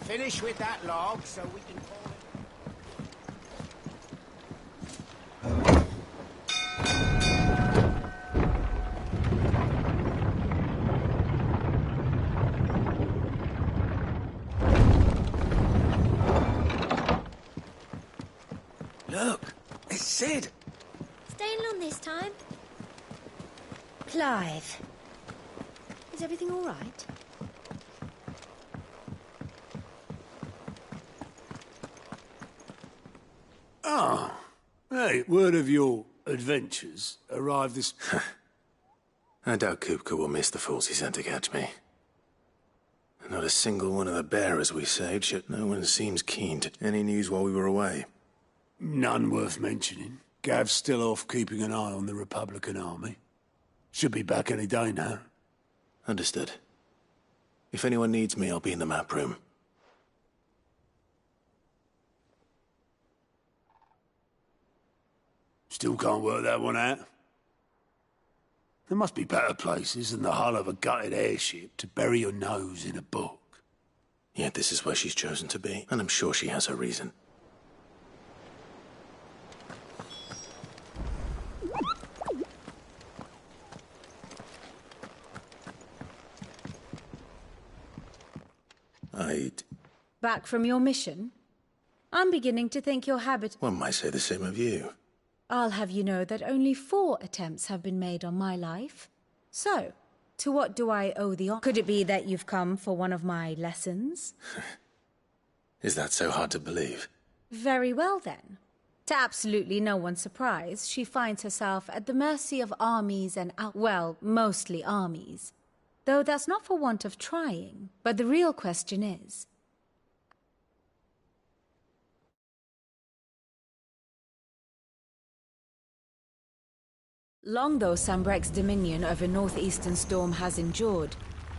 Finish with that log so we can call it. Look, it's Sid. Staying long this time? Clive. Is everything all right? Oh. Hey, word of your adventures arrived this... I doubt Kupka will miss the fools he sent to catch me. Not a single one of the bearers we saved, yet no one seems keen to... Any news while we were away? None worth mentioning. Gav's still off keeping an eye on the Republican army. Should be back any day now. Understood. If anyone needs me, I'll be in the map room. Still can't work that one out. There must be better places than the hull of a gutted airship to bury your nose in a book. Yet this is where she's chosen to be, and I'm sure she has her reason. Back from your mission? I'm beginning to think your habit... One might say the same of you. I'll have you know that only 4 attempts have been made on my life. So, to what do I owe the honor? Could it be that you've come for one of my lessons? Is that so hard to believe? Very well then. To absolutely no one's surprise, she finds herself at the mercy of armies and well, mostly armies. Though that's not for want of trying. But the real question is... Long though Sambrek's dominion over northeastern Storm has endured,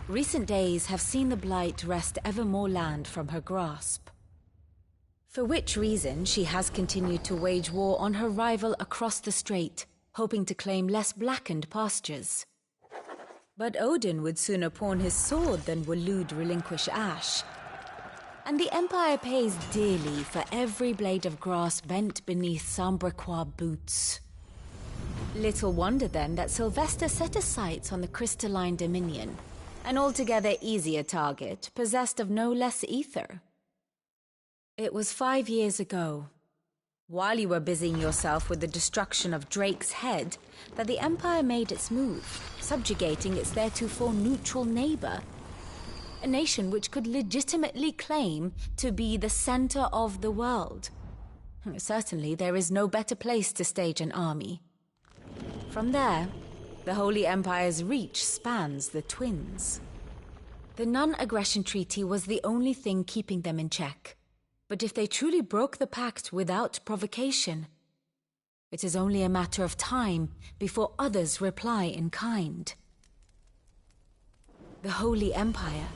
recent days have seen the Blight wrest ever more land from her grasp. For which reason she has continued to wage war on her rival across the strait, hoping to claim less blackened pastures. But Odin would sooner pawn his sword than Waloed relinquish Ash. And the Empire pays dearly for every blade of grass bent beneath Sambrequois boots. Little wonder then that Sylvester set his sights on the crystalline dominion, an altogether easier target, possessed of no less ether. It was 5 years ago, while you were busying yourself with the destruction of Drake's head, that the Empire made its move, subjugating its theretofore neutral neighbor, a nation which could legitimately claim to be the center of the world. Certainly there is no better place to stage an army. From there, the Holy Empire's reach spans the Twins. The non-aggression treaty was the only thing keeping them in check. But if they truly broke the pact without provocation, it is only a matter of time before others reply in kind. The Holy Empire,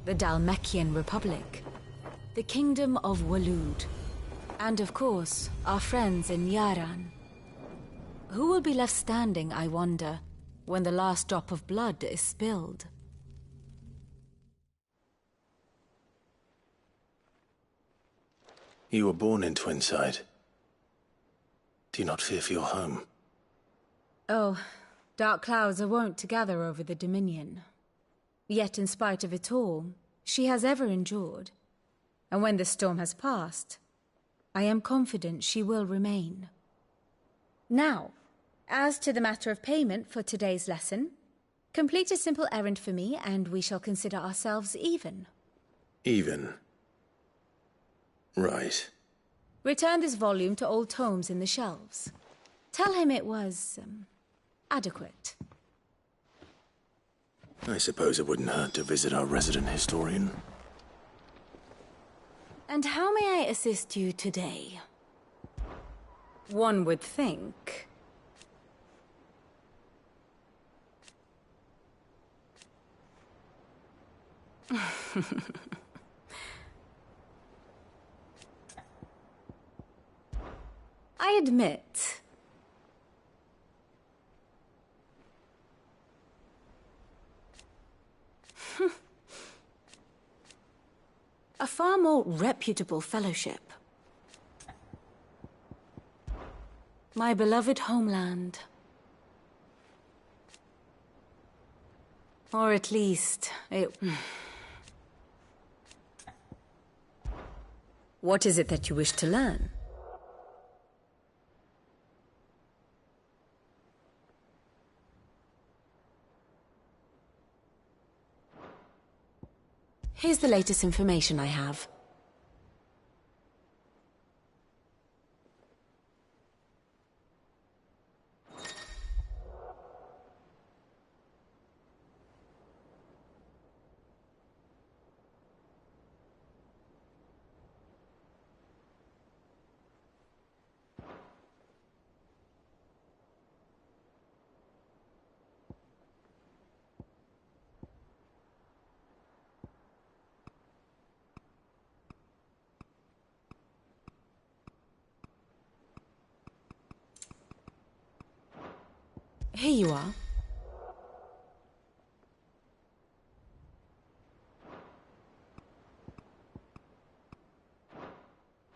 the Dhalmekian Republic, the Kingdom of Waloed, and of course, our friends in Yaran. Who will be left standing, I wonder, when the last drop of blood is spilled? You were born in Twinside. Do you not fear for your home? Oh, dark clouds are wont to gather over the Dominion. Yet in spite of it all, she has ever endured. And when the storm has passed, I am confident she will remain. Now, as to the matter of payment for today's lesson, complete a simple errand for me and we shall consider ourselves even. Even? Right. Return this volume to old tomes in the shelves. Tell him it was, adequate. I suppose it wouldn't hurt to visit our resident historian. And how may I assist you today? One would think. I admit. A far more reputable fellowship. My beloved homeland. Or at least, it... What is it that you wish to learn? Here's the latest information I have. Here you are.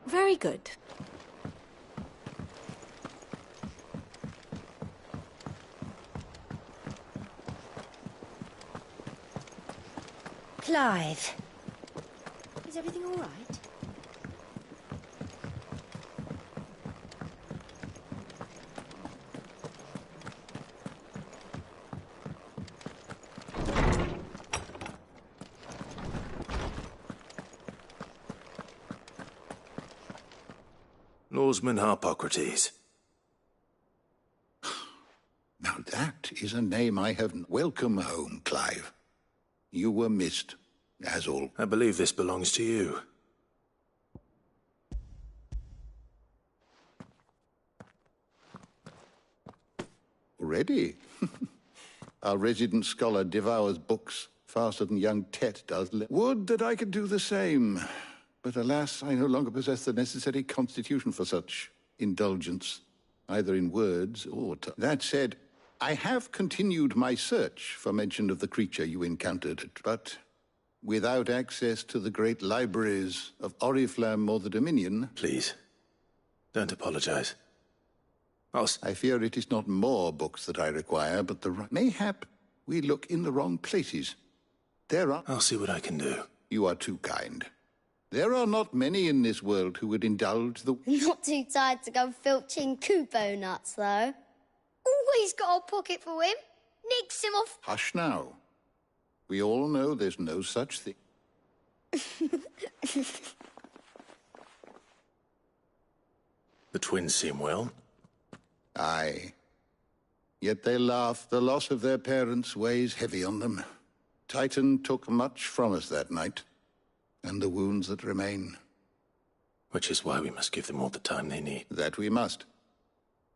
Very good. Clive. Is everything all right? Lawsman Harpocrates. Now that is a name I have... Welcome home, Clive. You were missed, as all. I believe this belongs to you. Already? Our resident scholar devours books faster than young Tet does. Would that I could do the same. But alas, I no longer possess the necessary constitution for such indulgence, either in words or... That said, I have continued my search for mention of the creature you encountered, but without access to the great libraries of Oriflamme or the Dominion... Please, don't apologize. I fear it is not more books that I require, but the... Mayhap we look in the wrong places. There are... I'll see what I can do. You are too kind. There are not many in this world who would indulge the... Not too tired to go filching Kupo nuts, though. Always got a pocket for him. Nicks him off. Hush now. We all know there's no such thing. The twins seem well. Aye. Yet they laugh. The loss of their parents weighs heavy on them. Titan took much from us that night, and the wounds that remain. Which is why we must give them all the time they need. That we must.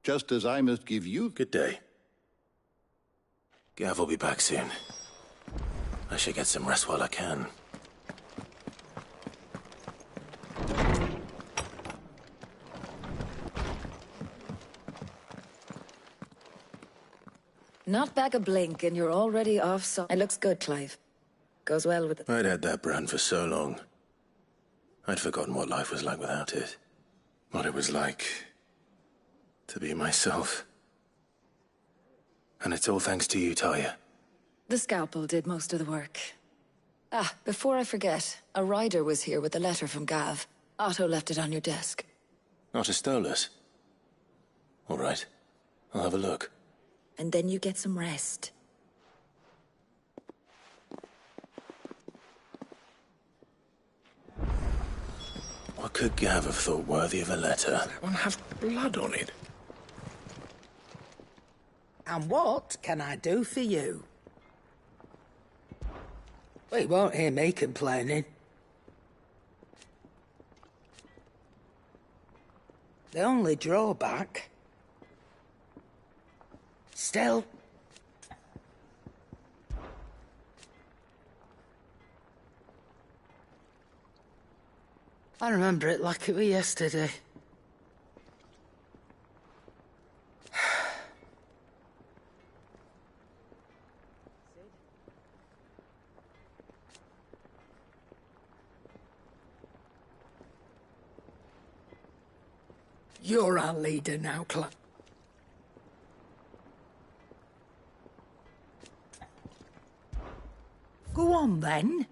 Just as I must give you... Good day. Gav will be back soon. I should get some rest while I can. Not back a blink and you're already off, so... It looks good, Clive. Goes well with it. I'd had that brand for so long. I'd forgotten what life was like without it. What it was like to be myself. And it's all thanks to you, Talia. The scalpel did most of the work. Ah, before I forget, a rider was here with a letter from Gav. Otto left it on your desk. Otto stole us. All right. I'll have a look. And then you get some rest. What could Gav have thought worthy of a letter? That one have blood on it. And what can I do for you? Well, you won't hear me complaining. The only drawback... Still... I remember it like it was yesterday. You're our leader now, Go on, then.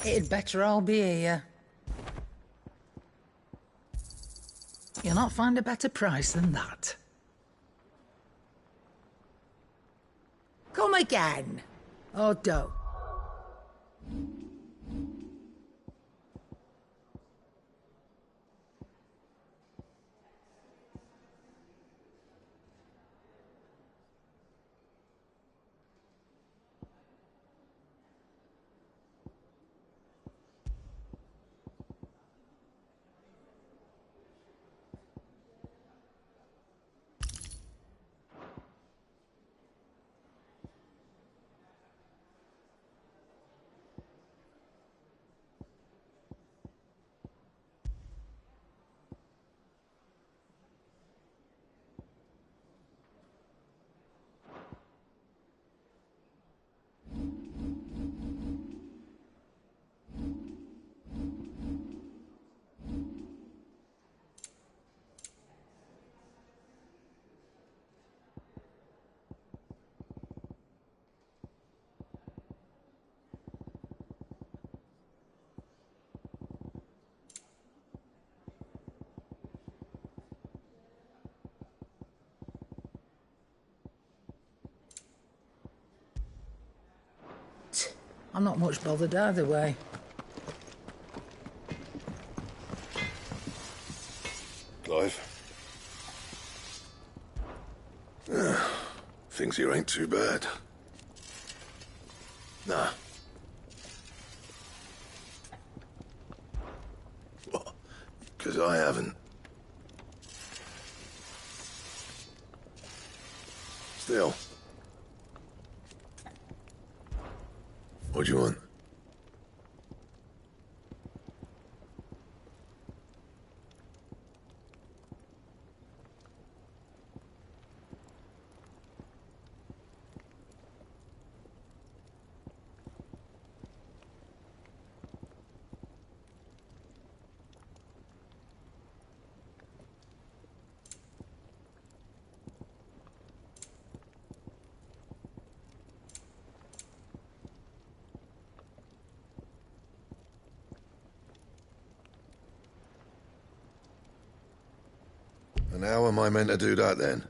It'd better all be here. You'll not find a better price than that. Come again. Or don't. I'm not much bothered either way. Clive? Things here ain't too bad. Nah. What? 'Cause I haven't. Still. What do you want? And how am I meant to do that, then?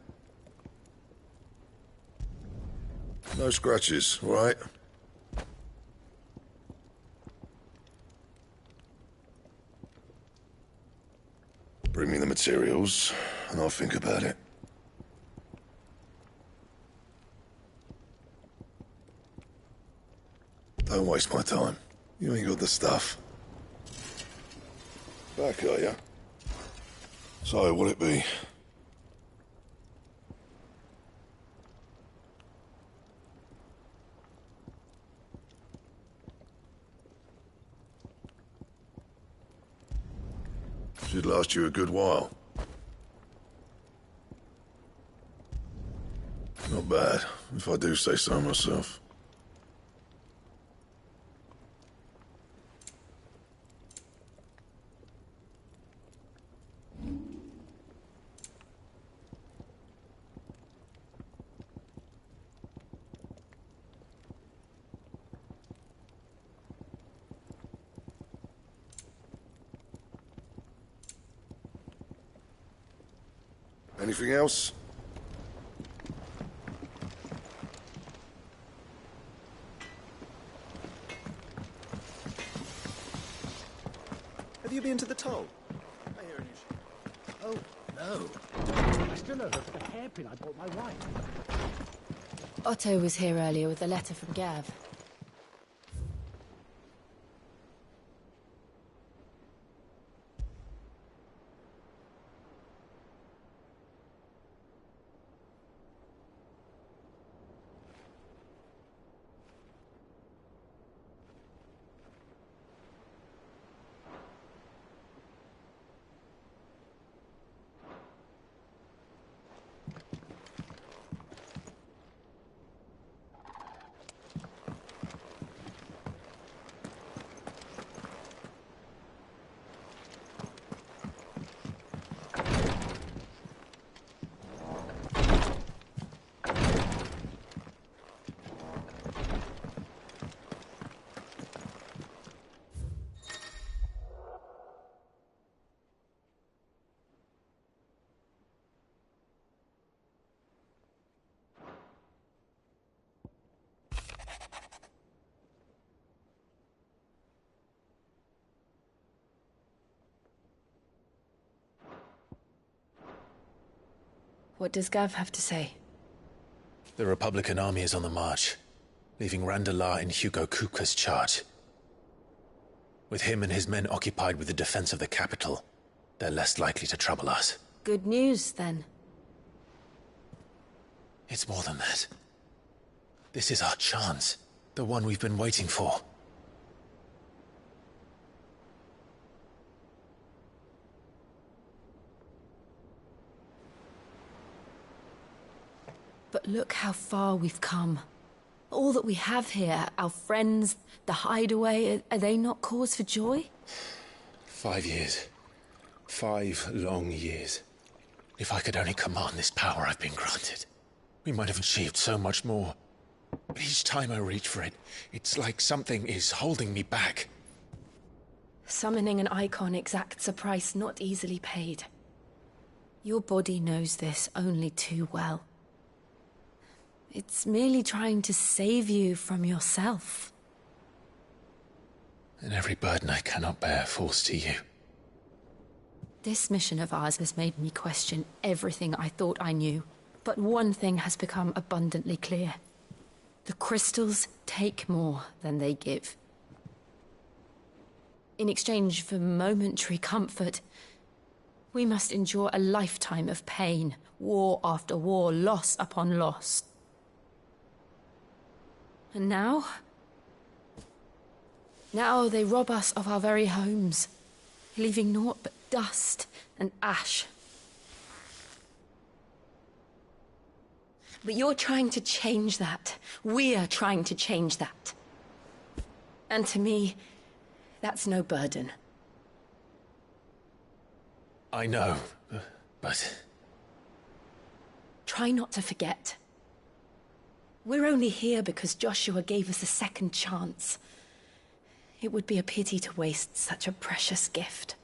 No scratches, all right? Bring me the materials, and I'll think about it. Don't waste my time. You ain't got the stuff. Back, are ya? So, what'll it be? Should last you a good while. Not bad, if I do say so myself. Anything else? Have you been to the toll? I hear an issue. Oh, no. I still have the hairpin I bought my wife. Otto was here earlier with a letter from Gav. What does Gav have to say? The Republican army is on the march, leaving Randalar in Hugo Kupka's charge. With him and his men occupied with the defense of the capital, they're less likely to trouble us. Good news, then. It's more than that. This is our chance. The one we've been waiting for. But look how far we've come. All that we have here, our friends, the hideaway, are they not cause for joy? 5 years. 5 long years. If I could only command this power I've been granted, we might have achieved so much more. But each time I reach for it, it's like something is holding me back. Summoning an icon exacts a price not easily paid. Your body knows this only too well. It's merely trying to save you from yourself. And every burden I cannot bear falls to you. This mission of ours has made me question everything I thought I knew. But one thing has become abundantly clear. The crystals take more than they give. In exchange for momentary comfort, we must endure a lifetime of pain, war after war, loss upon loss. And now they rob us of our very homes, leaving naught but dust and ash. But you're trying to change that. We're trying to change that. And to me, that's no burden. I know, but... Try not to forget. We're only here because Joshua gave us a second chance. It would be a pity to waste such a precious gift.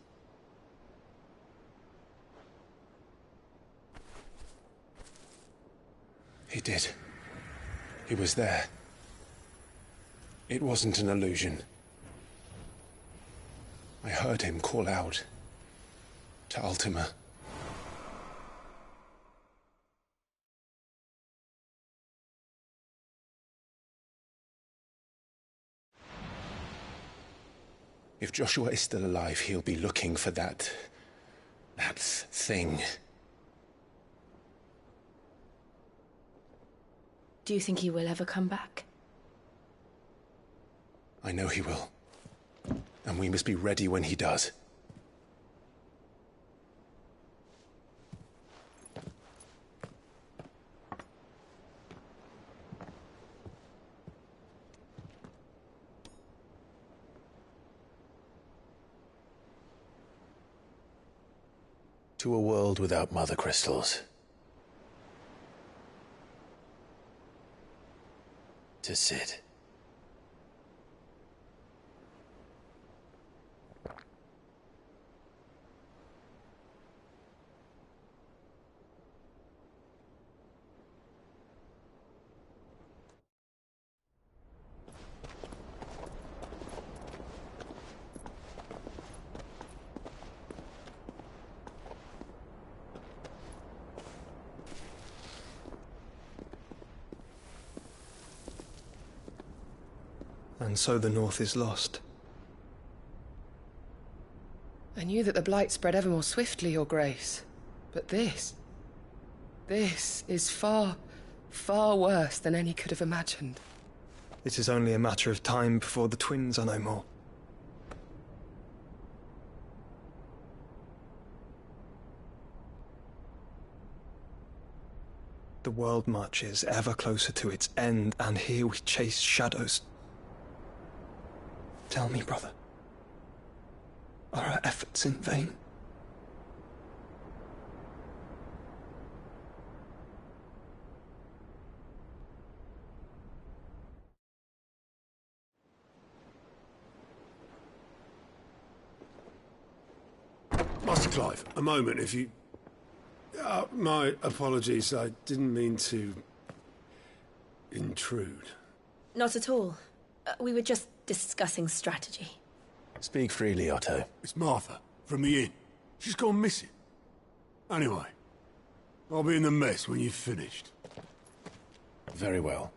He did. He was there. It wasn't an illusion. I heard him call out to Ultima. If Joshua is still alive, he'll be looking for that thing. Do you think he will ever come back? I know he will. And we must be ready when he does. To a world without mother crystals. To Sid. And so the North is lost. I knew that the Blight spread ever more swiftly, Your Grace. But this is far, far worse than any could have imagined. It is only a matter of time before the twins are no more. The world marches ever closer to its end, and here we chase shadows. Tell me, brother, are our efforts in vain? Master Clive, a moment, if you... my apologies, I didn't mean to... intrude. Not at all. We were just discussing strategy. Speak freely, Otto. It's Martha, from the inn. She's gone missing. Anyway, I'll be in the mess when you've finished. Very well.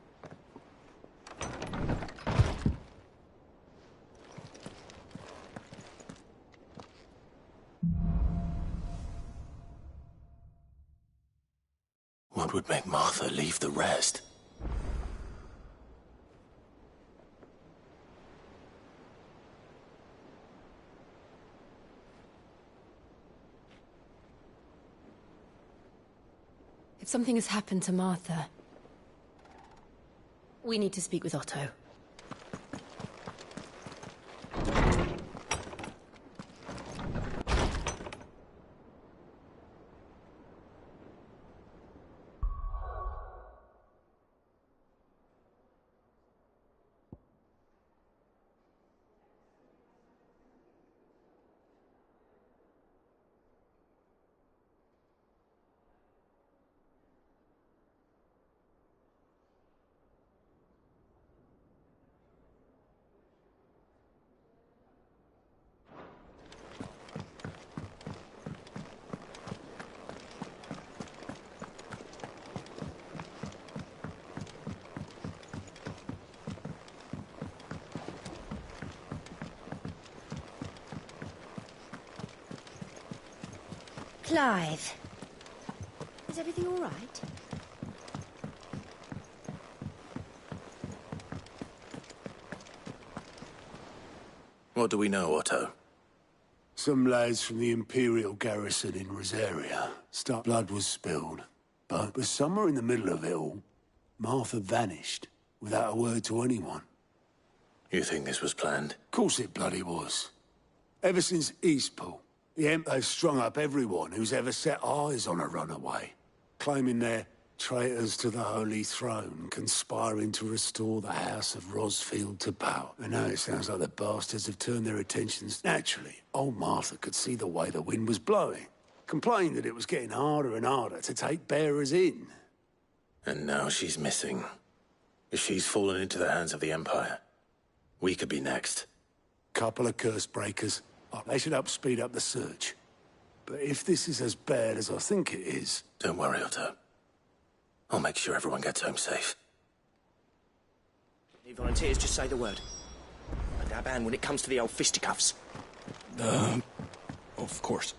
What would make Martha leave the rest? If something has happened to Martha, we need to speak with Otto. Clive. Is everything all right? What do we know, Otto? Some lads from the Imperial garrison in Rosaria. Blood was spilled. But somewhere in the middle of it all, Martha vanished without a word to anyone. You think this was planned? Of course it bloody was. Ever since Eastpool, the Empire's strung up everyone who's ever set eyes on a runaway, claiming they're traitors to the Holy Throne, conspiring to restore the House of Rosfield to power. And now it sounds like the bastards have turned their attentions. Naturally, old Martha could see the way the wind was blowing, complained that it was getting harder and harder to take bearers in. And now she's missing. If she's fallen into the hands of the Empire, we could be next. Couple of curse breakers. They should help speed up the search. But if this is as bad as I think it is... Don't worry, Otto. I'll make sure everyone gets home safe. Any volunteers, just say the word. And our band when it comes to the old fisticuffs. Of course.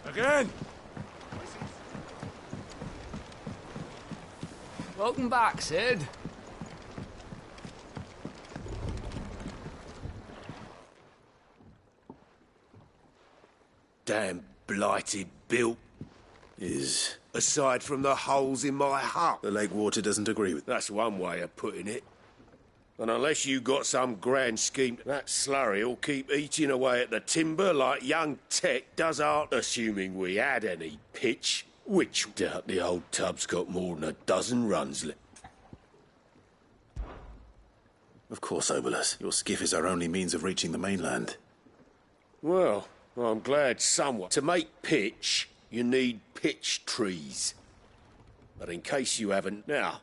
Again! Welcome back, Sid. Damn blighted built. Is... Aside from the holes in my hut. The lake water doesn't agree with... That's one way of putting it. And unless you got some grand scheme, that slurry'll keep eating away at the timber like young Tech does art, assuming we had any pitch, which doubt the old tub's got more than a dozen runs left. Of course, Obolus. Your skiff is our only means of reaching the mainland. Well, I'm glad somewhat. To make pitch, you need pitch trees. But in case you haven't... Now,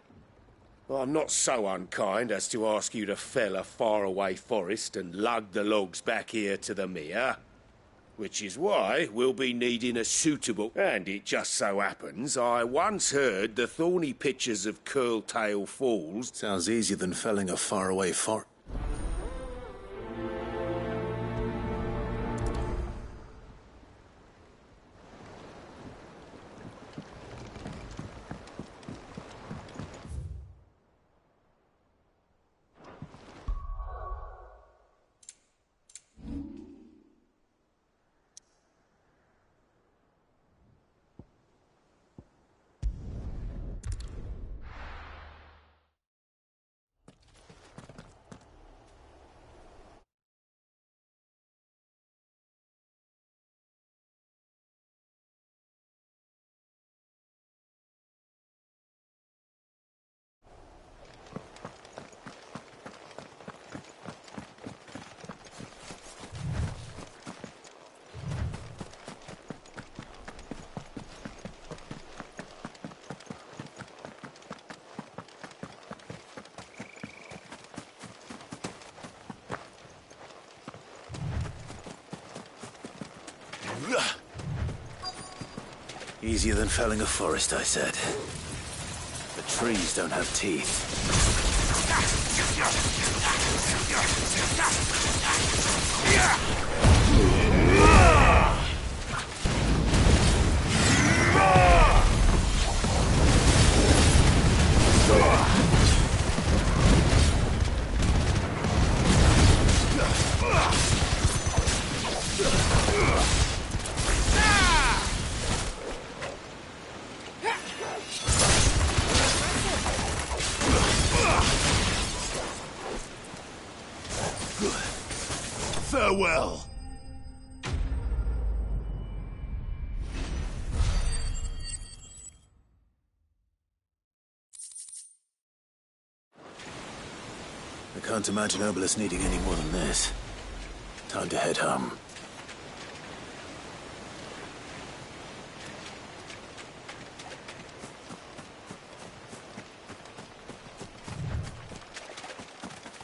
I'm not so unkind as to ask you to fell a faraway forest and lug the logs back here to the mere. Which is why we'll be needing a suitable... And it just so happens I once heard the thorny pitches of Curltail Falls... Sounds easier than felling a faraway forest. Easier than felling a forest, I said. The trees don't have teeth. Farewell. I can't imagine Obelisk needing any more than this. Time to head home.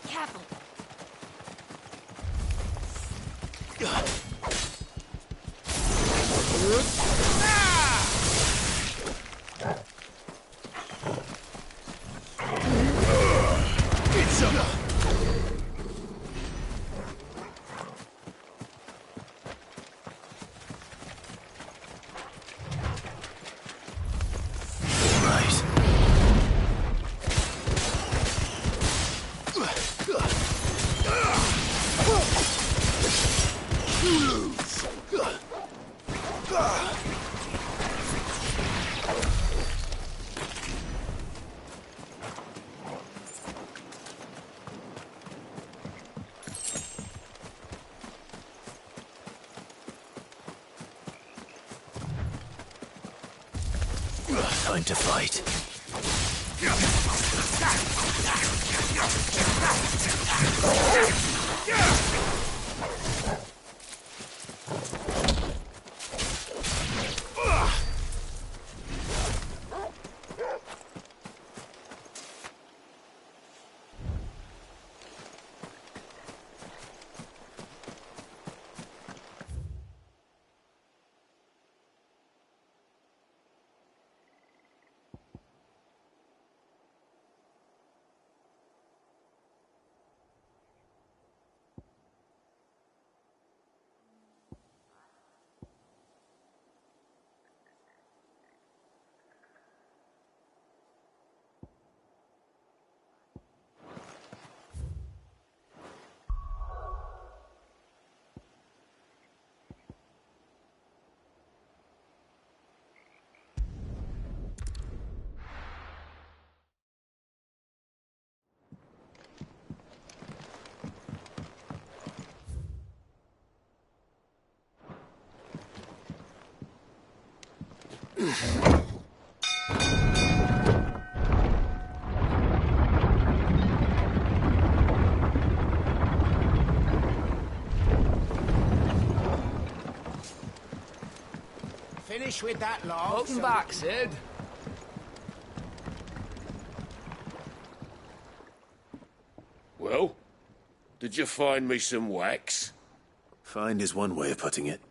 Careful. Time to fight. Finish with that log. Welcome back, Sid. Did you find me some wax? Find is one way of putting it.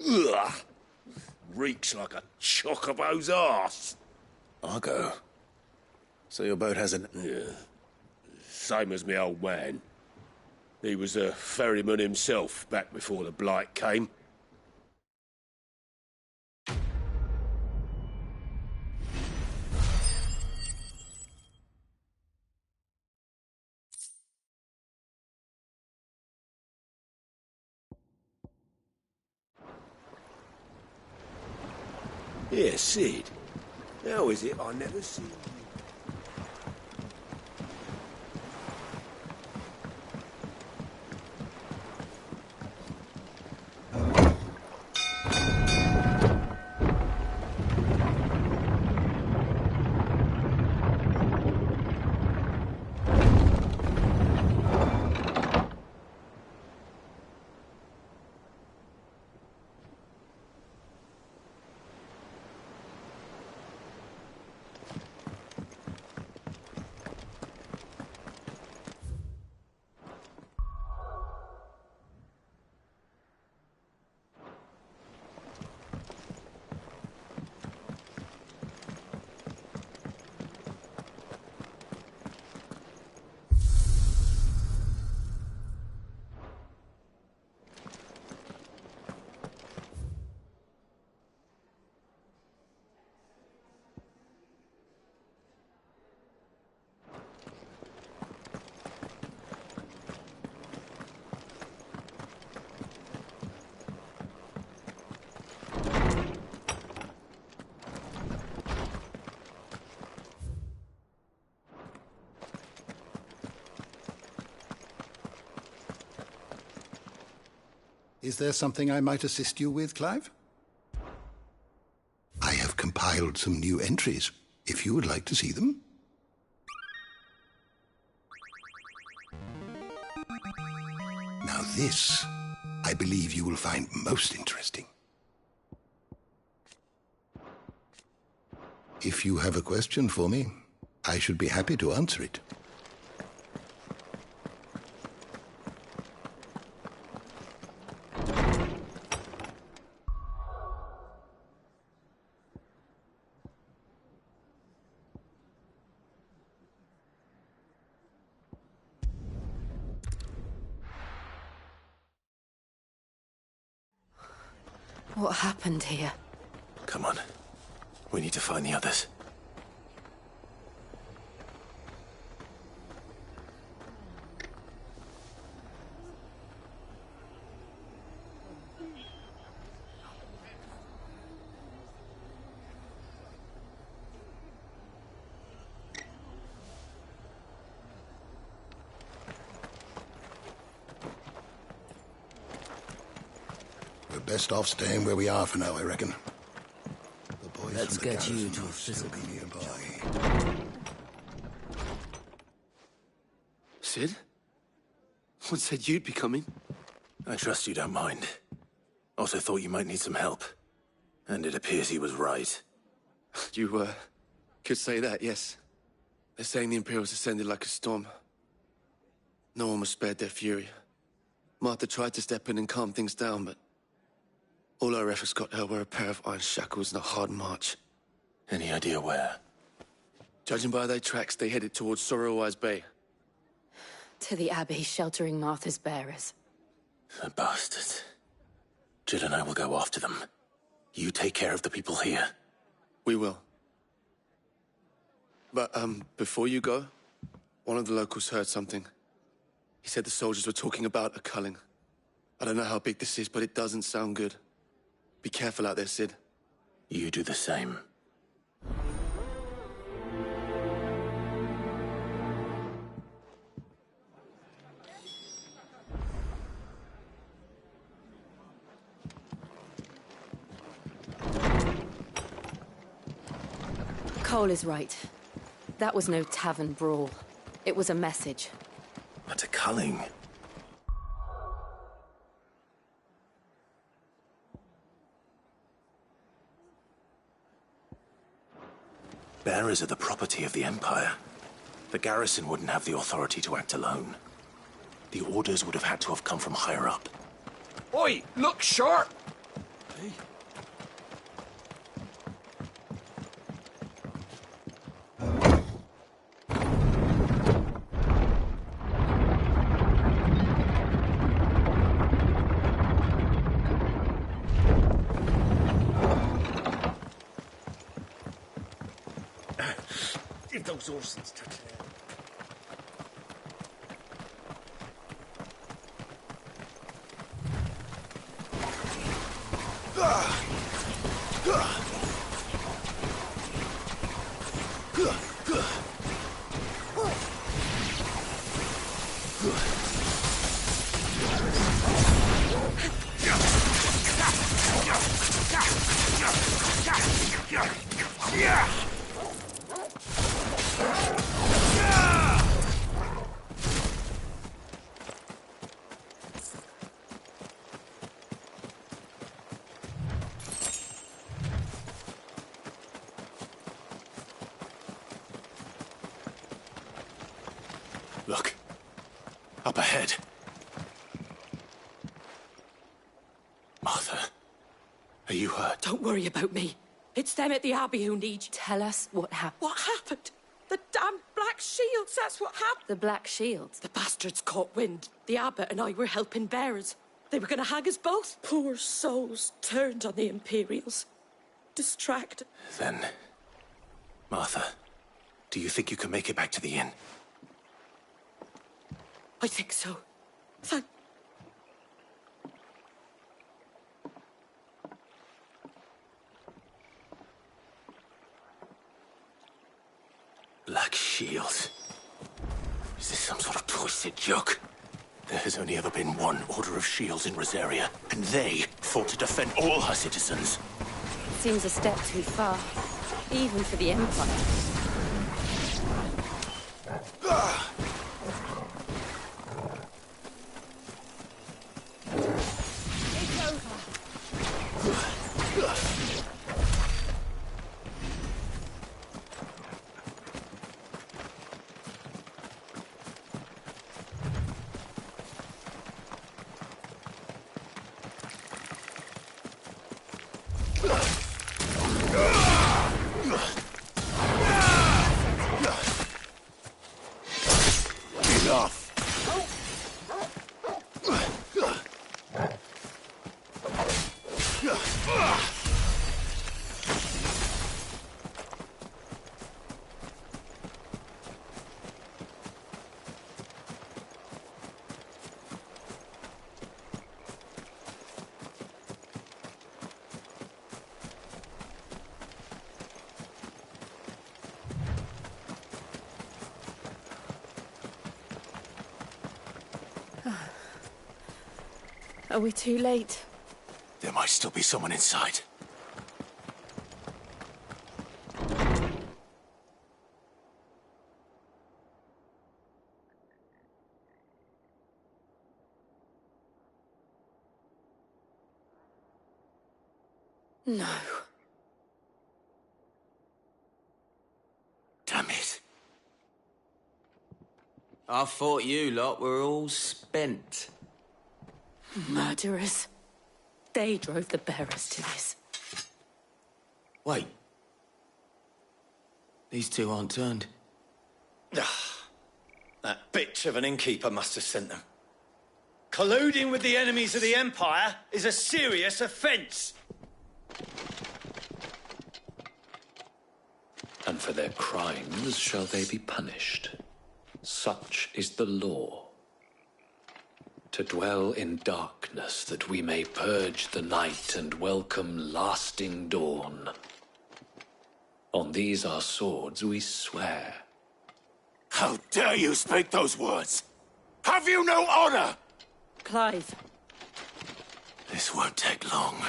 Ugh! Reeks like a chocobo's arse. Argo. So your boat has an... Yeah. Same as me old man. He was a ferryman himself back before the blight came. Yeah, Sid. How is it I never seen you? Is there something I might assist you with, Clive? I have compiled some new entries, if you would like to see them. Now this, I believe you will find most interesting. If you have a question for me, I should be happy to answer it. What happened here? Come on. We need to find the others. We're best off staying where we are for now, I reckon. The boys Let's from the get you garrison to a will still physical be nearby. Sid? What said you'd be coming? I trust you don't mind. Also thought you might need some help. And it appears he was right. You, could say that, yes. They're saying the Imperials ascended like a storm. No one was spared their fury. Martha tried to step in and calm things down, but all our efforts got her were a pair of iron shackles and a hard march. Any idea where? Judging by their tracks, they headed towards Sorrowwise Bay. To the Abbey sheltering Martha's bearers. The bastards. Jill and I will go after them. You take care of the people here. We will. But, before you go, one of the locals heard something. He said the soldiers were talking about a culling. I don't know how big this is, but it doesn't sound good. Be careful out there, Sid. You do the same. Cole is right. That was no tavern brawl. It was a message. But a culling. mirrors are the property of the Empire. The garrison wouldn't have the authority to act alone. The orders would have had to have come from higher up. Oi, look sharp! Hey. If those horses touch there. Look. Up ahead. Martha, are you hurt? Don't worry about me. It's them at the Abbey who need you. Tell us what happened. What happened? The damn Black Shields, that's what happened. The Black Shields? The bastards caught wind. The Abbot and I were helping bearers. They were going to hang us both. Poor souls turned on the Imperials. Distracted. Then, Martha, do you think you can make it back to the inn? I think so. Black Shields. Is this some sort of twisted joke? There has only ever been one Order of Shields in Rosaria, and they fought to defend all her citizens. Seems a step too far, even for the Empire. Are we too late? There might still be someone inside. No. Damn it. I thought you lot were all spent. Murderers. They drove the bearers to this. Wait. These two aren't turned. That bitch of an innkeeper must have sent them. Colluding with the enemies of the Empire is a serious offence. And for their crimes shall they be punished. Such is the law. To dwell in darkness that we may purge the night and welcome lasting dawn. On these our swords we swear. How dare you speak those words? Have you no honor? Clive. This won't take long.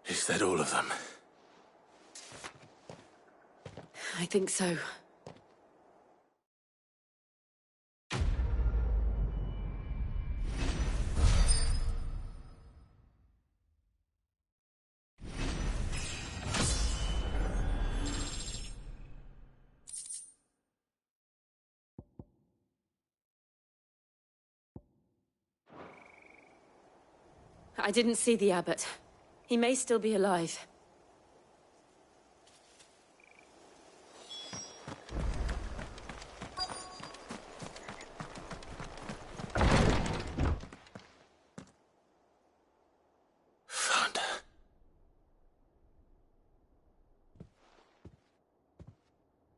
Is that all of them? I think so. I didn't see the abbot. He may still be alive. Found her.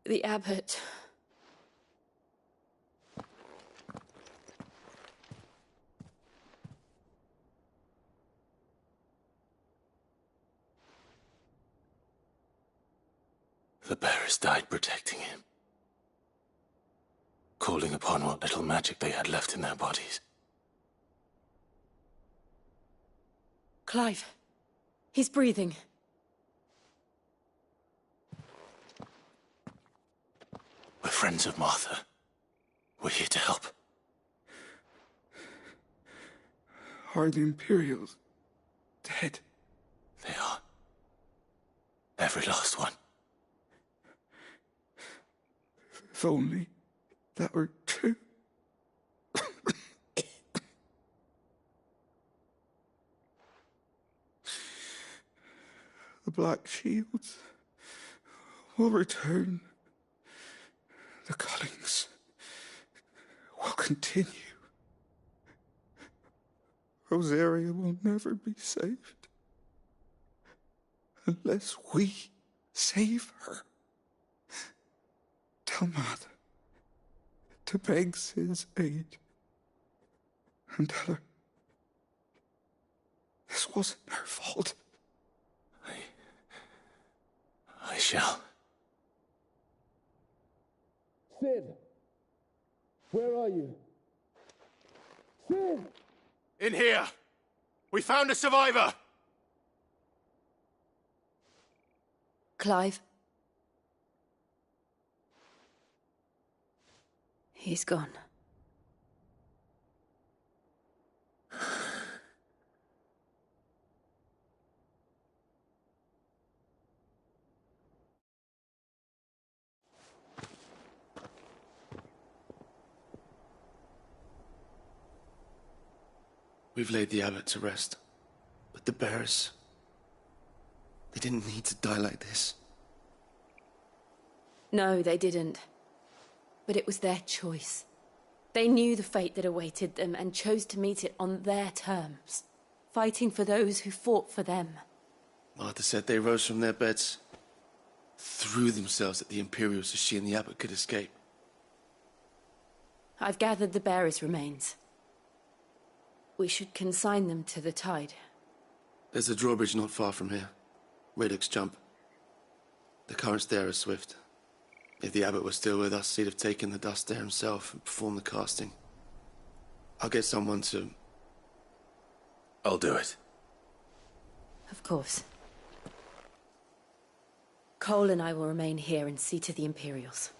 The abbot. The bearers died protecting him. Calling upon what little magic they had left in their bodies. Clive. He's breathing. We're friends of Martha. We're here to help. Are the Imperials dead? They are. Every last one. If only that were true. The Black Shields will return. The cullings will continue. Rosaria will never be saved unless we save her. Tell Mother to beg Sid's aid and tell her this wasn't her fault. I shall. Sid! Where are you? Sid! In here! We found a survivor! Clive. He's gone. We've laid the abbot to rest. But the bearers... they didn't need to die like this. No, they didn't. But it was their choice. They knew the fate that awaited them and chose to meet it on their terms, fighting for those who fought for them. Martha said they rose from their beds, threw themselves at the Imperials so she and the abbot could escape. I've gathered the bearers' remains. We should consign them to the tide. There's a drawbridge not far from here. Radix Jump. The currents there are swift. If the abbot was still with us, he'd have taken the dust there himself and performed the casting. I'll get someone to... I'll do it. Of course. Cole and I will remain here and see to the Imperials.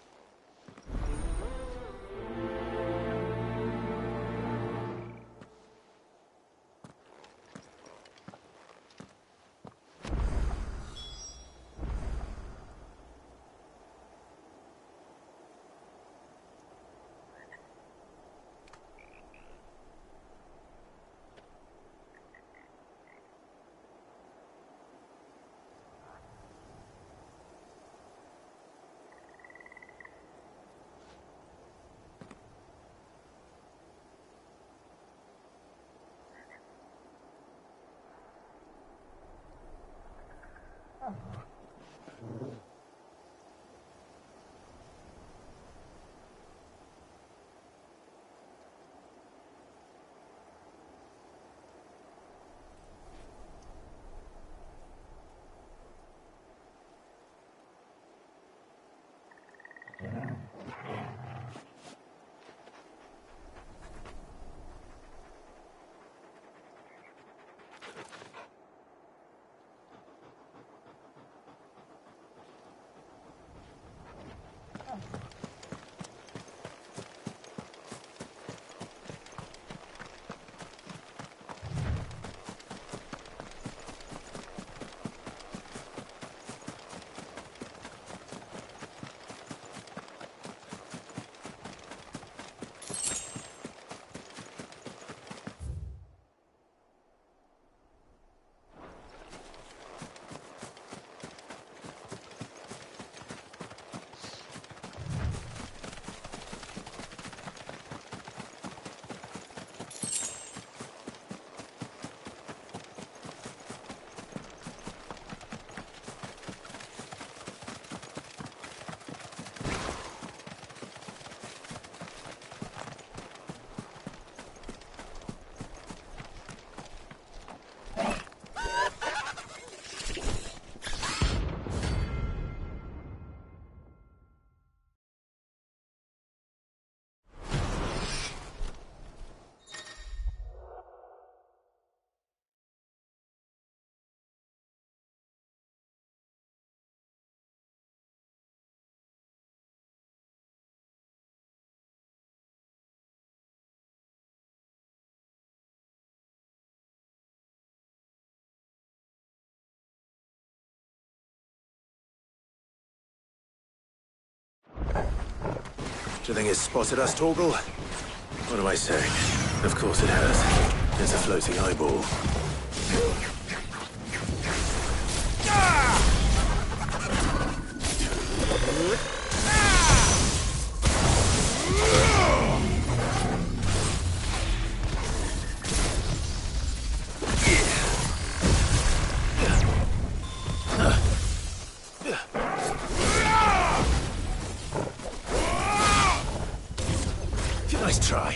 Do you think it's spotted us, Torgal? What am I saying? Of course it has. It's a floating eyeball. Nice try.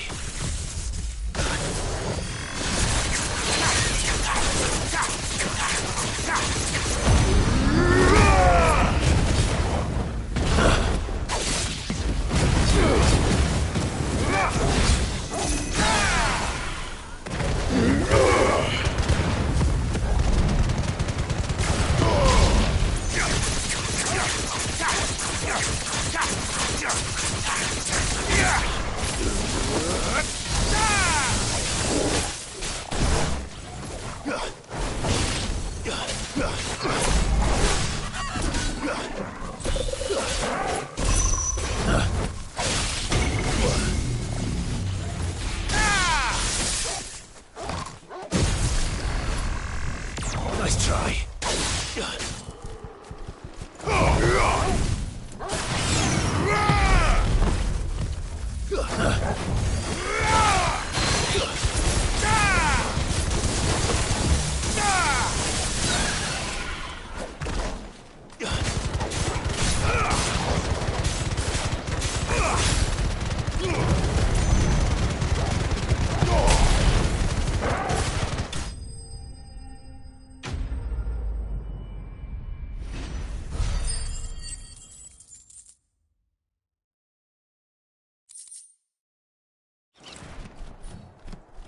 Nice try.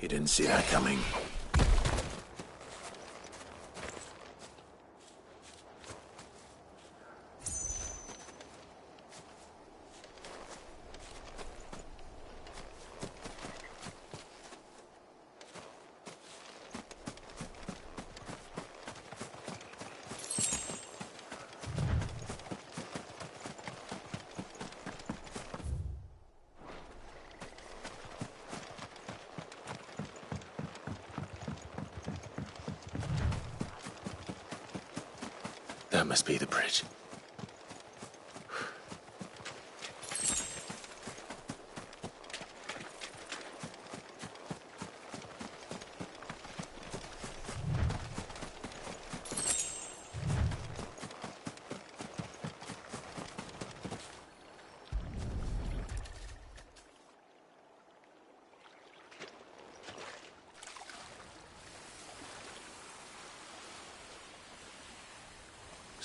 You didn't see that coming. That must be the bridge.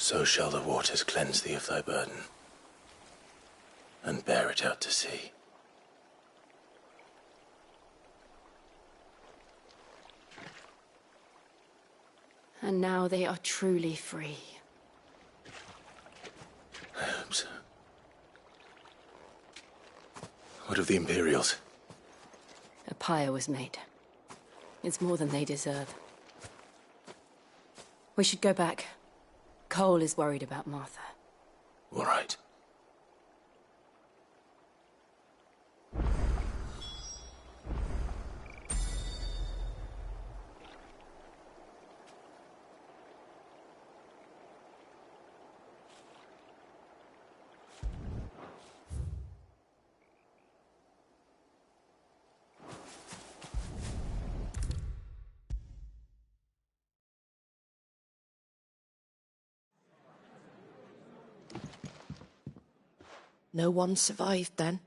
So shall the waters cleanse thee of thy burden, and bear it out to sea. And now they are truly free. I hope so. What of the Imperials? A pyre was made. It's more than they deserve. We should go back. Cole is worried about Martha. All right. No one survived then?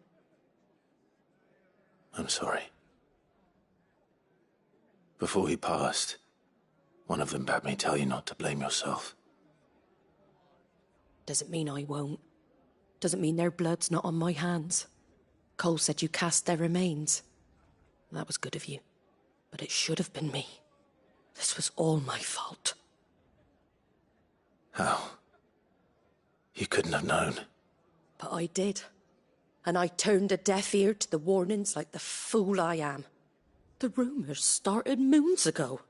I'm sorry. Before he passed, one of them bade me tell you not to blame yourself. Doesn't mean I won't. Doesn't mean their blood's not on my hands. Cole said you cast their remains. That was good of you. But it should have been me. This was all my fault. How? You couldn't have known. But I did. And I turned a deaf ear to the warnings like the fool I am. The rumours started moons ago.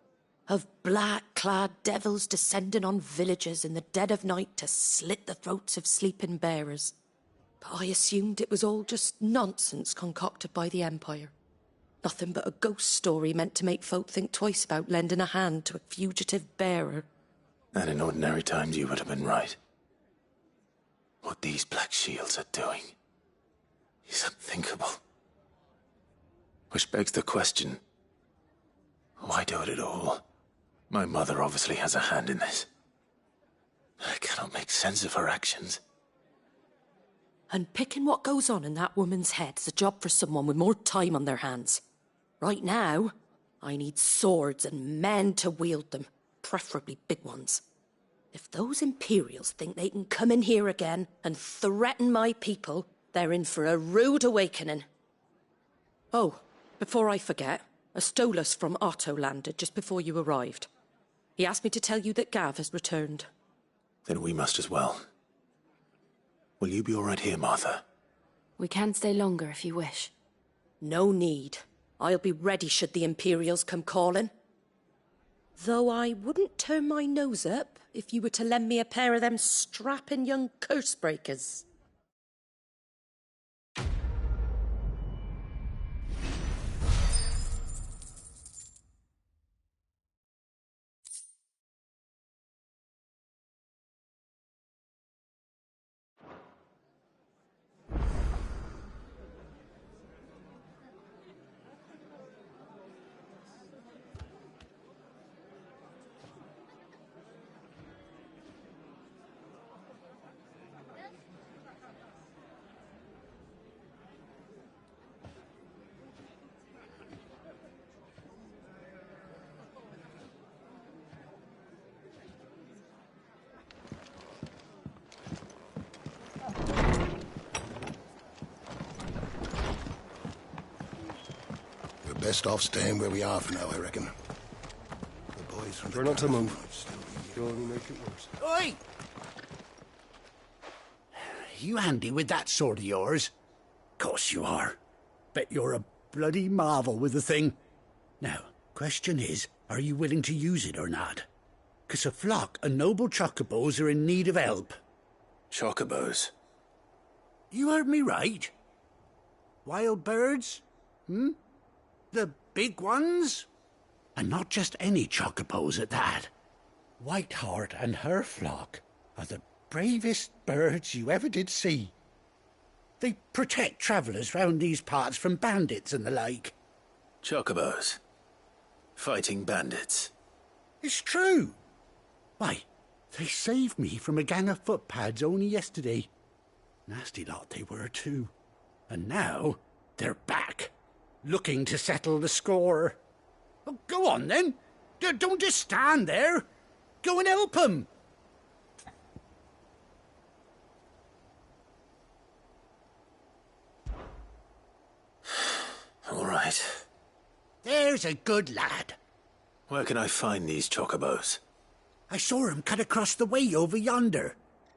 Of black-clad devils descending on villages in the dead of night to slit the throats of sleeping bearers. But I assumed it was all just nonsense concocted by the Empire. Nothing but a ghost story meant to make folk think twice about lending a hand to a fugitive bearer. And in ordinary times you would have been right. What these Black Shields are doing is unthinkable. Which begs the question, why do it at all? My mother obviously has a hand in this. I cannot make sense of her actions. And picking what goes on in that woman's head is a job for someone with more time on their hands. Right now, I need swords and men to wield them, preferably big ones. If those Imperials think they can come in here again and threaten my people, they're in for a rude awakening. Oh, before I forget, a Stolas from Otto landed just before you arrived. He asked me to tell you that Gav has returned. Then we must as well. Will you be all right here, Martha? We can stay longer if you wish. No need. I'll be ready should the Imperials come calling. Though I wouldn't turn my nose up if you were to lend me a pair of them strapping young curse-breakers. Best off staying where we are for now, I reckon. The boys from Try not to move. You'll only make it worse. Oi! You handy with that sword of yours? Course you are. Bet you're a bloody marvel with the thing. Now, question is, are you willing to use it or not? 'Cause a flock of noble chocobos are in need of help. Chocobos? You heard me right. Wild birds? The big ones? And not just any chocobos at that. Whiteheart and her flock are the bravest birds you ever did see. They protect travellers round these parts from bandits and the like. Chocobos? Fighting bandits? It's true. Why, they saved me from a gang of footpads only yesterday. Nasty lot they were too. And now they're back. Looking to settle the score. Oh, go on, then. Don't just stand there. Go and help him. All right. There's a good lad. Where can I find these chocobos? I saw him cut across the way over yonder.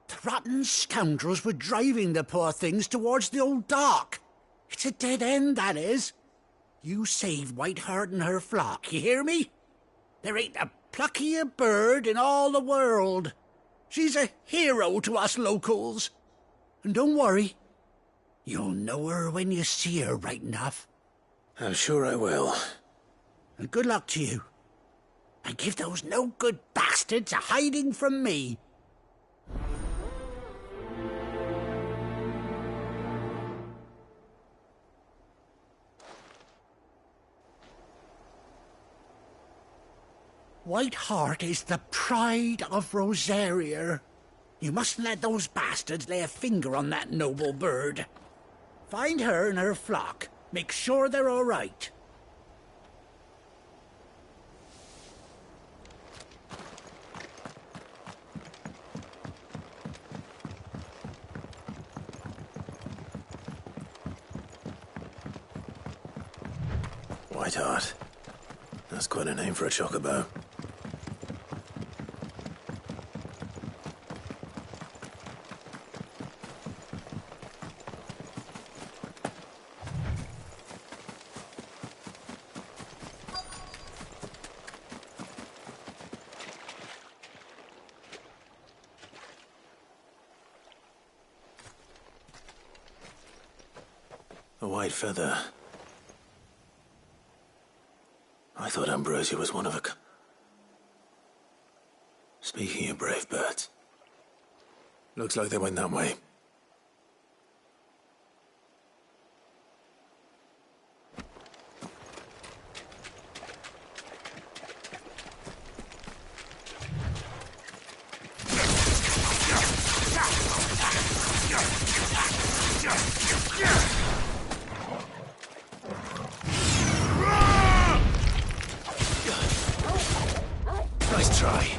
The rotten scoundrels were driving the poor things towards the old dock. It's a dead end, that is. You save Whiteheart and her flock, you hear me? There ain't a pluckier bird in all the world. She's a hero to us locals. And don't worry, you'll know her when you see her right enough. I'm sure I will. And good luck to you. And give those no-good bastards a hiding from me. Whiteheart is the pride of Rosaria. You mustn't let those bastards lay a finger on that noble bird. Find her and her flock. Make sure they're all right. Whiteheart. That's quite a name for a chocobo. A white feather. I thought Ambrosia was one of a... Speaking of brave birds, looks like they went that way. Nice try.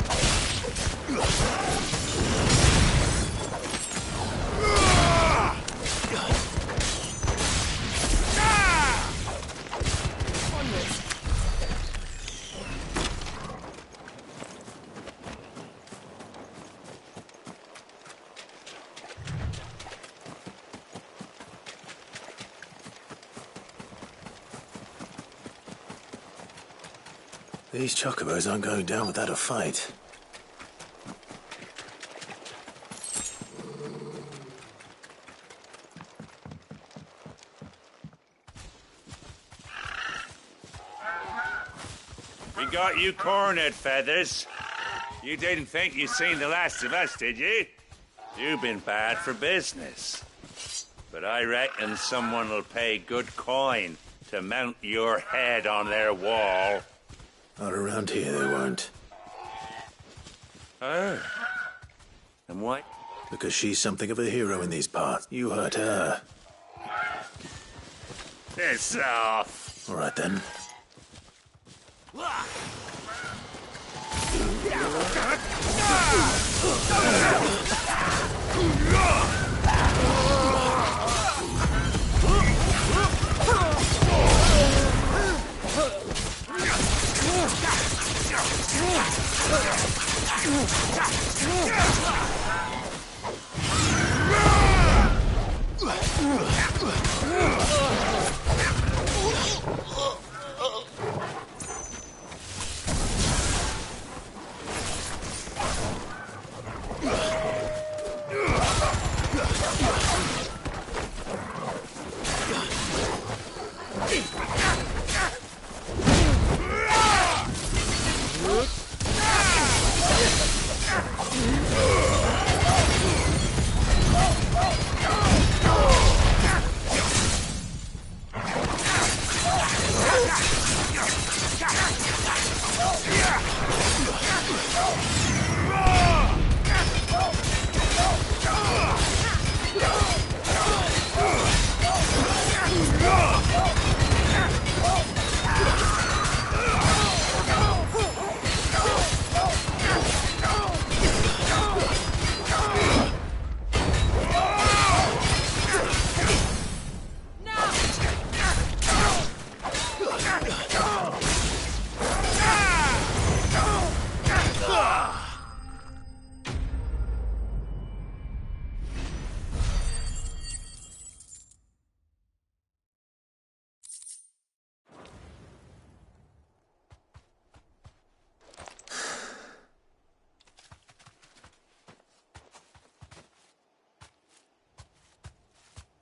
These chocobos aren't going down without a fight. We got you cornered, Feathers. You didn't think you'd seen the last of us, did you? You've been bad for business. But I reckon someone will pay good coin to mount your head on their wall. Not around here, they won't. Oh. And why? Because she's something of a hero in these parts. You hurt her. Piss off. All right, then.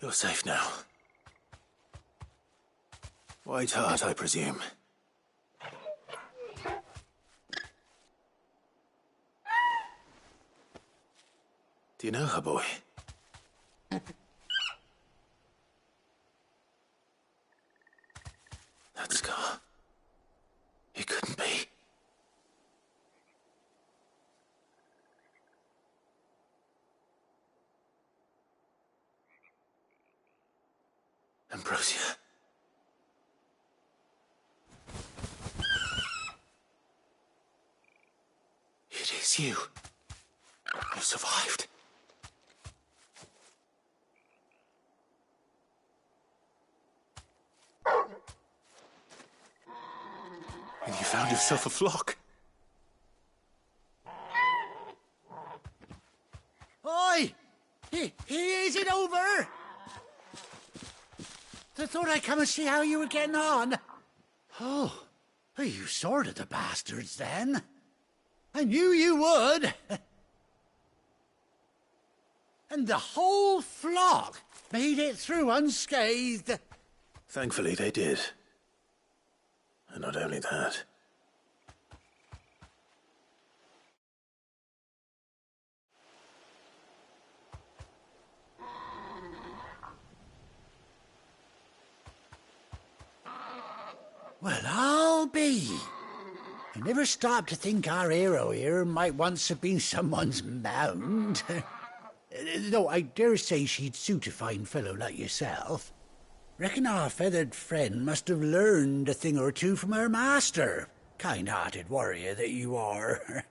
You're safe now. White Heart, I presume. Do you know her, boy? That scar. It couldn't be. Ambrosia. It is you. You survived. And you found yourself a flock. Oi! Is it over? I thought I'd come and see how you were getting on. Oh, you sorted the bastards then. I knew you would. And the whole flock made it through unscathed. Thankfully, they did. And not only that. Well, I'll be. I never stopped to think our hero here might once have been someone's mount. Though I dare say she'd suit a fine fellow like yourself. Reckon our feathered friend must have learned a thing or two from her master. Kind-hearted warrior that you are.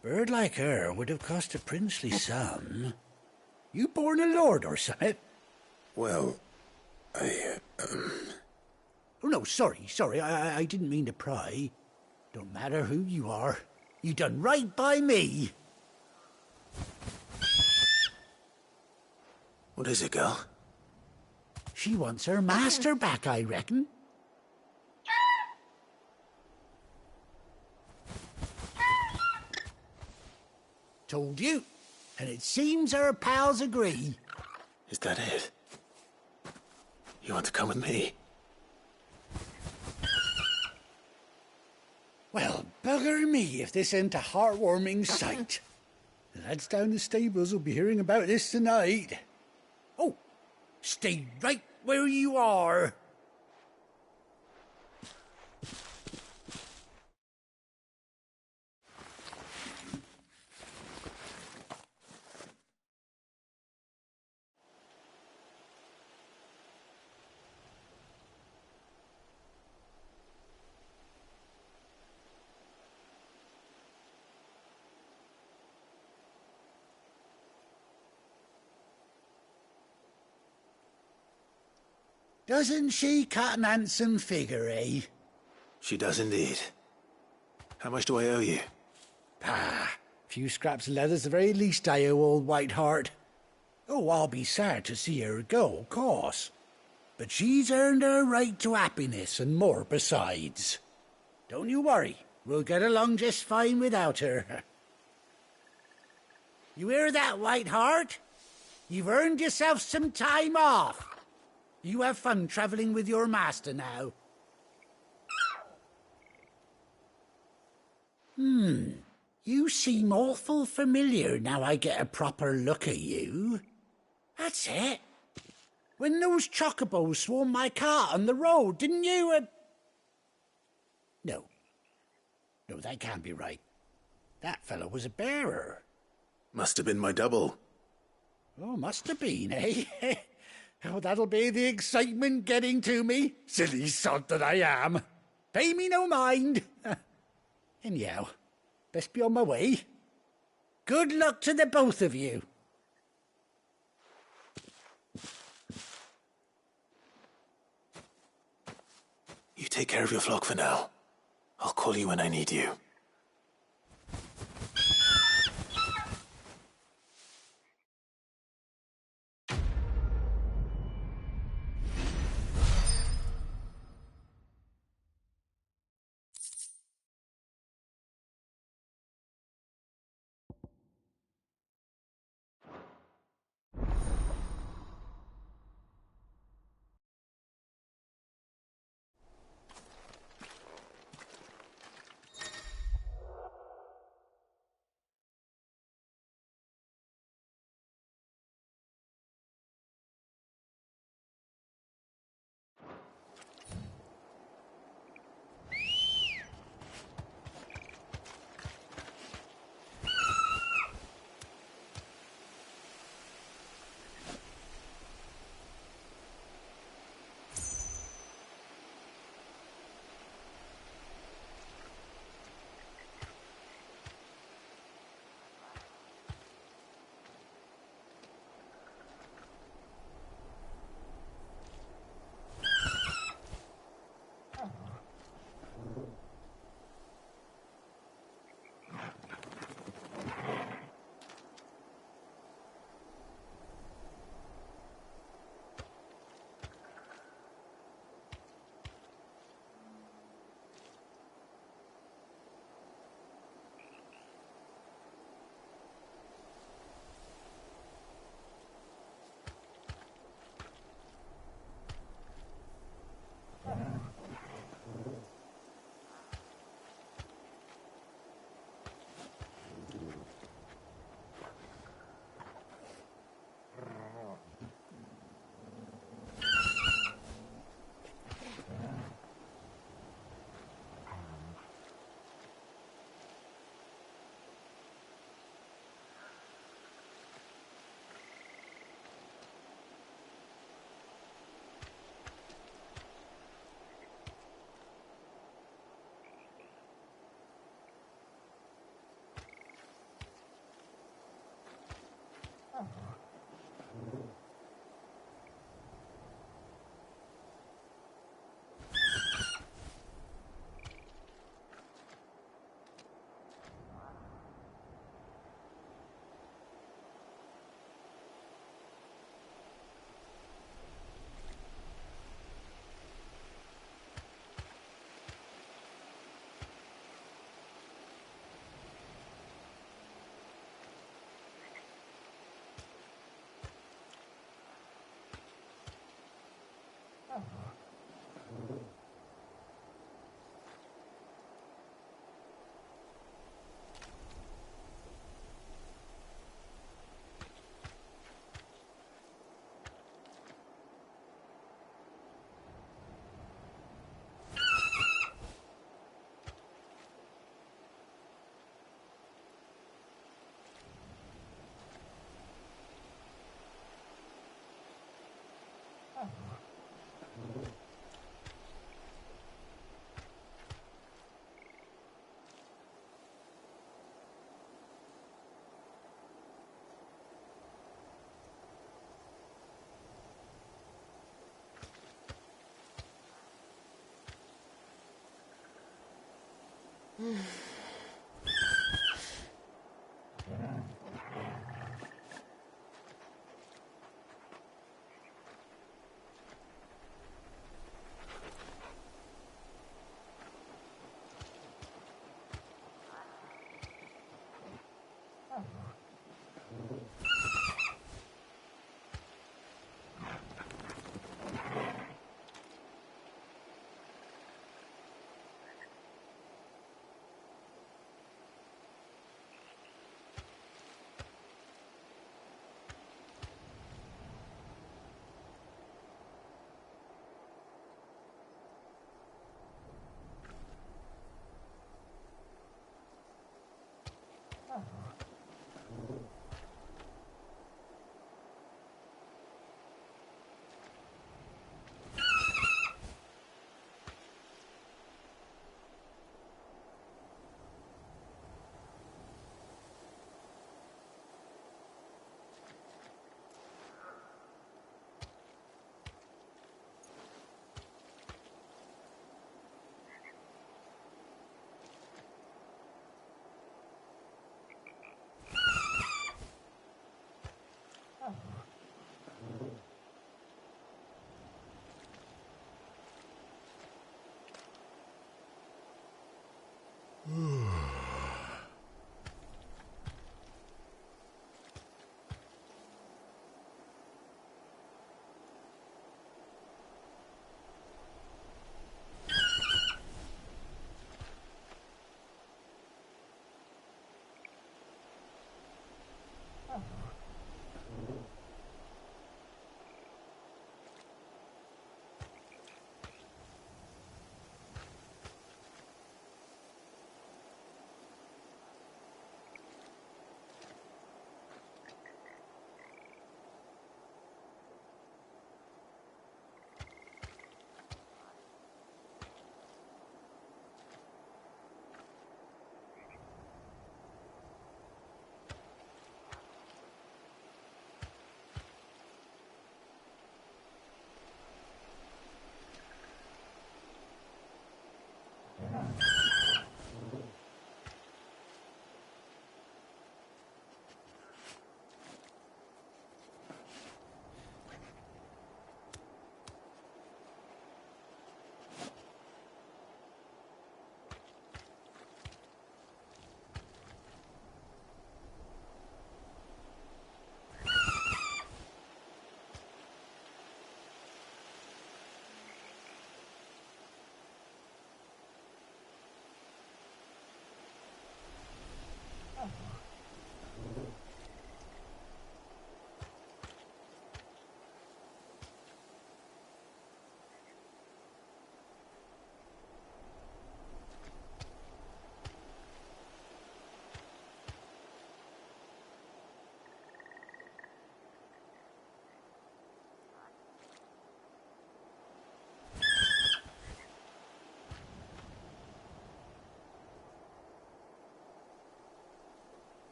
Bird like her would have cost a princely sum. You born a lord or something? Well, Oh, no, sorry. I didn't mean to pry. Don't matter who you are. You done right by me. What is it, girl? She wants her master back, I reckon. Told you. And it seems her pals agree. Is that it? You want to come with me? Well, bugger me if this ain't a heartwarming sight. The lads down the stables will be hearing about this tonight. Oh, stay right where you are. Doesn't she cut an handsome figure, eh? She does indeed. How much do I owe you? A few scraps of leather's the very least I owe old Whiteheart. Oh, I'll be sad to see her go, of course. But she's earned her right to happiness and more besides. Don't you worry, we'll get along just fine without her. You hear that, Whiteheart? You've earned yourself some time off. You have fun travelling with your master now. You seem awful familiar now I get a proper look at you. That's it. When those chocobos swarmed my cart on the road, didn't you? No, that can't be right. That fellow was a bearer. Must have been my double. Oh, must have been, eh? Oh, that'll be the excitement getting to me. Silly sod that I am. Pay me no mind. Anyhow, best be on my way. Good luck to the both of you. You take care of your flock for now. I'll call you when I need you.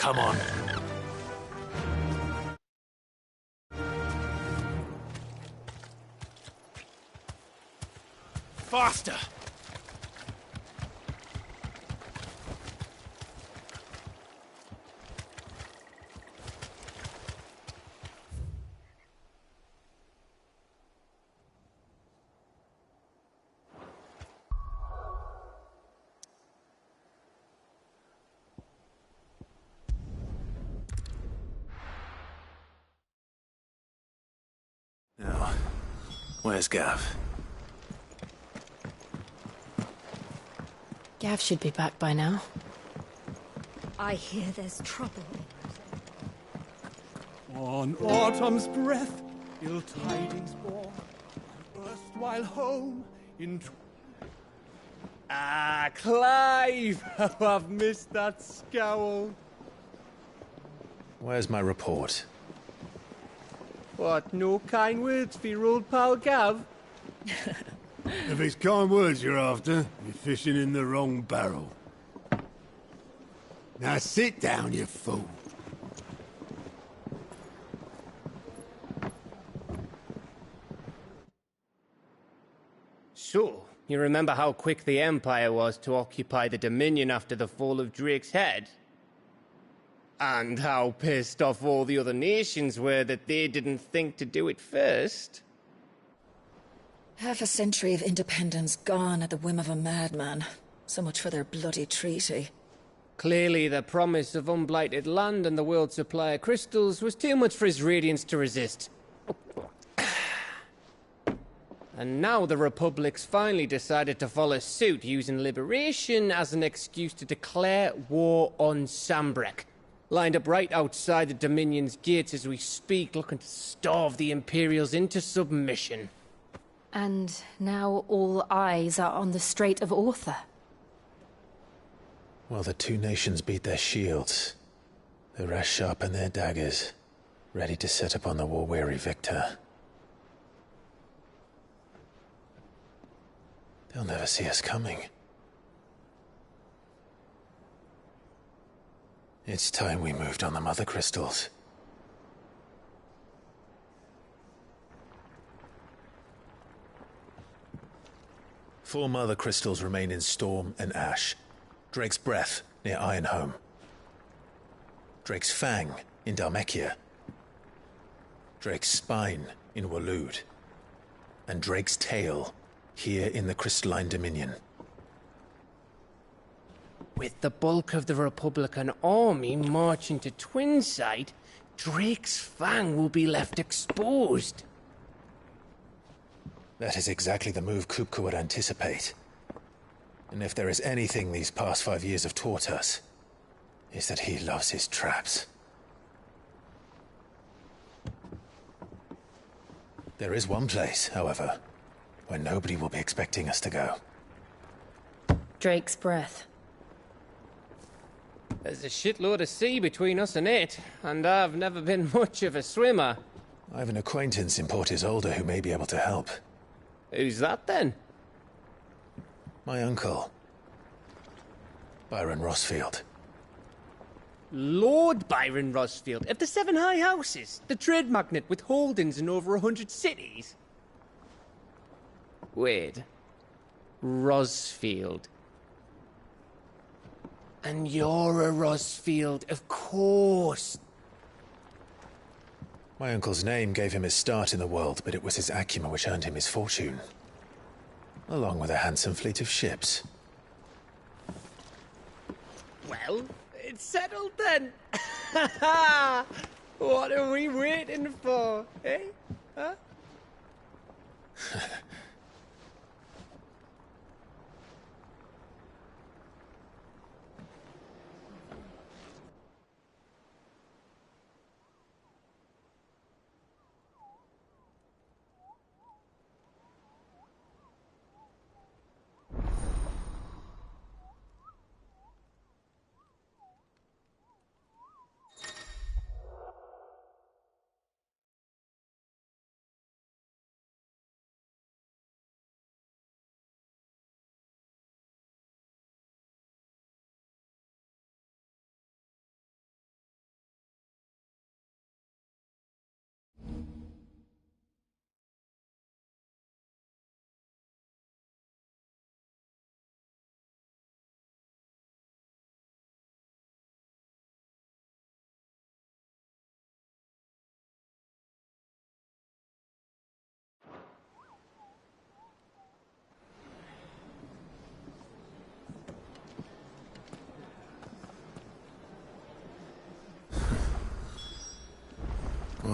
come on. Faster! Now, where's Gav? Gav should be back by now. I hear there's trouble. On autumn's breath, ill tidings born, erstwhile home in... Ah, Clive! How I've missed that scowl. Where's my report? What, no kind words for your old pal Gav? If it's kind words you're after, you're fishing in the wrong barrel. Now sit down, you fool. So, you remember how quick the Empire was to occupy the Dominion after the fall of Drake's head? And how pissed off all the other nations were that they didn't think to do it first? Half a century of independence gone at the whim of a madman. So much for their bloody treaty. Clearly, the promise of unblighted land and the world's supply of crystals was too much for his radiance to resist. And now the Republic's finally decided to follow suit, using liberation as an excuse to declare war on Sambrek. Lined up right outside the Dominion's gates as we speak, looking to starve the Imperials into submission. And now all eyes are on the Strait of Author. Well, the two nations beat their shields. The rest sharpen their daggers, ready to set upon the war-weary victor. They'll never see us coming. It's time we moved on the Mother Crystals. Four Mother Crystals remain in Storm and Ash. Drake's Breath near Ironhome. Drake's Fang in Dhalmekia. Drake's Spine in Waloed. And Drake's Tail here in the Crystalline Dominion. With the bulk of the Republican army marching to Twinside, Drake's Fang will be left exposed. That is exactly the move Kupka would anticipate. And if there is anything these past 5 years have taught us, is that he loves his traps. There is one place, however, where nobody will be expecting us to go. Drake's Breath. There's a shitload of sea between us and it, and I've never been much of a swimmer. I have an acquaintance in Port Isolde who may be able to help. Who's that then? My uncle, Byron Rossfield. Lord Byron Rossfield of the Seven High Houses, the trade magnate with holdings in over 100 cities. Wait. Rossfield. And you're a Rossfield, of course. My uncle's name gave him his start in the world, but it was his acumen which earned him his fortune. Along with a handsome fleet of ships. Well, it's settled then. What are we waiting for, eh? Huh?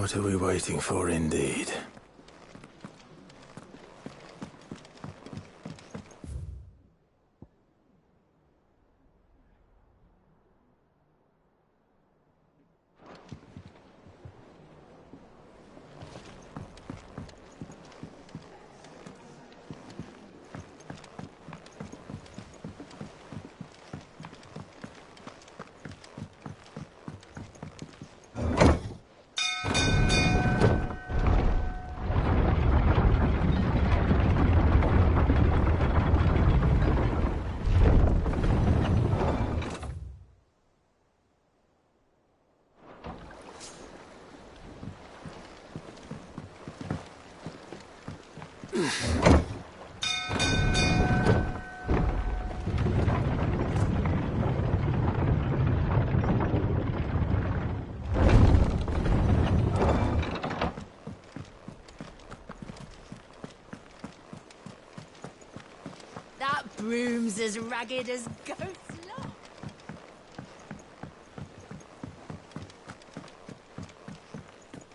What are we waiting for, indeed? That broom's as ragged as ghost lot.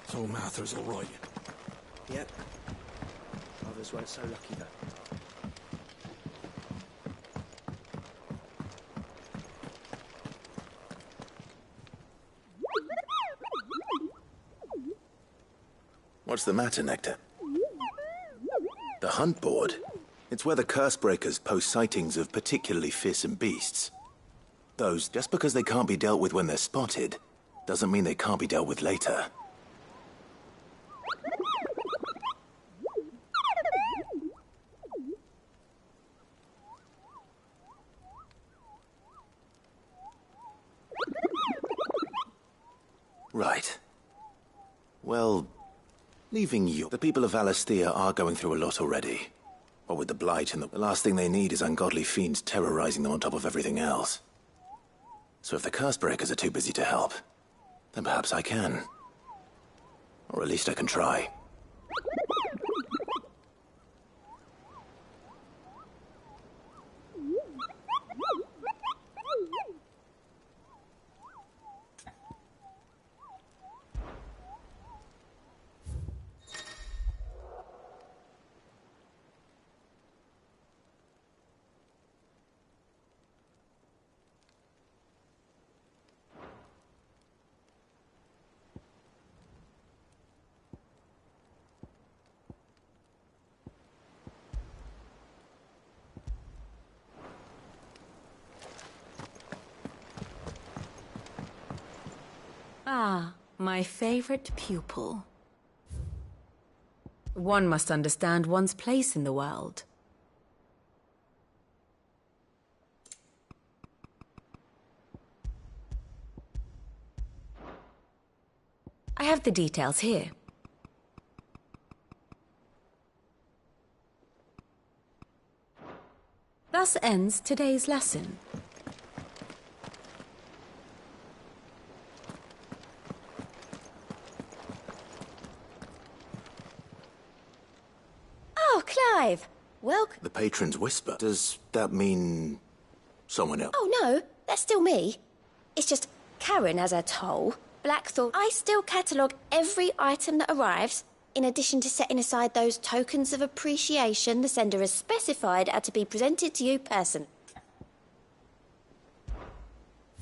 So Mather's all right. Yep. Others weren't so lucky, though. What's the matter, Nectar? The hunt board? It's where the Cursebreakers post sightings of particularly fearsome beasts. Those, just because they can't be dealt with when they're spotted, doesn't mean they can't be dealt with later. Right. Well, leaving you, the people of Valisthea are going through a lot already. What with the Blight, and the last thing they need is ungodly fiends terrorizing them on top of everything else. So if the Cursebreakers are too busy to help, then perhaps I can. Or at least I can try. Ah, my favorite pupil. One must understand one's place in the world. I have the details here. Thus ends today's lesson. Oh, Clive! Welcome. The Patron's Whisper. Does that mean someone else? Oh, no, that's still me. It's just Karen has her toll. Black thought I still catalogue every item that arrives, in addition to setting aside those tokens of appreciation the sender has specified are to be presented to you personally.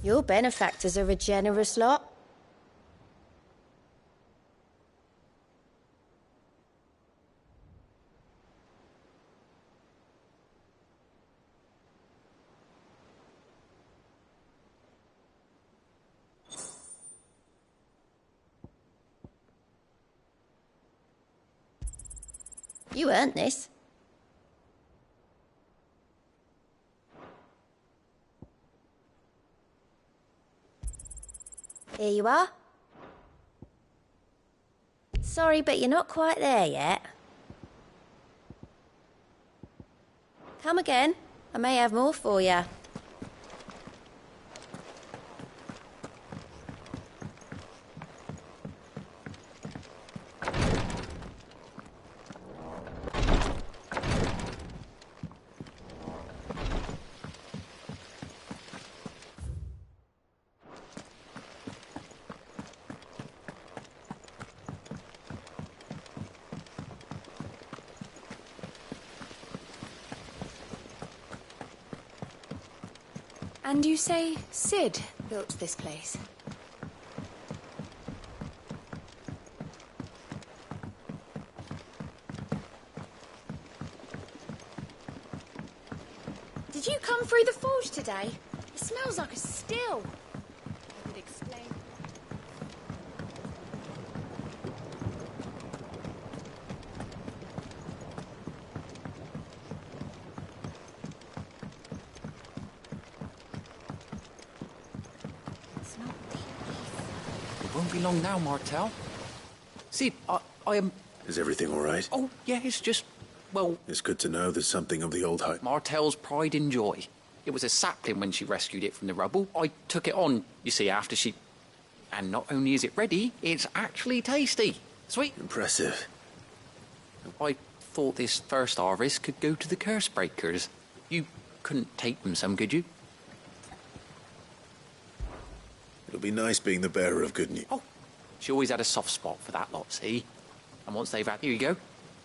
Your benefactors are a generous lot. You earned this. Here you are. Sorry, but you're not quite there yet. Come again. I may have more for you. And you say Sid built this place? Did you come through the forge today? It smells like a still. I would explain. It won't be long now, Martel. Sid, I am... Is everything all right? Oh, yeah, it's just... well... It's good to know there's something of the old hype. Martel's pride and joy. It was a sapling when she rescued it from the rubble. I took it on, you see, after she... And not only is it ready, it's actually tasty. Sweet. Impressive. I thought this first harvest could go to the curse breakers. You couldn't take them some, could you? It'll be nice being the bearer of good news. Oh, she always had a soft spot for that lot, see? And once they've had... Here you go.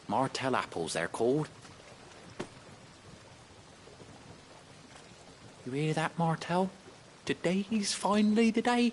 Martel apples, they're called. You hear that, Martel? Today's finally the day.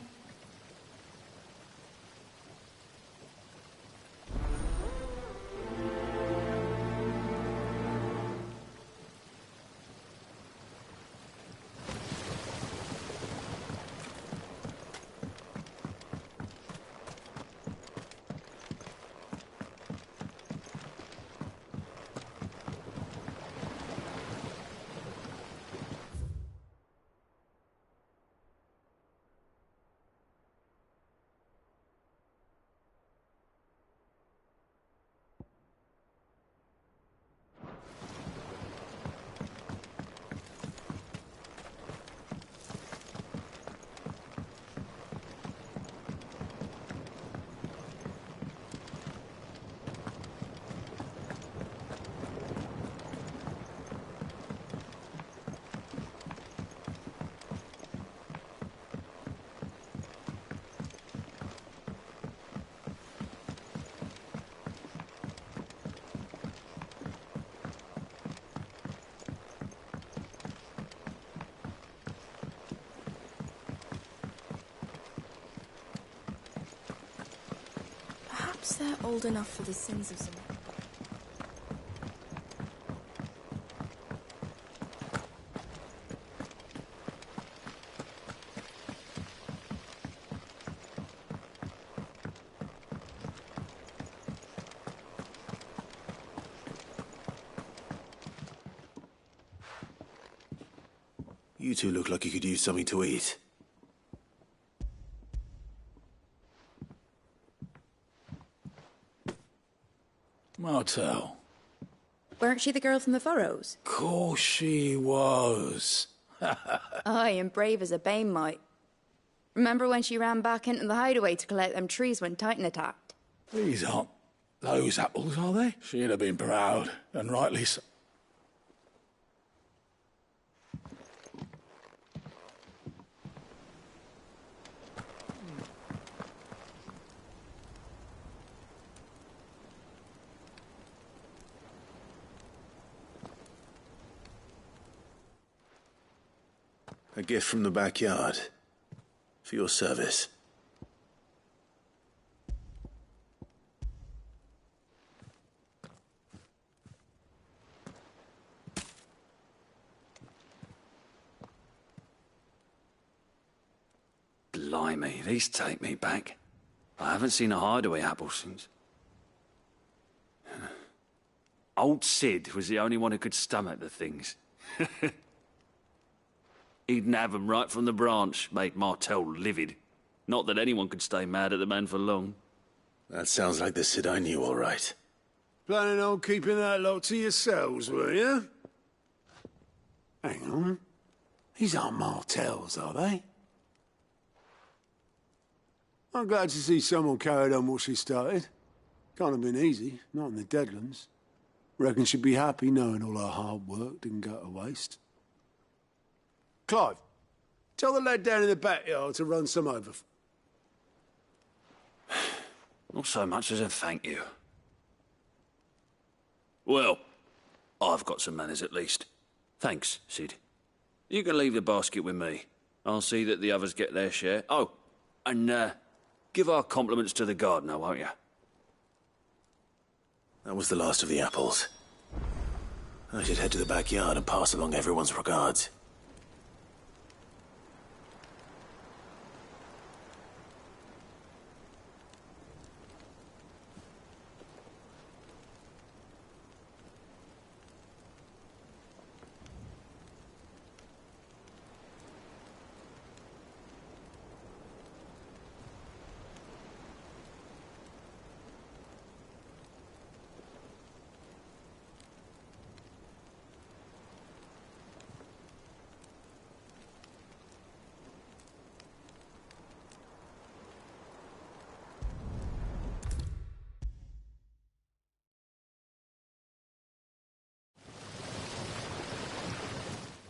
Perhaps they're old enough for the sins of some... You two look like you could use something to eat. Martel. Weren't she the girl from the furrows? Course she was. Aye, and brave as a bane might. Remember when she ran back into the hideaway to collect them trees when Titan attacked? These aren't those apples, are they? She'd have been proud, and rightly so. A gift from the backyard. For your service. Blimey, these take me back. I haven't seen a hideaway apple since. Old Sid was the only one who could stomach the things. He'd nab 'em right from the branch, made Martel livid. Not that anyone could stay mad at the man for long. That sounds like the Sid I knew, all right. Planning on keeping that lot to yourselves, were you? Hang on. These aren't Martels, are they? I'm glad to see someone carried on what she started. Can't have been easy, not in the Deadlands. Reckon she'd be happy knowing all her hard work didn't go to waste. Clive, tell the lad down in the backyard to run some over. Not so much as a thank you. Well, I've got some manners at least. Thanks, Sid. You can leave the basket with me. I'll see that the others get their share. Oh, and give our compliments to the gardener, won't you? That was the last of the apples. I should head to the backyard and pass along everyone's regards.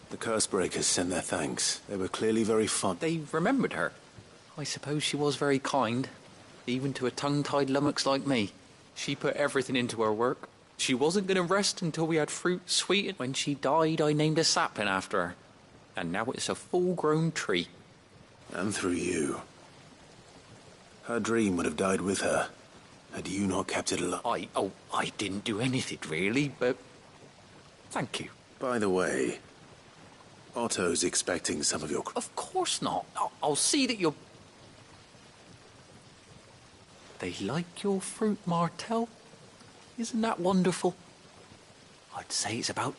The Cursebreakers sent their thanks. They were clearly very fond. They remembered her. I suppose she was very kind, even to a tongue-tied lummox like me. She put everything into her work. She wasn't going to rest until we had fruit sweetened. When she died, I named a sapling after her. And now it's a full-grown tree. And through you. Her dream would have died with her, had you not kept it alive. I didn't do anything, really, but... Thank you. By the way, Otto's expecting some of your... Of course not. I'll see that you're... They like your fruit, Martel. Isn't that wonderful? I'd say it's about...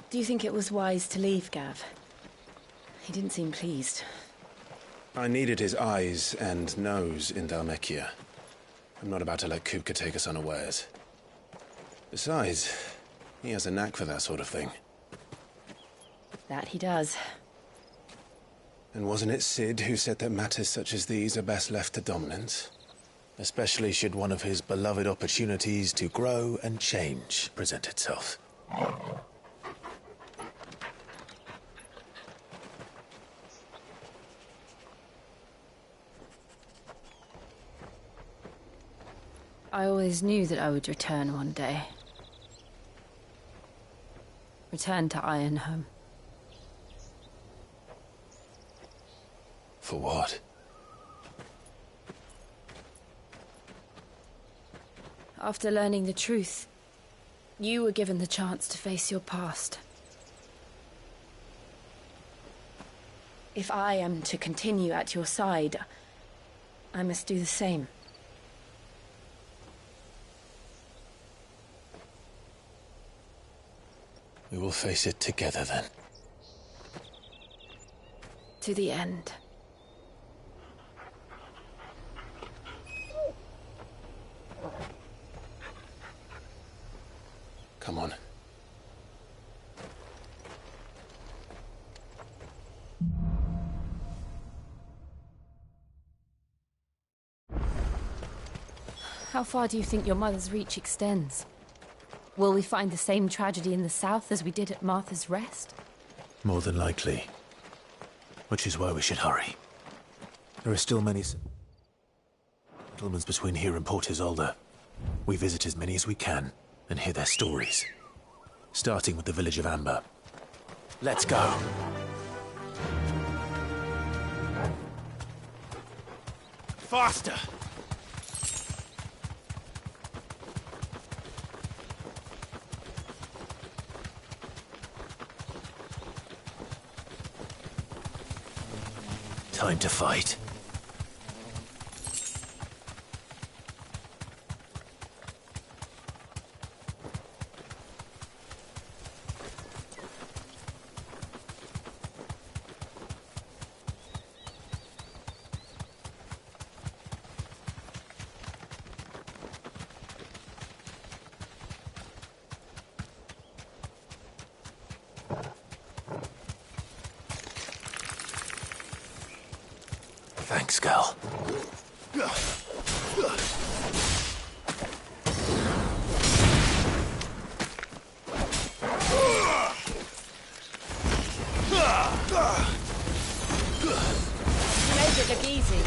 Do you think it was wise to leave, Gav? He didn't seem pleased. I needed his eyes and nose in Dhalmekia. I'm not about to let Kupka take us unawares. Besides, he has a knack for that sort of thing. That he does. And wasn't it Sid who said that matters such as these are best left to dominance? Especially should one of his beloved opportunities to grow and change present itself. I always knew that I would return one day. Return to Ironhome. For what? After learning the truth, you were given the chance to face your past. If I am to continue at your side, I must do the same. We will face it together, then. To the end. Come on. How far do you think your mother's reach extends? Will we find the same tragedy in the south as we did at Martha's Rest? More than likely. Which is why we should hurry. There are still many settlements between here and Port Isolde. We visit as many as we can and hear their stories. Starting with the village of Amber. Let's go! Faster! Time to fight. rascal. Made it look easy.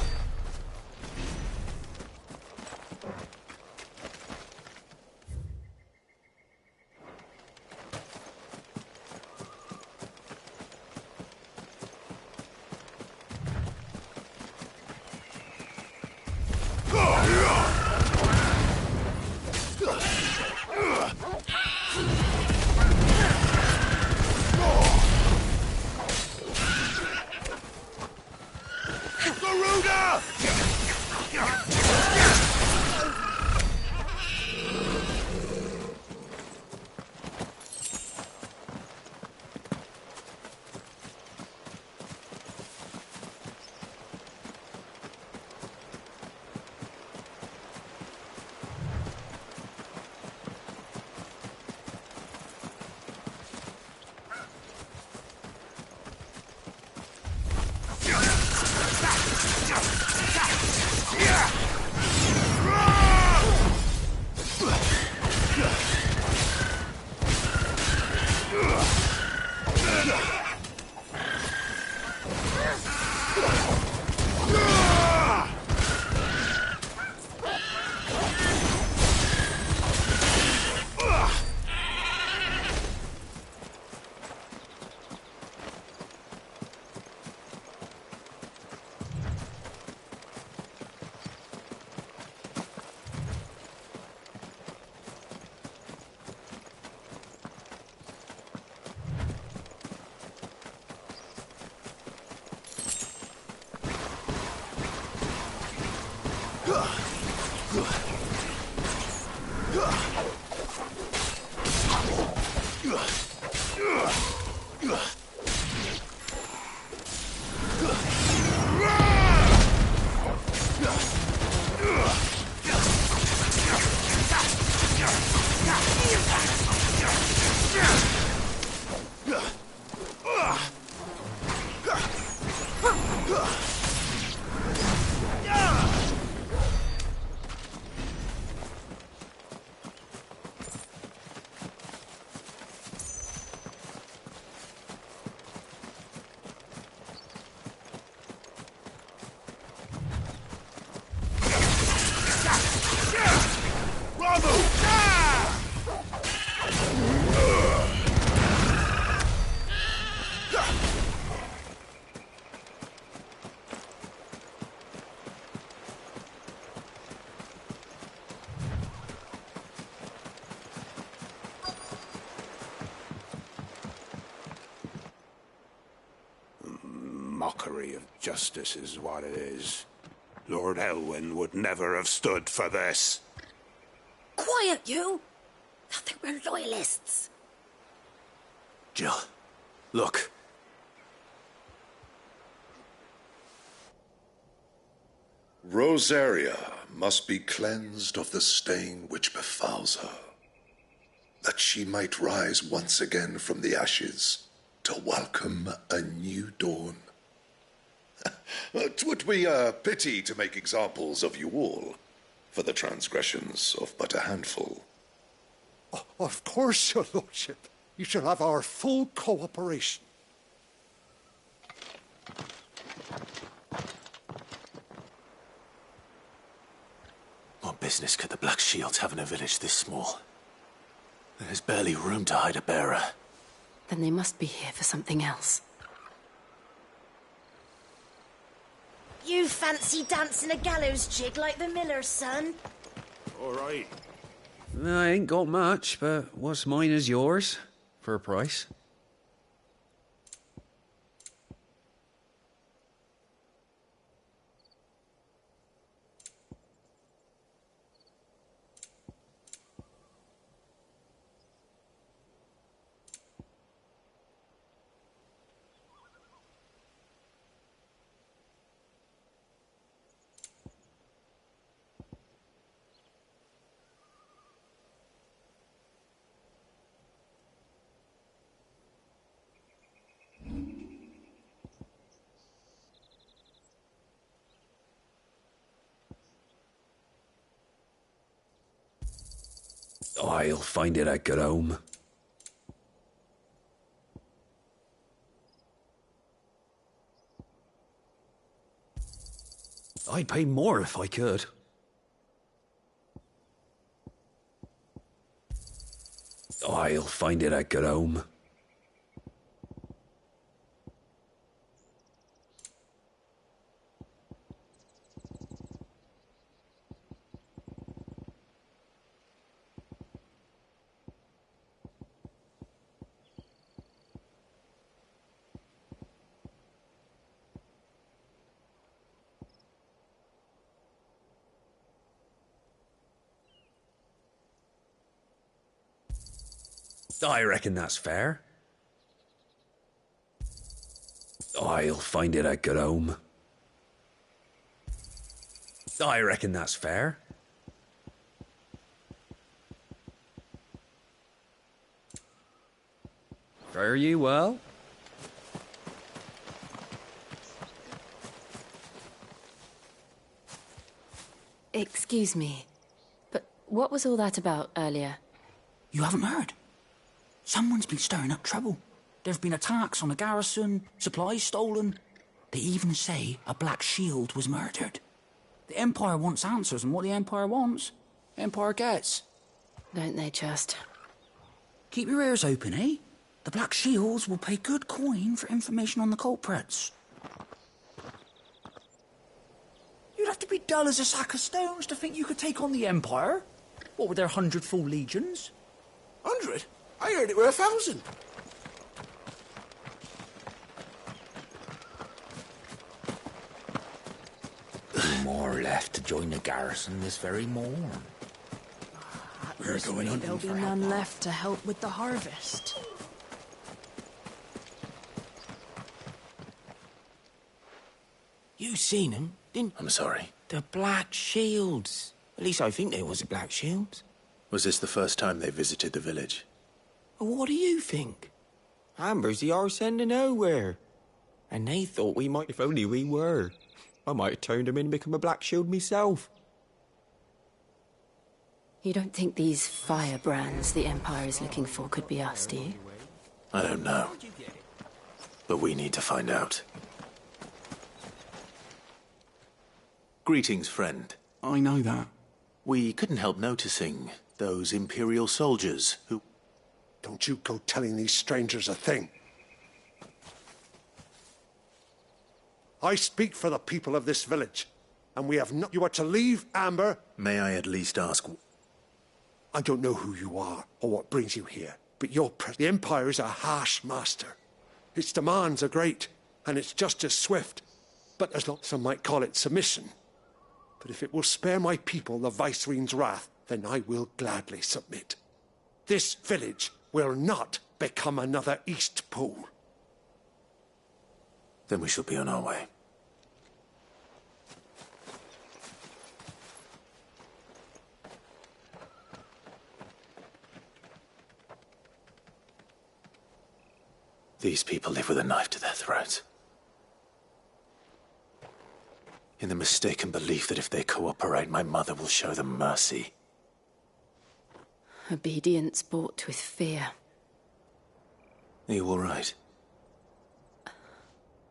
Mockery of justice is what it is. Lord Elwyn would never have stood for this. Quiet, you! I think we're loyalists. Jill, look. Rosaria must be cleansed of the stain which befouls her, that she might rise once again from the ashes to welcome a new dawn. 'Twould be a pity to make examples of you all for the transgressions of but a handful. Of course, your lordship. You shall have our full cooperation. What business could the Black Shields have in a village this small? There's barely room to hide a bearer. Then they must be here for something else. You fancy dancing a gallows jig like the miller's son? All right. I ain't got much, but what's mine is yours, for a price. I'll find it at home. I'd pay more if I could. I'll find it at home. I reckon that's fair. I'll find it at home. I reckon that's fair. Fare you well? Excuse me, but what was all that about earlier? You haven't heard? Someone's been stirring up trouble. There have been attacks on the garrison, supplies stolen. They even say a Black Shield was murdered. The Empire wants answers, and what the Empire wants, Empire gets. Don't they just? Keep your ears open, eh? The Black Shields will pay good coin for information on the culprits. You'd have to be dull as a sack of stones to think you could take on the Empire. What with their 100 full legions? 100? I heard it were 1,000. More left to join the garrison this very morn. We're going on. There'll be none left to help with the harvest. You seen them, didn't I'm sorry. The Black Shields. At least I think they was the Black Shields. Was this the first time they visited the village? What do you think? Amber's the arse end of nowhere. And they thought we might, if only we were. I might have turned them in and become a Black Shield myself. You don't think these firebrands the Empire is looking for could be us, do you? I don't know. But we need to find out. Greetings, friend. I know that. We couldn't help noticing those Imperial soldiers who... Don't you go telling these strangers a thing. I speak for the people of this village, and we have not... You are to leave Amber... May I at least ask... I don't know who you are or what brings you here, but the Empire is a harsh master. Its demands are great, and its justice swift, but as long some might call it submission. But if it will spare my people the Viceroy's wrath, then I will gladly submit. This village will not become another East Pool. Then we shall be on our way. These people live with a knife to their throats. In the mistaken belief that if they cooperate, my mother will show them mercy. Obedience bought with fear. Are you all right?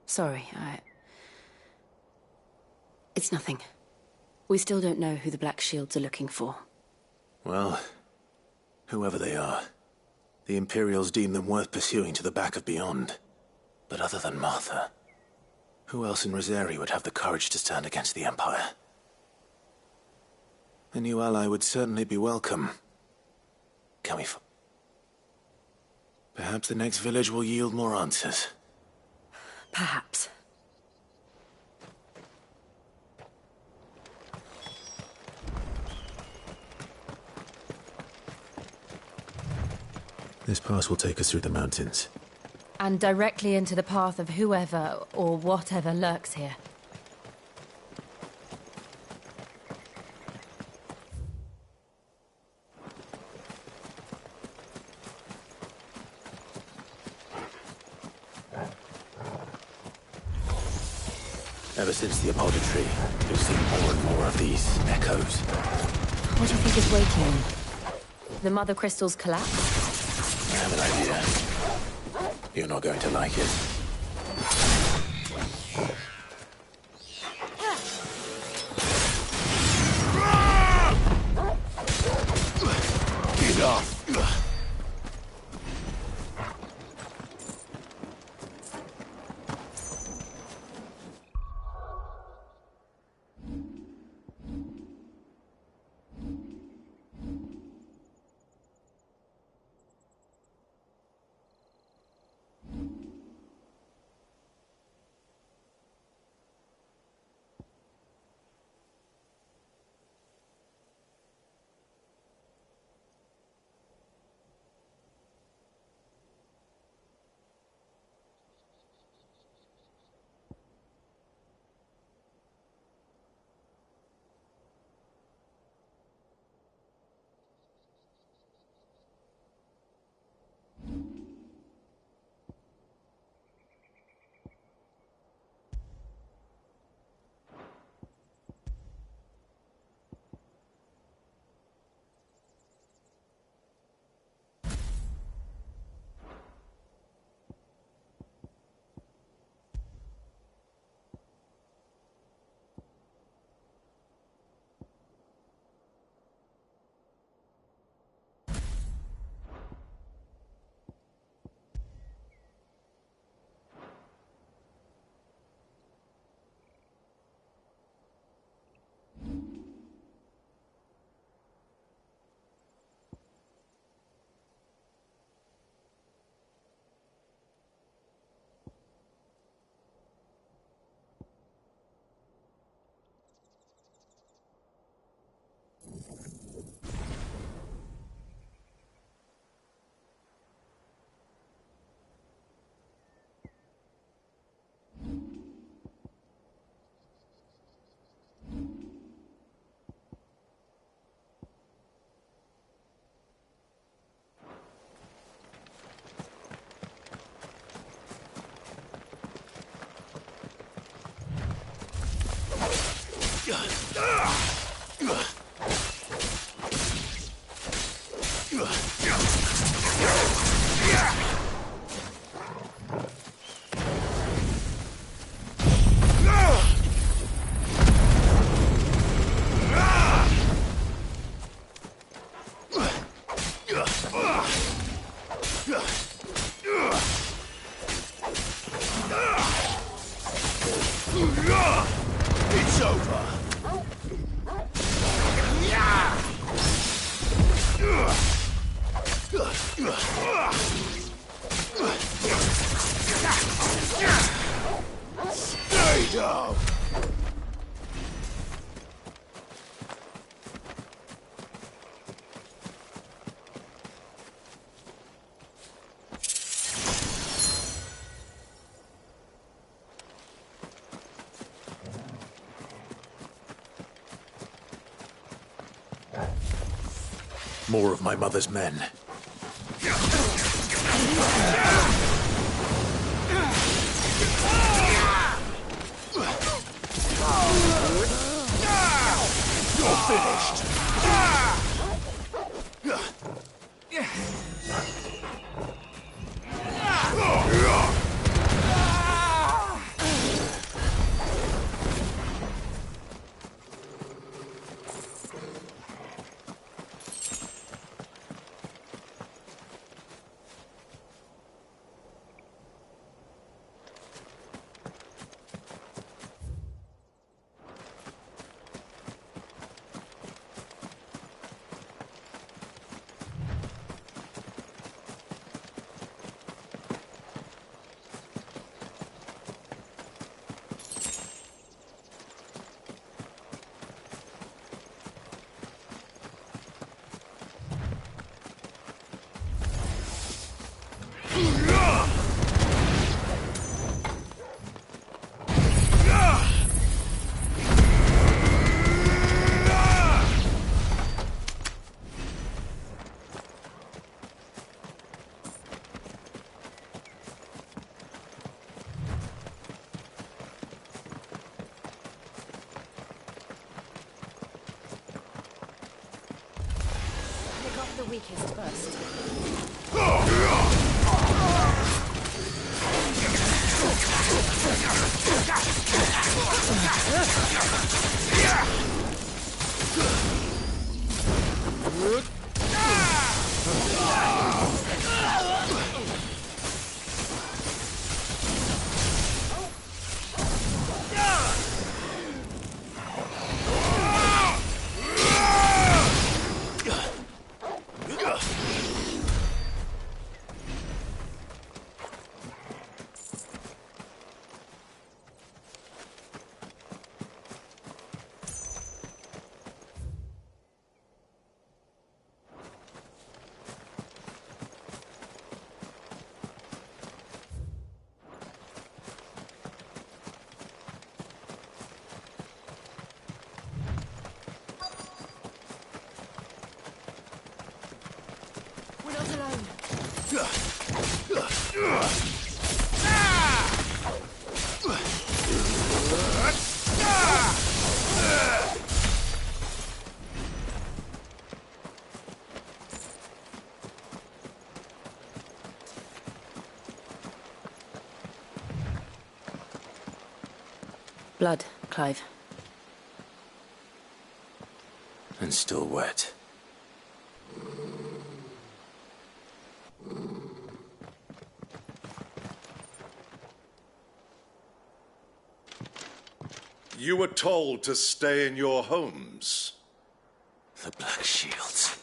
Sorry, It's nothing. We still don't know who the Black Shields are looking for. Well, whoever they are, the Imperials deem them worth pursuing to the back of beyond. But other than Martha, who else in Rosari would have the courage to stand against the Empire? A new ally would certainly be welcome. Can we... Perhaps the next village will yield more answers. Perhaps. This pass will take us through the mountains. And directly into the path of whoever or whatever lurks here. Ever since the apothecary, we've seen more and more of these echoes. What do you think is waking them? The Mother Crystal's collapse? I have an idea. You're not going to like it. Get off! It's over. Stay down. More of my mother's men. You're finished. the weakest first. We're not alone. Blood, Clive. And still wet. You were told to stay in your homes. The Black Shields.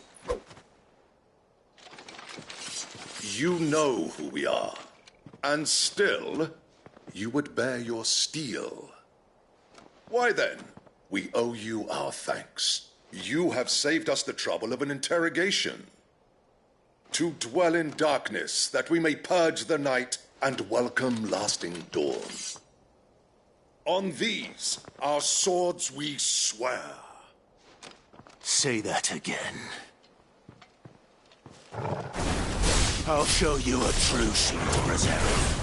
You know who we are. And still, you would bear your steel. Why then, we owe you our thanks. You have saved us the trouble of an interrogation. To dwell in darkness, that we may purge the night and welcome lasting dawn. On these, our swords we swear. Say that again. I'll show you a true shield reserve.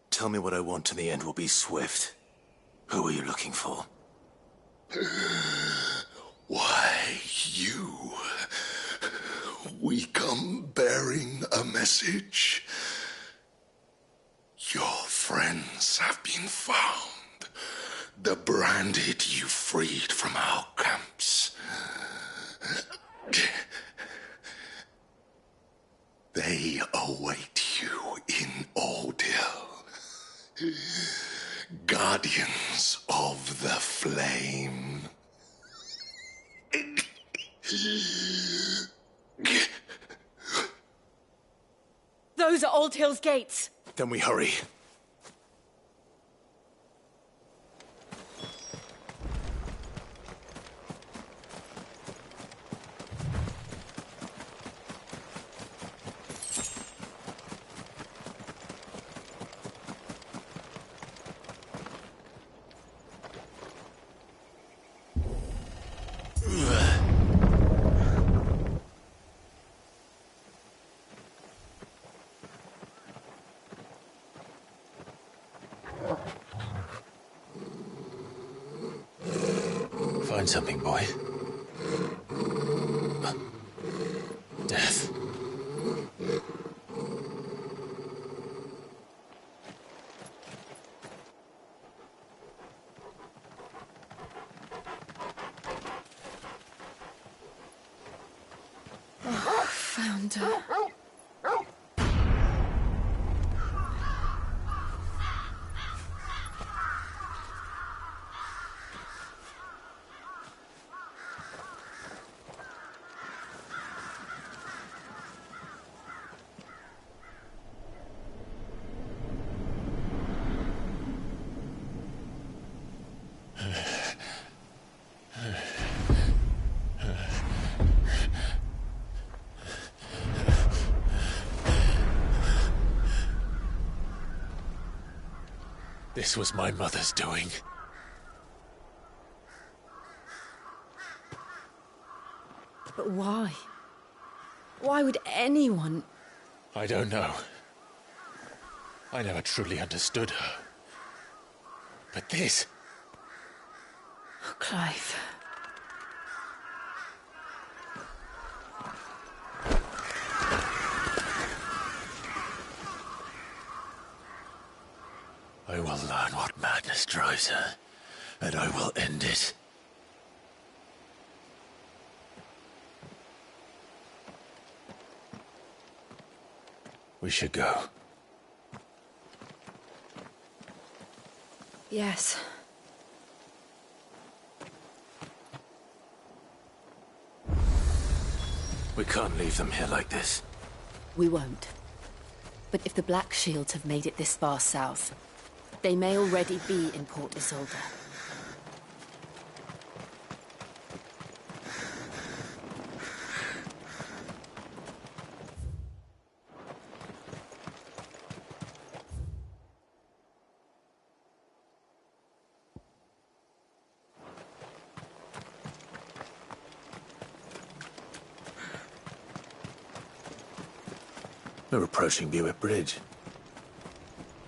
Tell me what I want and the end will be swift. Who are you looking for? Why, you. We come bearing a message. Your friends have been found. The branded you freed from our camps. They await you in Ordeal. Guardians of the Flame. Those are Old Hill's gates. Then we hurry. Find something, boy. Death. wonder. This was my mother's doing. But why? Why would anyone... I don't know. I never truly understood her. But this... Oh, Clive. I will learn what madness drives her, and I will end it. We should go. Yes. We can't leave them here like this. We won't. But if the Black Shields have made it this far south, they may already be in Port Isolde. We're approaching Buick Bridge.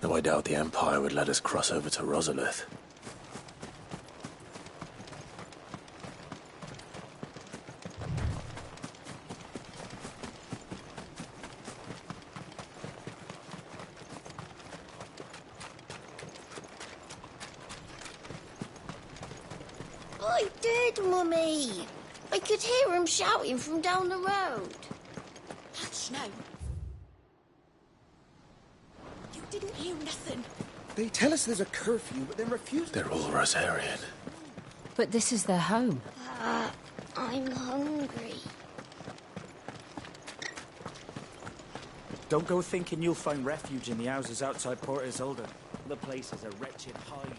Though I doubt the Empire would let us cross over to Rosalith. I did, Mummy. I could hear him shouting from down the road. Hush, no. You didn't hear nothing. They tell us there's a curfew, but then refuse. They're all Rosarian. But this is their home. I'm hungry. Don't go thinking you'll find refuge in the houses outside Port Isolde. The place is a wretched hide.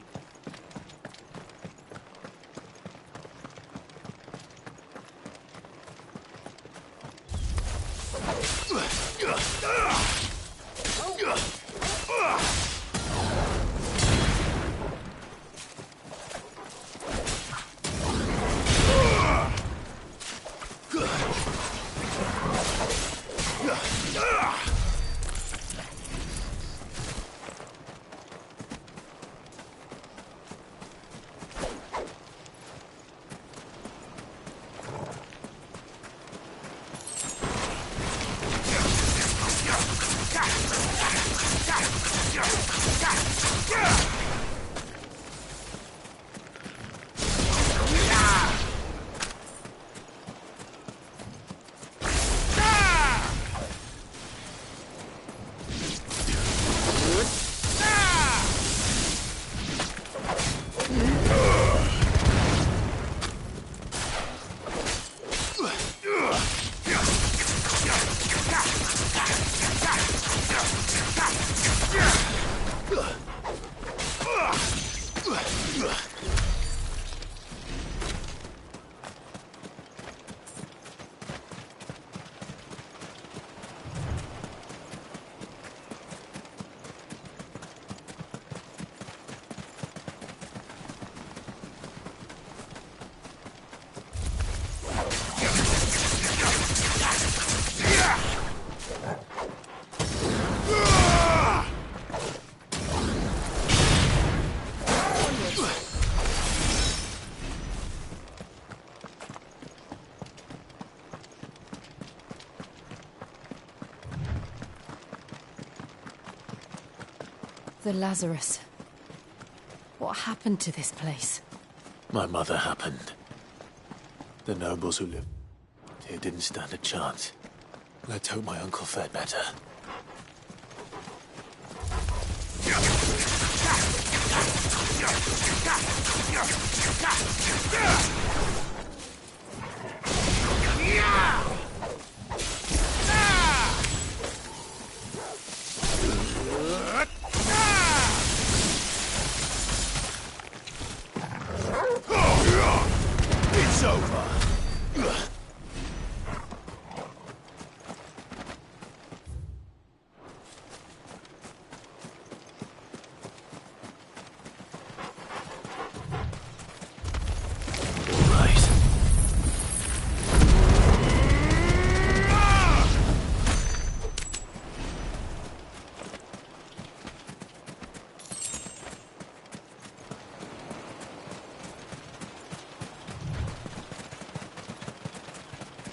The Lazarus. What happened to this place? My mother happened. The nobles who lived here didn't stand a chance. Let's hope my uncle fared better. It's over.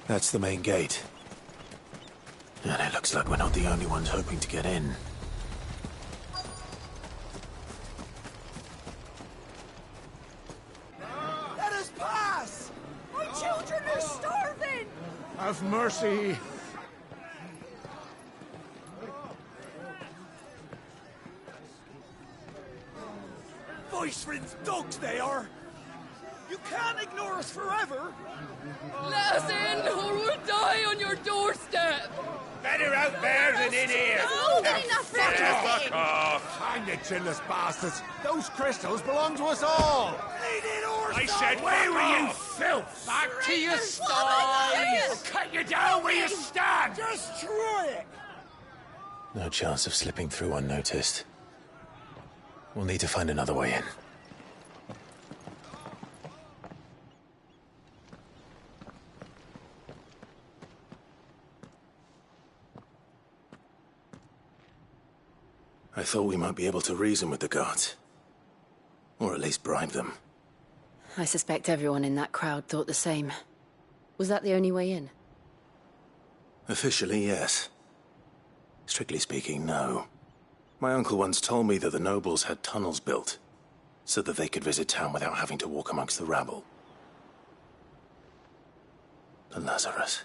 That's the main gate. And it looks like we're not the only ones hoping to get in. Let us pass! My children are starving! Have mercy. Voice-rinsed dogs they are! You can't ignore us forever! Let us in, or we'll die on your doorstep! Better out there than in here. No, Now, enough fuck off. Hang the chinless bastards! Those crystals belong to us all! I said, where fuck were you, off. filth? Back to your I'll sties. Cut you down where you stand. Destroy it! No chance of slipping through unnoticed. We'll need to find another way in. I thought we might be able to reason with the guards. Or at least bribe them. I suspect everyone in that crowd thought the same. Was that the only way in? Officially, yes. Strictly speaking, no. My uncle once told me that the nobles had tunnels built, so that they could visit town without having to walk amongst the rabble. The Lazarus.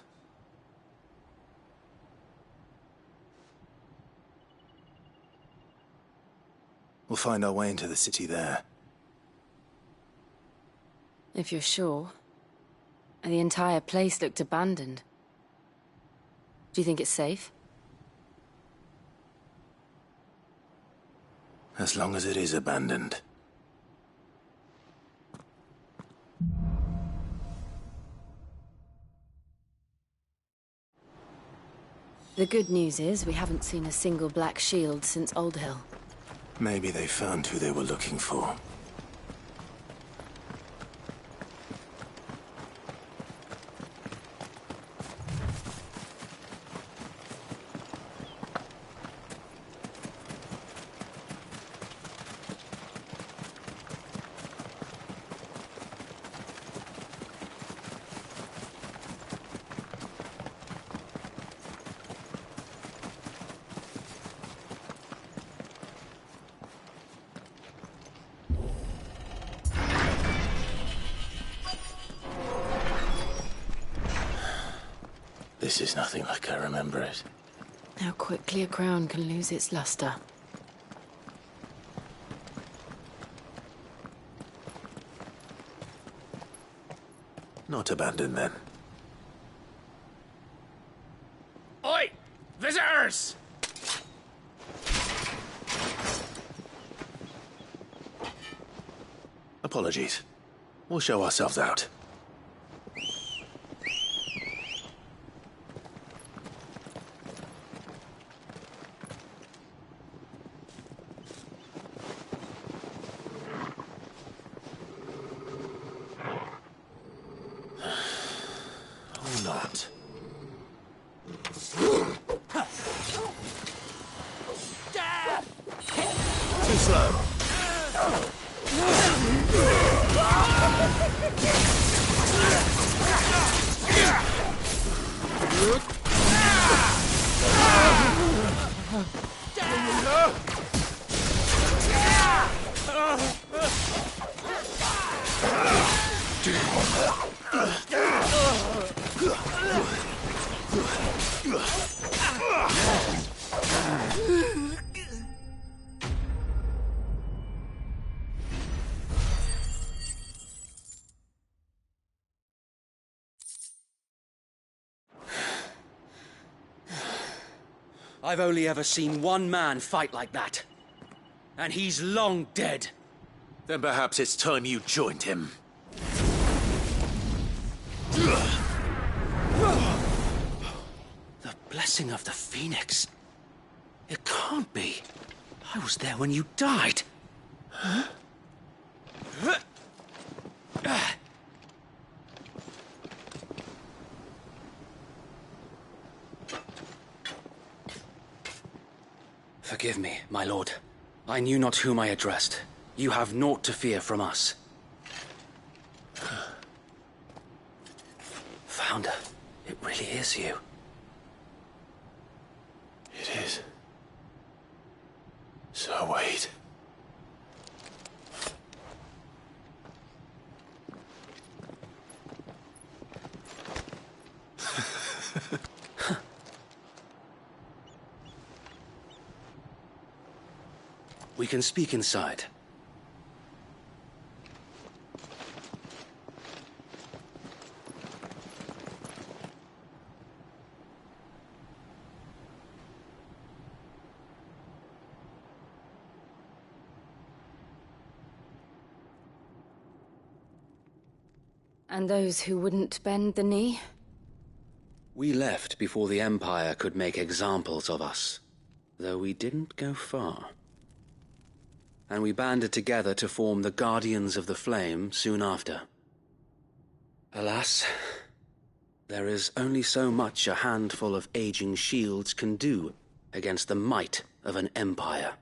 We'll find our way into the city there. If you're sure. The entire place looked abandoned. Do you think it's safe? As long as it is abandoned. The good news is we haven't seen a single black shield since Old Hill. Maybe they found who they were looking for. This is nothing like I remember it. How quickly a crown can lose its luster. Not abandoned, then. Oi! Visitors! Apologies. We'll show ourselves out. Or not. Too slow. I've only ever seen one man fight like that. And he's long dead. Then perhaps it's time you joined him. The blessing of the Phoenix. It can't be. I was there when you died. Huh? Forgive me, my lord. I knew not whom I addressed. You have naught to fear from us. Founder, it really is you. It is. So wait. We can speak inside. And those who wouldn't bend the knee? We left before the Empire could make examples of us, though we didn't go far. And we banded together to form the Guardians of the Flame soon after. Alas, there is only so much a handful of aging shields can do against the might of an empire.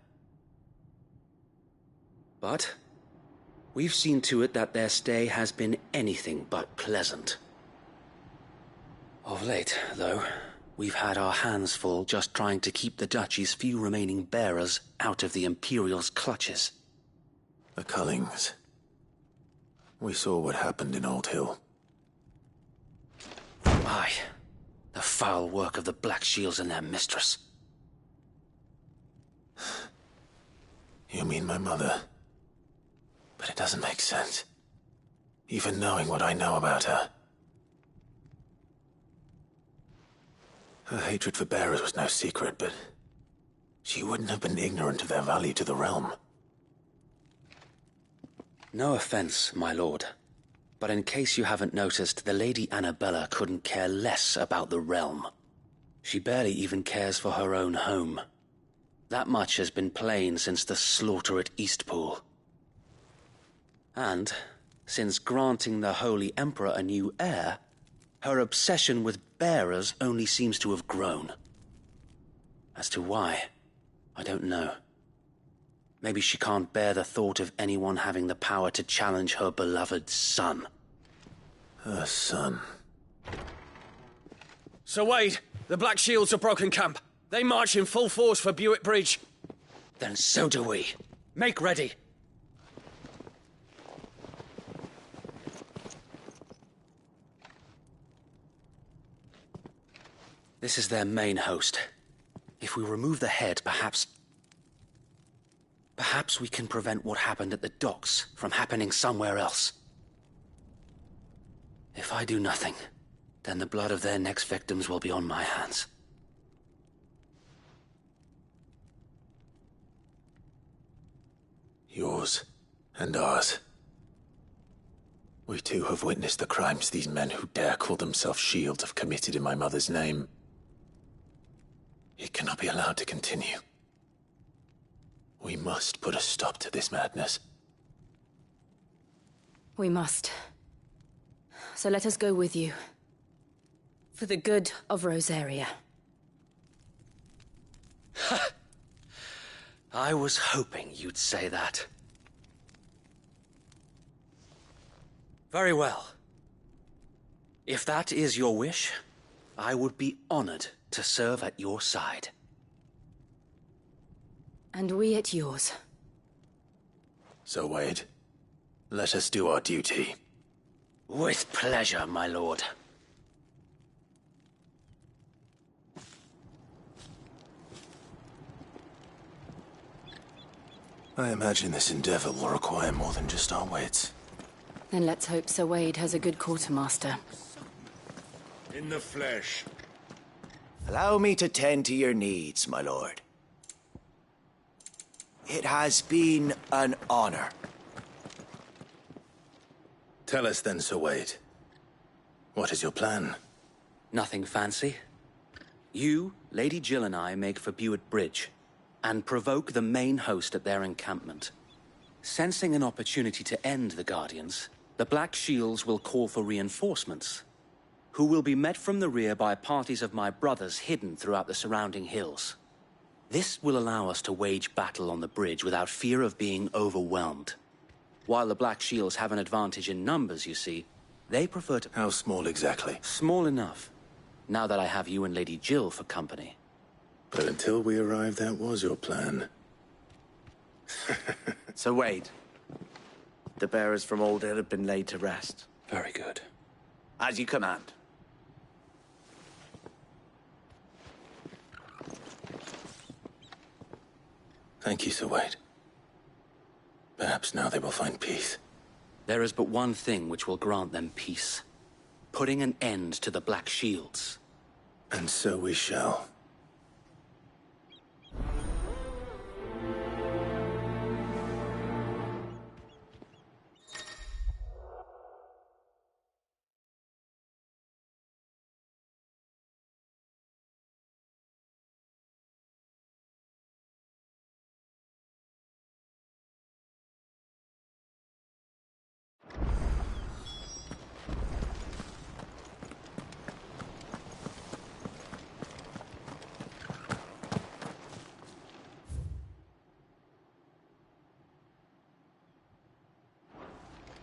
But we've seen to it that their stay has been anything but pleasant. Of late, though, we've had our hands full just trying to keep the Duchy's few remaining bearers out of the Imperial's clutches. The Cullings. We saw what happened in Old Hill. Aye, the foul work of the Black Shields and their mistress. You mean my mother? But it doesn't make sense. Even knowing what I know about her. Her hatred for bearers was no secret, but she wouldn't have been ignorant of their value to the realm. No offense, my lord, but in case you haven't noticed, the Lady Annabella couldn't care less about the realm. She barely even cares for her own home. That much has been plain since the slaughter at Eastpool. And, since granting the Holy Emperor a new heir, her obsession with bearers only seems to have grown. As to why, I don't know. Maybe she can't bear the thought of anyone having the power to challenge her beloved son. Her son. Sir Wade, the Black Shields have broken camp. They march in full force for Buick Bridge. Then so do we. Make ready. This is their main host. If we remove the head, perhaps we can prevent what happened at the docks from happening somewhere else. If I do nothing, then the blood of their next victims will be on my hands. Yours and ours. We too have witnessed the crimes these men who dare call themselves shields have committed in my mother's name. It cannot be allowed to continue. We must put a stop to this madness. We must. So let us go with you. For the good of Rosaria. I was hoping you'd say that. Very well. If that is your wish, I would be honored to serve at your side. And we at yours. So, Wade, let us do our duty. With pleasure, my lord. I imagine this endeavor will require more than just our wits. Then let's hope Sir Wade has a good quartermaster. In the flesh. Allow me to tend to your needs, my lord. It has been an honor. Tell us then, Sir Wade. What is your plan? Nothing fancy. You, Lady Jill and I make for Buett Bridge and provoke the main host at their encampment. Sensing an opportunity to end the Guardians, the Black Shields will call for reinforcements, who will be met from the rear by parties of my brothers hidden throughout the surrounding hills. This will allow us to wage battle on the bridge without fear of being overwhelmed. While the Black Shields have an advantage in numbers, you see, they prefer to... How small exactly? Small enough, now that I have you and Lady Jill for company. But until we arrived, that was your plan. Sir Wade, the bearers from Old Hill have been laid to rest. Very good. As you command. Thank you, Sir Wade. Perhaps now they will find peace. There is but one thing which will grant them peace. Putting an end to the Black Shields. And so we shall.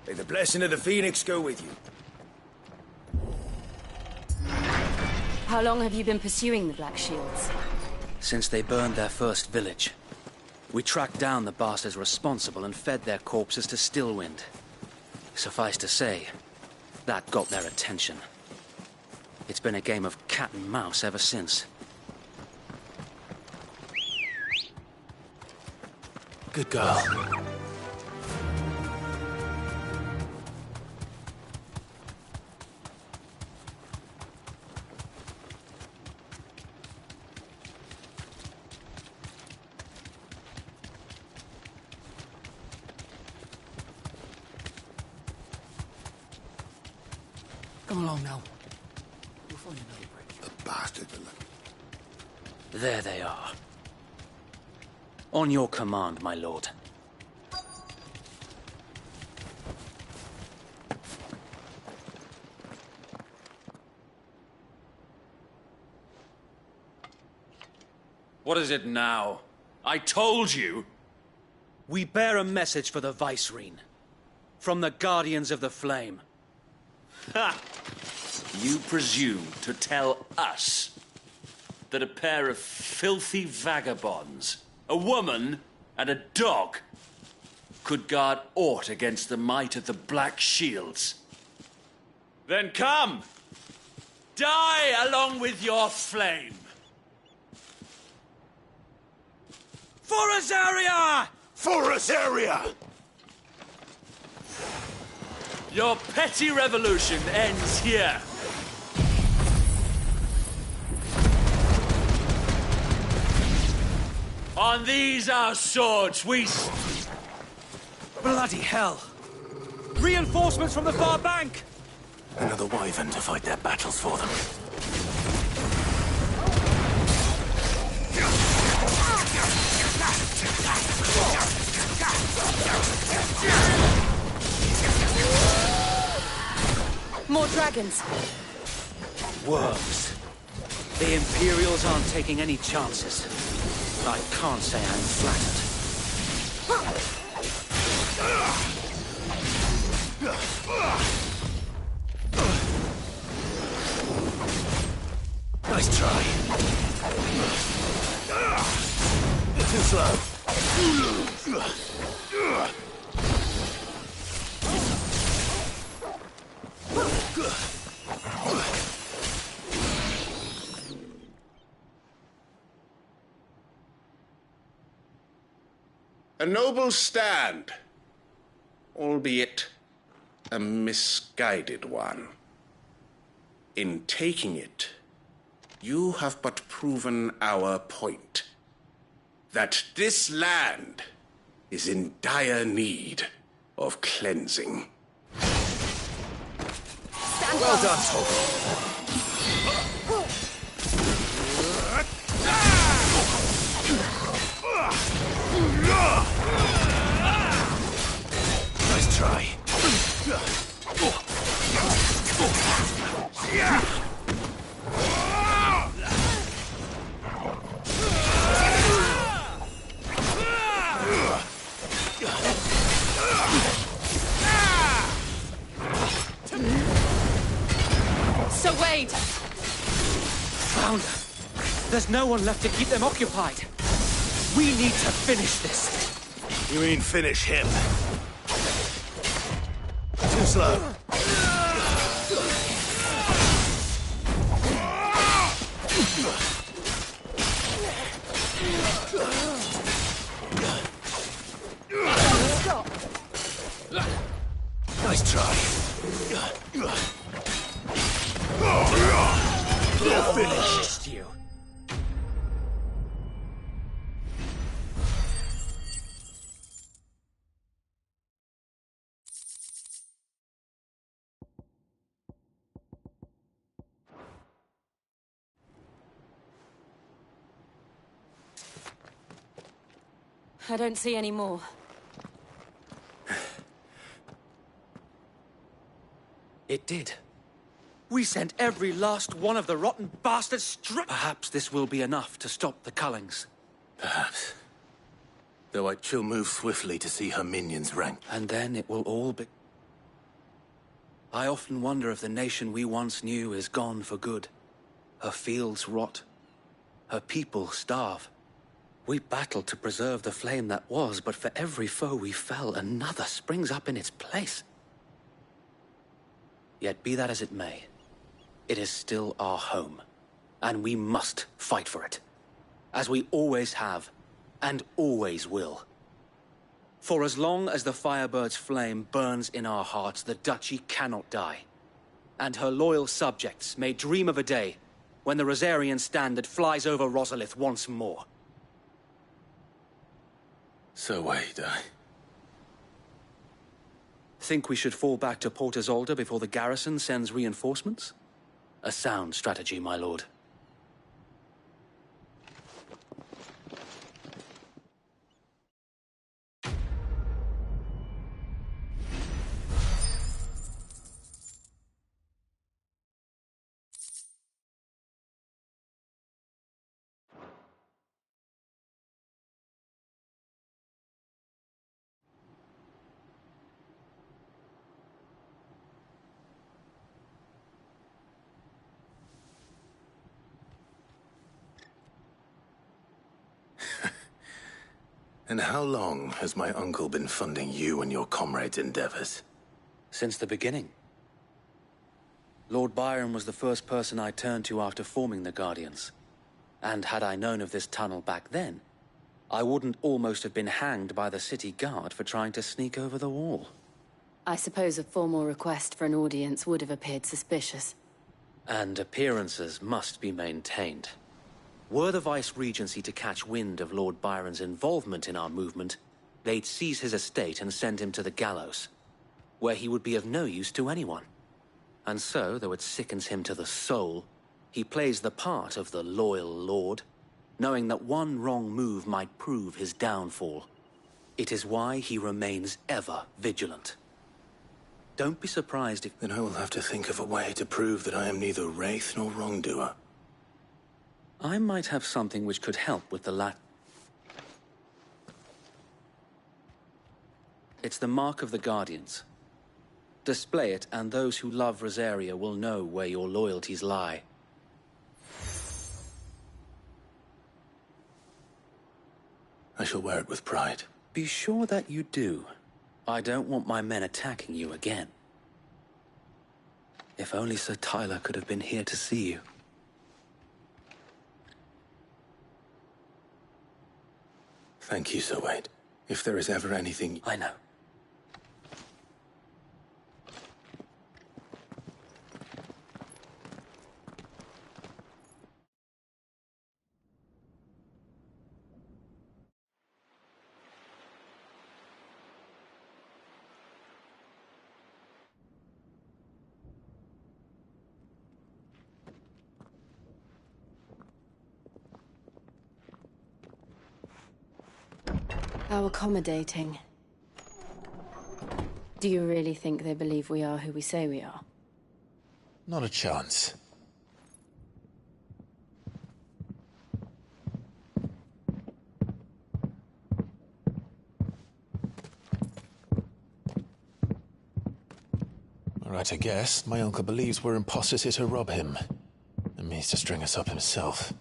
May the blessing of the Phoenix go with you. How long have you been pursuing the Black Shields? Since they burned their first village. We tracked down the bastards responsible and fed their corpses to Stillwind. Suffice to say, that got their attention. It's been a game of cat and mouse ever since. Good girl. Come along now. We'll find another bridge. The bastard. There they are. On your command, my lord. What is it now? I told you! We bear a message for the Vicereine. From the Guardians of the Flame. Ha! You presume to tell us that a pair of filthy vagabonds, a woman and a dog, could guard aught against the might of the Black Shields? Then come! Die along with your flame! For Azaria! For Azaria! Your petty revolution ends here. On these our swords we... Bloody hell! Reinforcements from the far bank! Another wyvern to fight their battles for them. More dragons. Worms. The Imperials aren't taking any chances. I can't say I'm flattered. Nice try. Too slow. A noble stand, albeit a misguided one. In taking it, You have but proven our point. That this land is in dire need of cleansing. Well done, Tolkien. Nice try. Sir Wade! Found her. There's no one left to keep them occupied. We need to finish this. You mean finish him? Too slow. Stop! Nice try. You're finished, you. I don't see any more. It did. We sent every last one of the rotten bastards straight. Perhaps this will be enough to stop the Cullings. Perhaps. Though she'll move swiftly to see her minions ranked. And then it will all be... I often wonder if the nation we once knew is gone for good. Her fields rot. Her people starve. We battled to preserve the flame that was, but for every foe we fell, another springs up in its place. Yet be that as it may, it is still our home, and we must fight for it, as we always have, and always will. For as long as the Firebird's flame burns in our hearts, the Duchy cannot die, and her loyal subjects may dream of a day when the Rosarian standard flies over Rosalith once more. So wait, Think we should fall back to Port Isolde before the garrison sends reinforcements? A sound strategy, my lord. And how long has my uncle been funding you and your comrades' endeavors? Since the beginning. Lord Byron was the first person I turned to after forming the Guardians. And had I known of this tunnel back then, I wouldn't almost have been hanged by the city guard for trying to sneak over the wall. I suppose a formal request for an audience would have appeared suspicious. And appearances must be maintained. Were the Vice-Regency to catch wind of Lord Byron's involvement in our movement, they'd seize his estate and send him to the gallows, where he would be of no use to anyone. And so, though it sickens him to the soul, he plays the part of the loyal lord, knowing that one wrong move might prove his downfall. It is why he remains ever vigilant. Don't be surprised if... Then I will have to think of a way to prove that I am neither wraith nor wrongdoer. I might have something which could help with the It's the mark of the Guardians. Display it, and those who love Rosaria will know where your loyalties lie. I shall wear it with pride. Be sure that you do. I don't want my men attacking you again. If only Sir Tyler could have been here to see you. Thank you, Sir Wade. If there is ever anything... I know. How accommodating. Do you really think they believe we are who we say we are? Not a chance. Right, I guess. My uncle believes we're imposters here to rob him. And means to string us up himself.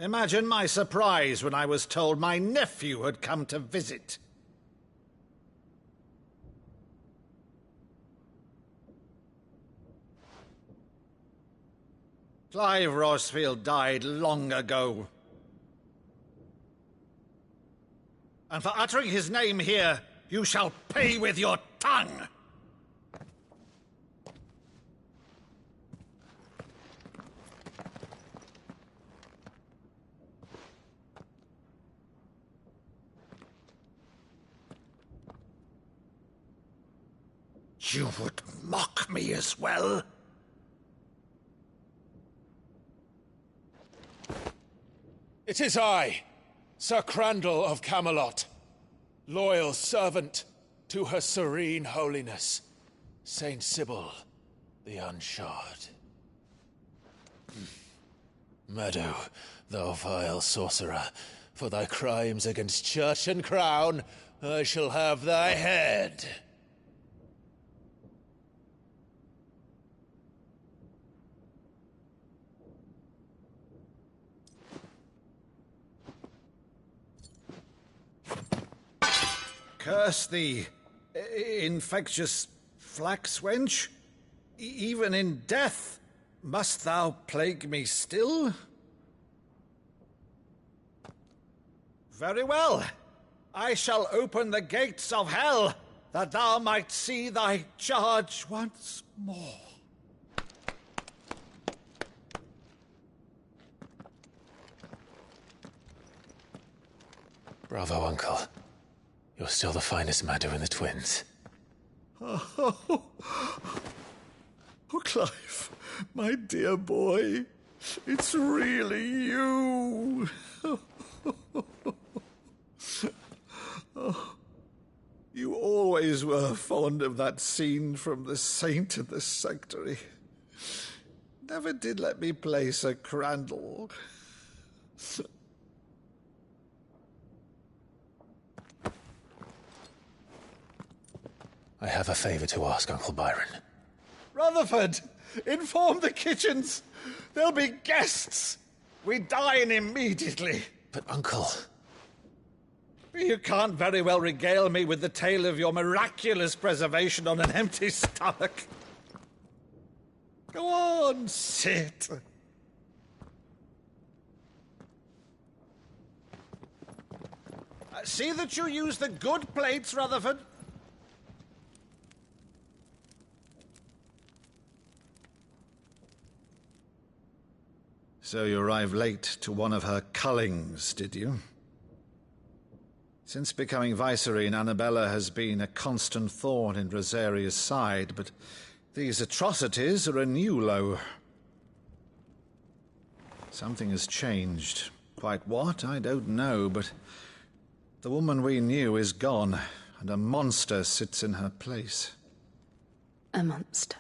Imagine my surprise when I was told my nephew had come to visit. Clive Rosfield died long ago. And for uttering his name here, you shall pay with your tongue! You would mock me as well? It is I, Sir Crandall of Camelot, loyal servant to her serene holiness, Saint Sybil the Unshod. Meadow, thou vile sorcerer, for thy crimes against church and crown, I shall have thy head. Curse thee, infectious flax wench. Even in death, must thou plague me still? Very well. I shall open the gates of hell, that thou might see thy charge once more. Bravo, Uncle. You're still the finest Meadow in the twins. Oh, Clive, my dear boy, it's really you. Oh, you always were fond of that scene from The Saint and the Sanctuary. Never did let me play Sir Crandall. I have a favor to ask, Uncle Byron. Rutherford, inform the kitchens. There'll be guests. We dine immediately. But, Uncle... You can't very well regale me with the tale of your miraculous preservation on an empty stomach. Go on, sit. See that you use the good plates, Rutherford. So you arrived late to one of her cullings, did you? Since becoming Vicereine, Annabella has been a constant thorn in Rosaria's side, but these atrocities are a new low. Something has changed. Quite what, I don't know, but the woman we knew is gone, and a monster sits in her place. A monster?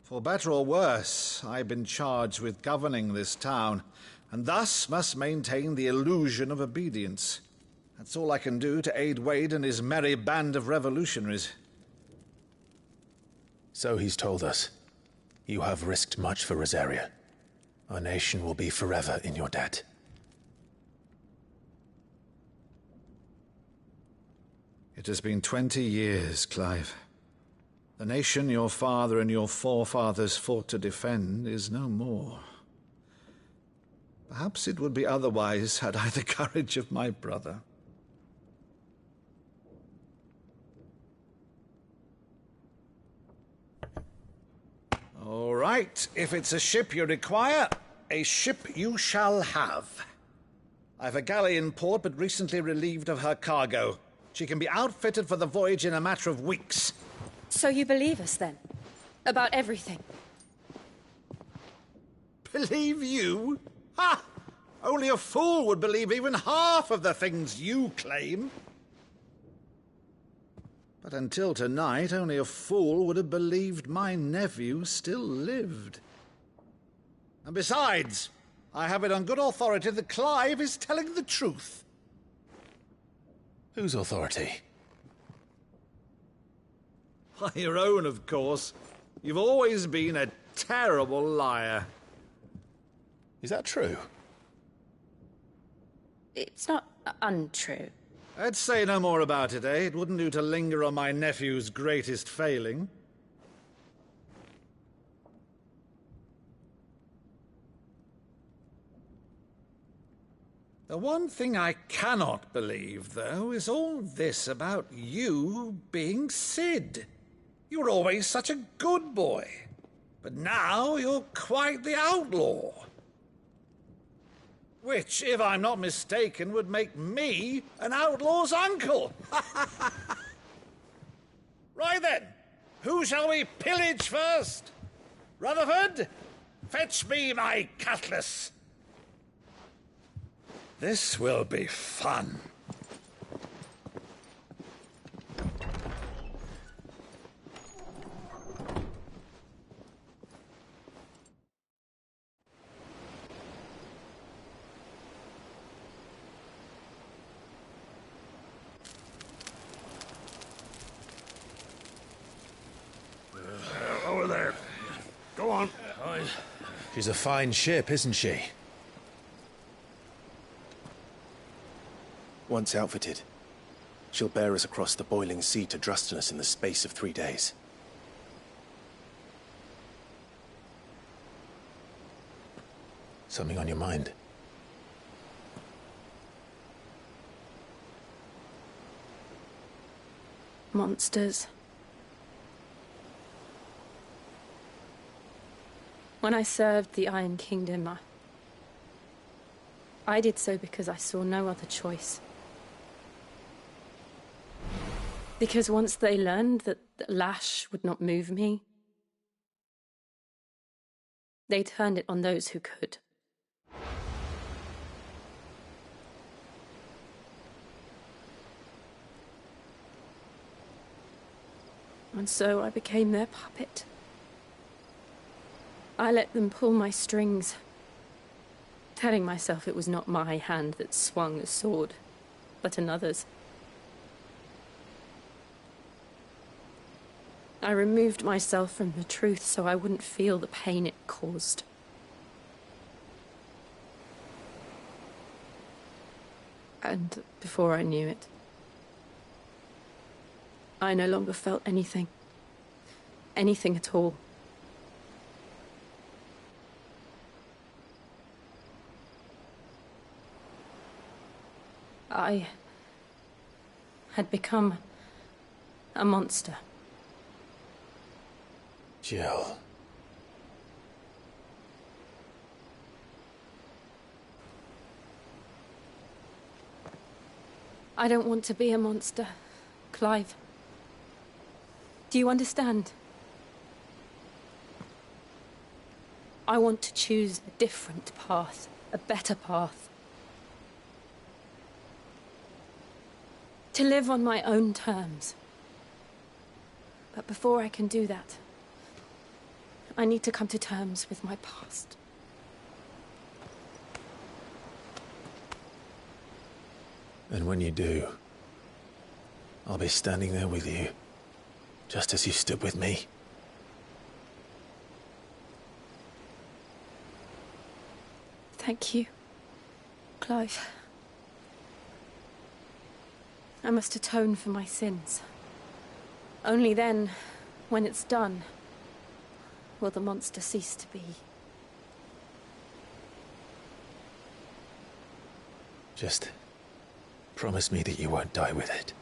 For better or worse, I've been charged with governing this town, and thus must maintain the illusion of obedience. That's all I can do to aid Wade and his merry band of revolutionaries. So he's told us. You have risked much for Rosaria. Our nation will be forever in your debt. It has been 20 years, Clive. The nation your father and your forefathers fought to defend is no more. Perhaps it would be otherwise had I the courage of my brother. All right, if it's a ship you require, a ship you shall have. I've a galley in port, but recently relieved of her cargo. She can be outfitted for the voyage in a matter of weeks. So you believe us, then? About everything? Believe you? Ha! Only a fool would believe even half of the things you claim. But until tonight, only a fool would have believed my nephew still lived. And besides, I have it on good authority that Clive is telling the truth. Whose authority? Your own, of course. You've always been a terrible liar. Is that true? It's not untrue. I'd say no more about it, eh? It wouldn't do to linger on my nephew's greatest failing. The one thing I cannot believe, though, is all this about you being Sid. You were always such a good boy, but now you're quite the outlaw. Which, if I'm not mistaken, would make me an outlaw's uncle. Right then, who shall we pillage first? Rutherford, fetch me my cutlass. This will be fun. Over there. Go on. She's a fine ship, isn't she? Once outfitted, she'll bear us across the boiling sea to Drustinus in the space of 3 days. Something on your mind? Monsters. When I served the Iron Kingdom, I did so because I saw no other choice. Because once they learned that the lash would not move me, they turned it on those who could. And so I became their puppet. I let them pull my strings, telling myself it was not my hand that swung the sword, but another's. I removed myself from the truth so I wouldn't feel the pain it caused. And before I knew it, I no longer felt anything. Anything at all. I had become a monster. Jill. I don't want to be a monster, Clive. Do you understand? I want to choose a different path, a better path. To live on my own terms. But before I can do that, I need to come to terms with my past. And when you do, I'll be standing there with you, just as you stood with me. Thank you, Clive. I must atone for my sins. Only then, when it's done, will the monster cease to be. Just promise me that you won't die with it.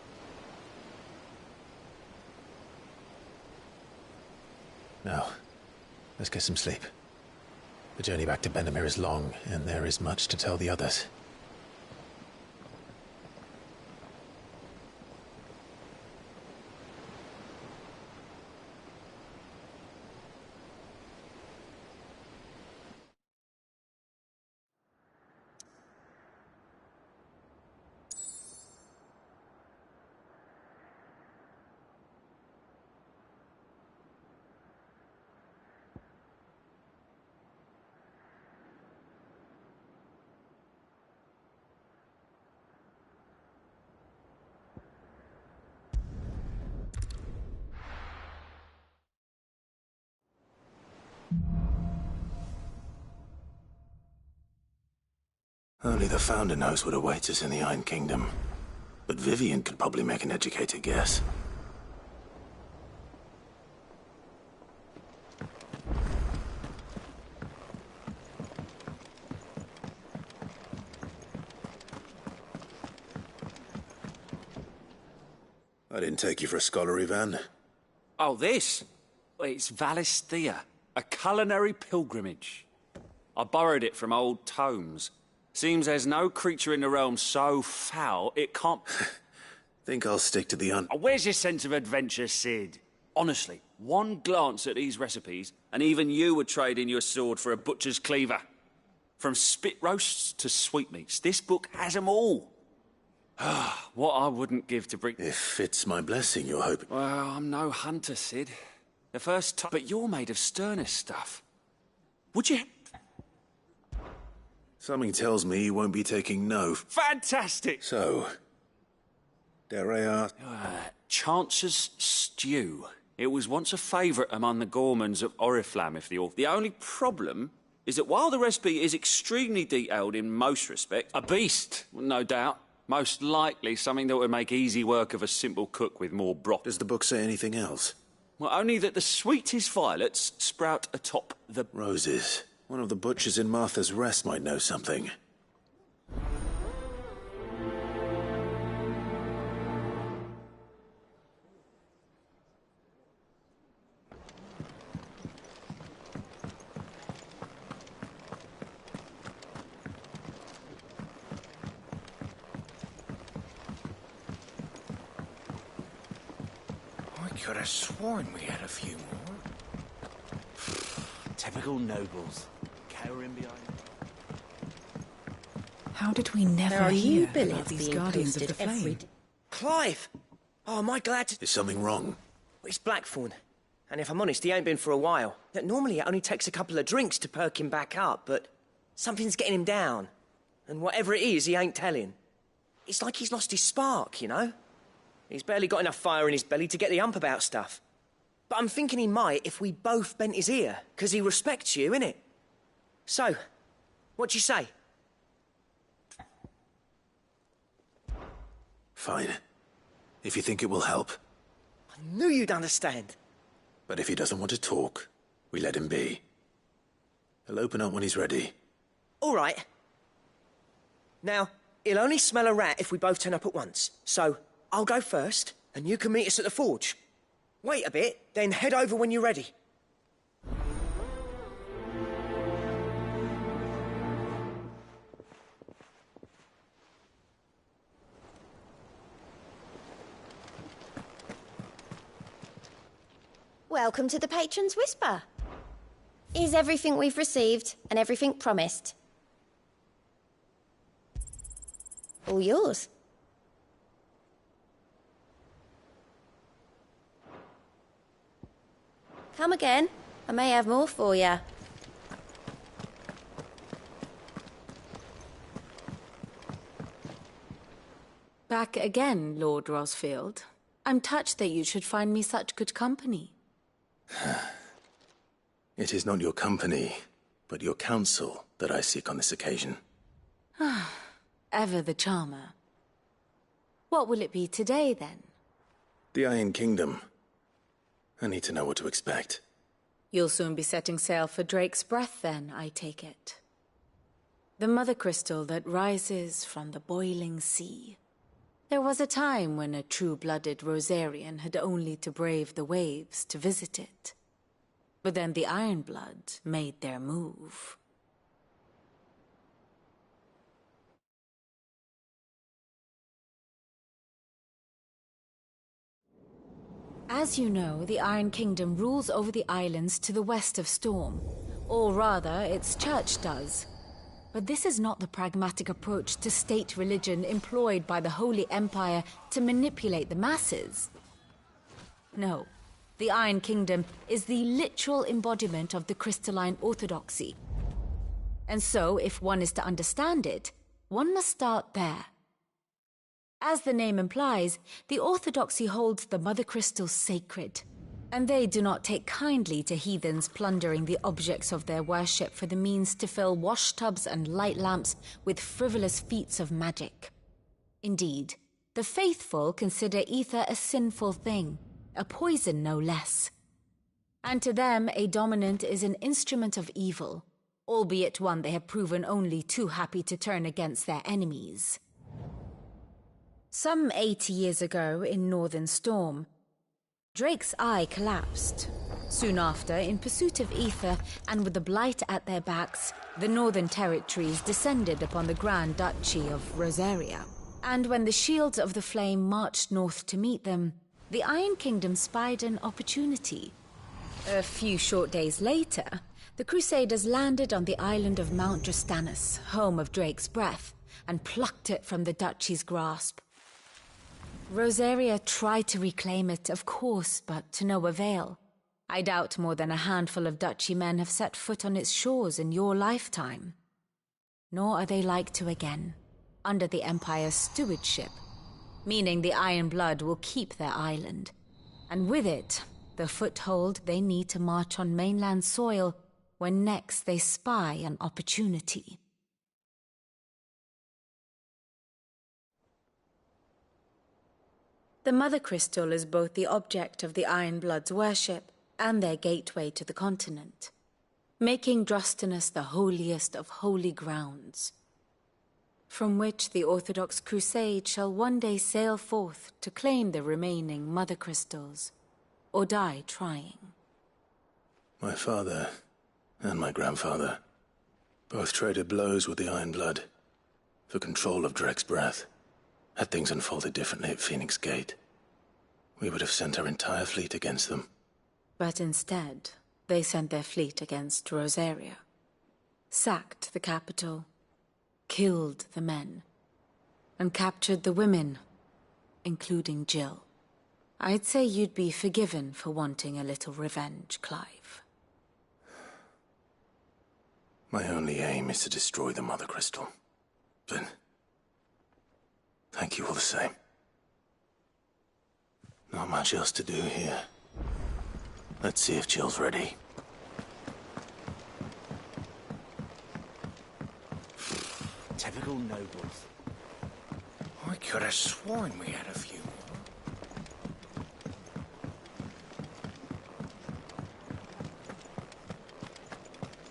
Now, let's get some sleep. The journey back to Benamir is long, and there is much to tell the others. Only the Founder knows what awaits us in the Iron Kingdom. But Vivian could probably make an educated guess. I didn't take you for a scholar, Ivan. Oh, this? Well, it's Valisthea, a culinary pilgrimage. I borrowed it from old tomes. Seems there's no creature in the realm so foul it can't... Think I'll stick to the Oh, where's your sense of adventure, Sid? Honestly, one glance at these recipes, and even you would trade in your sword for a butcher's cleaver. From spit roasts to sweetmeats, this book has them all. What I wouldn't give to bring... If it's my blessing you're hoping... Well, I'm no hunter, Sid. The first time... But you're made of sterner stuff. Would you... Something tells me you won't be taking no... Fantastic! So... dare I ask... Chance's stew. It was once a favourite among the gourmands of Oriflamme, if the... The only problem is that while the recipe is extremely detailed in most respects, a beast, no doubt. Most likely something that would make easy work of a simple cook with more broth. Does the book say anything else? Well, only that the sweetest violets sprout atop the... Roses. One of the butchers in Martha's Rest might know something. I could have sworn we had a few more. Typical nobles. Cowering behind. How did we never There are hear new about billets these being Guardians of the posted every Flame? day. Clive! Oh, am I glad to... Is something wrong? It's Blackthorn. And if I'm honest, he ain't been for a while. Normally it only takes a couple of drinks to perk him back up, but something's getting him down. And whatever it is, he ain't telling. It's like he's lost his spark, you know? He's barely got enough fire in his belly to get the ump about stuff. But I'm thinking he might if we both bent his ear, 'cause he respects you, innit? So, what you say? Fine. If you think it will help. I knew you'd understand. But if he doesn't want to talk, we let him be. He'll open up when he's ready. All right. Now, he'll only smell a rat if we both turn up at once. So, I'll go first, and you can meet us at the forge. Wait a bit, then head over when you're ready. Welcome to the Patron's Whisper. Is everything we've received and everything promised? All yours. Come again. I may have more for you. Back again, Lord Rosfield. I'm touched that you should find me such good company. It is not your company, but your counsel that I seek on this occasion. Ever the charmer. What will it be today, then? The Iron Kingdom. I need to know what to expect. You'll soon be setting sail for Drake's Breath, then, I take it. The mother crystal that rises from the boiling sea. There was a time when a true-blooded Rosarian had only to brave the waves to visit it. But then the Ironblood made their move. As you know, the Iron Kingdom rules over the islands to the west of Storm. Or rather, its church does. But this is not the pragmatic approach to state religion employed by the Holy Empire to manipulate the masses. No, the Iron Kingdom is the literal embodiment of the crystalline orthodoxy. And so, if one is to understand it, one must start there. As the name implies, the orthodoxy holds the mother crystal sacred. And they do not take kindly to heathens plundering the objects of their worship for the means to fill washtubs and light lamps with frivolous feats of magic. Indeed, the faithful consider ether a sinful thing, a poison no less. And to them, a dominant is an instrument of evil, albeit one they have proven only too happy to turn against their enemies. Some 80 years ago in Northern Storm, Drake's eye collapsed. Soon after, in pursuit of ether and with the blight at their backs, the Northern Territories descended upon the Grand Duchy of Rosaria. And when the Shields of the Flame marched north to meet them, the Iron Kingdom spied an opportunity. A few short days later, the Crusaders landed on the island of Mount Drastanus, home of Drake's breath, and plucked it from the duchy's grasp. Rosaria tried to reclaim it, of course, but to no avail. I doubt more than a handful of duchy men have set foot on its shores in your lifetime. Nor are they like to again, under the Empire's stewardship, meaning the Iron Blood will keep their island, and with it, the foothold they need to march on mainland soil when next they spy an opportunity. The Mother Crystal is both the object of the Iron Blood's worship and their gateway to the continent, making Drastanus the holiest of holy grounds, from which the Orthodox Crusade shall one day sail forth to claim the remaining Mother Crystals, or die trying. My father and my grandfather both traded blows with the Iron Blood for control of Drake's breath. Had things unfolded differently at Phoenix Gate, we would have sent our entire fleet against them. But instead, they sent their fleet against Rosaria, sacked the capital, killed the men, and captured the women, including Jill. I'd say you'd be forgiven for wanting a little revenge, Clive. My only aim is to destroy the Mother Crystal. But thank you all the same. Not much else to do here. Let's see if Jill's ready. Typical nobles. I could have sworn we had a few more.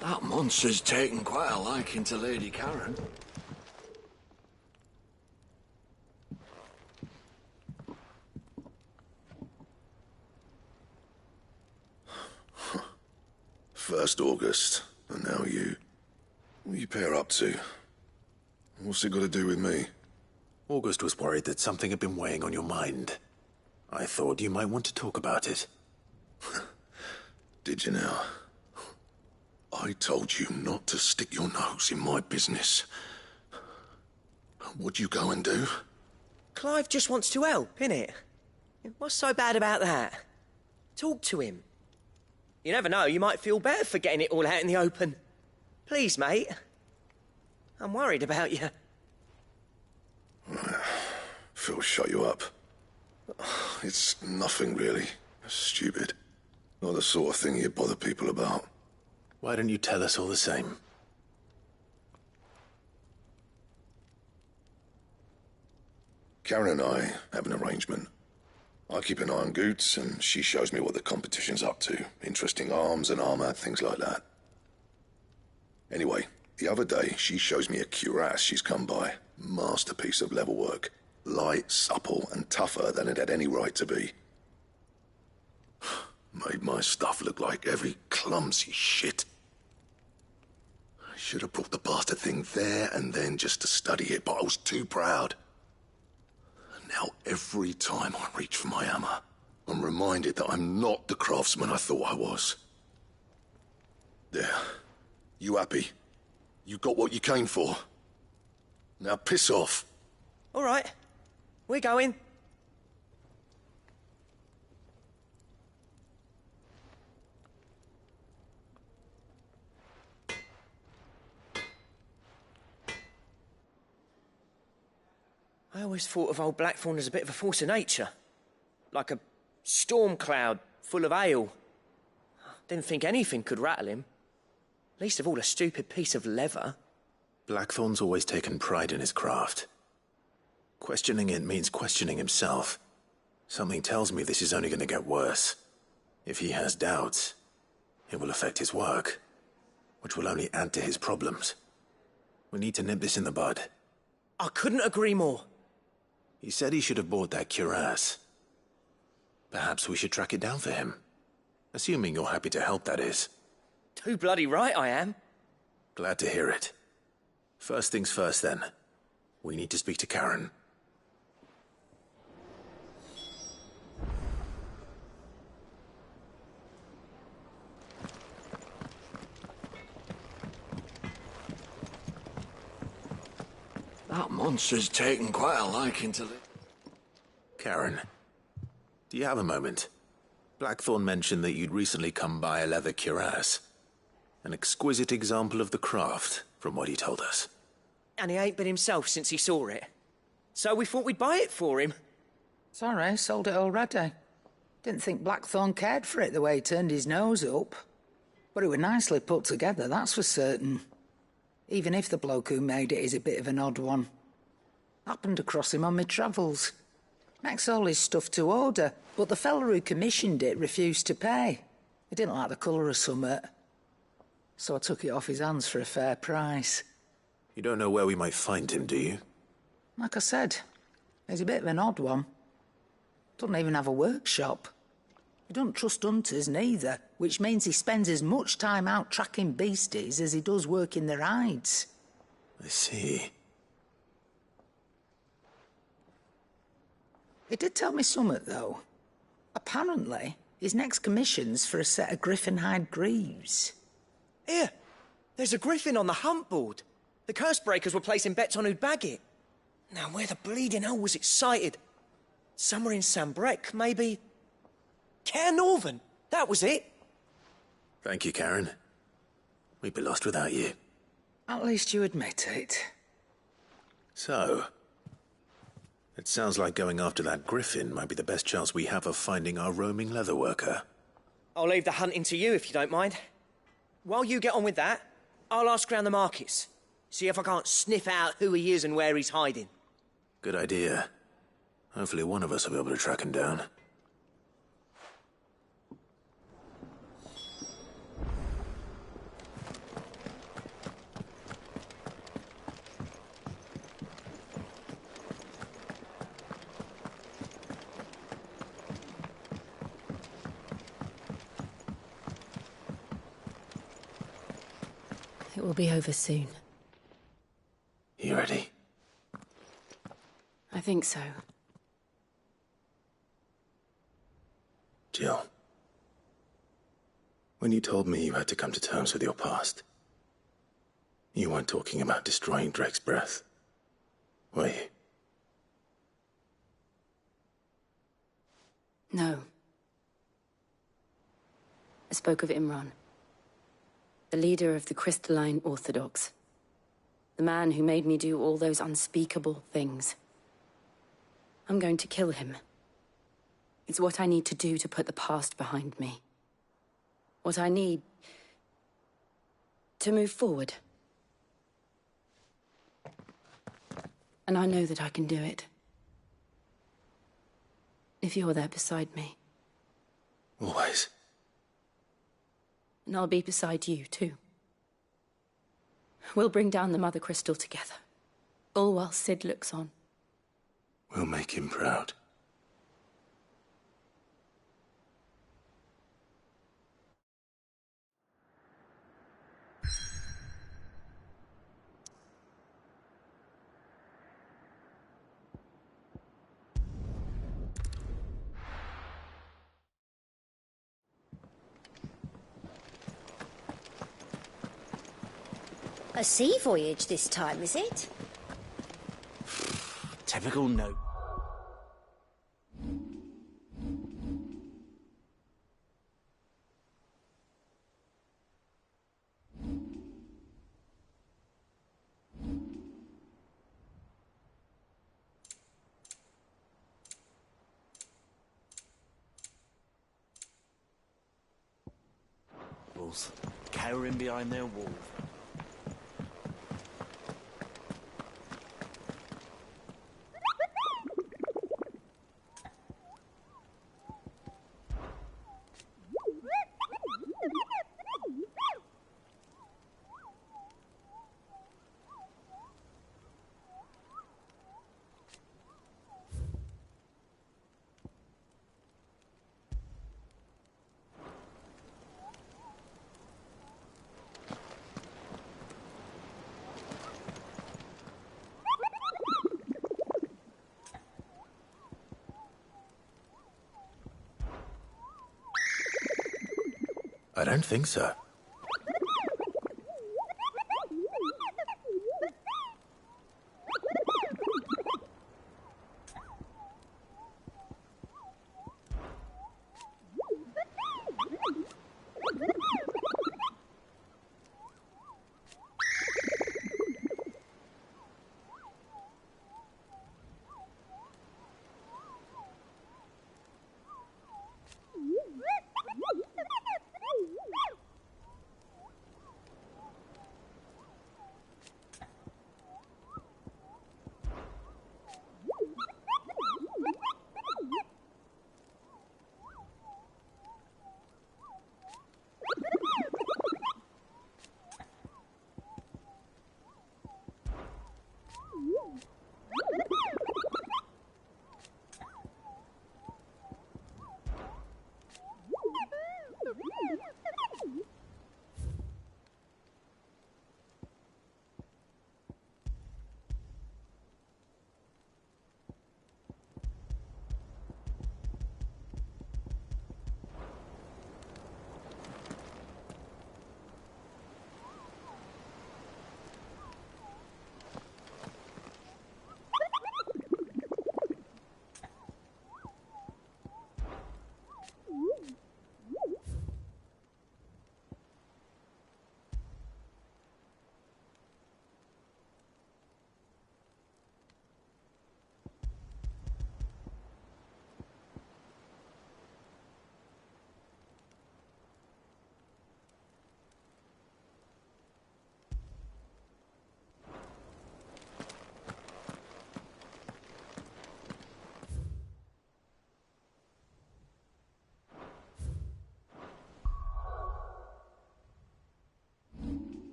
That monster's taken quite a liking to Lady Karen. First August, and now you. What are you pair up to? What's it got to do with me? August was worried that something had been weighing on your mind. I thought you might want to talk about it. Did you now? I told you not to stick your nose in my business. What'd you go and do? Clive just wants to help, innit? What's so bad about that? Talk to him. You never know, you might feel better for getting it all out in the open. Please, mate. I'm worried about you. Phil shut you up. It's nothing, really. Stupid. Not the sort of thing you bother people about. Why don't you tell us all the same? Karen and I have an arrangement. I keep an eye on Goots, and she shows me what the competition's up to. Interesting arms and armor, things like that. Anyway, the other day, she shows me a cuirass she's come by. Masterpiece of level work. Light, supple, and tougher than it had any right to be. Made my stuff look like every clumsy shit. I should have brought the bastard thing there and then just to study it, but I was too proud. Now, every time I reach for my hammer, I'm reminded that I'm not the craftsman I thought I was. There. You happy? You got what you came for. Now piss off. All right. We're going. I always thought of old Blackthorn as a bit of a force of nature. Like a storm cloud full of ale. Didn't think anything could rattle him. Least of all a stupid piece of leather. Blackthorn's always taken pride in his craft. Questioning it means questioning himself. Something tells me this is only going to get worse. If he has doubts, it will affect his work, which will only add to his problems. We need to nip this in the bud. I couldn't agree more. He said he should have bought that cuirass. Perhaps we should track it down for him. Assuming you're happy to help, that is. Too bloody right I am. Glad to hear it. First things first, then. We need to speak to Karen. That monster's taken quite a liking to it. Karen, do you have a moment? Blackthorn mentioned that you'd recently come by a leather cuirass. An exquisite example of the craft, from what he told us. And he ain't been himself since he saw it. So we thought we'd buy it for him. Sorry, sold it already. Didn't think Blackthorn cared for it the way he turned his nose up. But it was nicely put together, that's for certain. Even if the bloke who made it is a bit of an odd one. Happened across him on my travels. Makes all his stuff to order, but the fella who commissioned it refused to pay. He didn't like the colour of summit. So I took it off his hands for a fair price. You don't know where we might find him, do you? Like I said, he's a bit of an odd one. Doesn't even have a workshop. He don't trust hunters neither, which means he spends as much time out tracking beasties as he does working their hides. I see. He did tell me something, though. Apparently, his next commission's for a set of griffin hide greaves. Here, there's a griffin on the hunt board. The curse breakers were placing bets on who'd bag it. Now, where the bleeding hell was it sighted? Somewhere in Sambrec, maybe... Caernarvon, that was it. Thank you, Karen. We'd be lost without you. At least you admit it. So, it sounds like going after that griffin might be the best chance we have of finding our roaming leatherworker. I'll leave the hunting to you if you don't mind. While you get on with that, I'll ask round the markets. See if I can't sniff out who he is and where he's hiding. Good idea. Hopefully one of us will be able to track him down. It will be over soon. You ready? I think so. Jill, when you told me you had to come to terms with your past, you weren't talking about destroying Drake's breath, were you? No. I spoke of Imran, the leader of the Crystalline Orthodox. The man who made me do all those unspeakable things. I'm going to kill him. It's what I need to do to put the past behind me. What I need to move forward. And I know that I can do it. If you're there beside me. Always. And I'll be beside you, too. We'll bring down the Mother Crystal together. All while Sid looks on. We'll make him proud. A sea voyage this time, is it? Typical no. rebels, cowering behind their wall. I don't think so.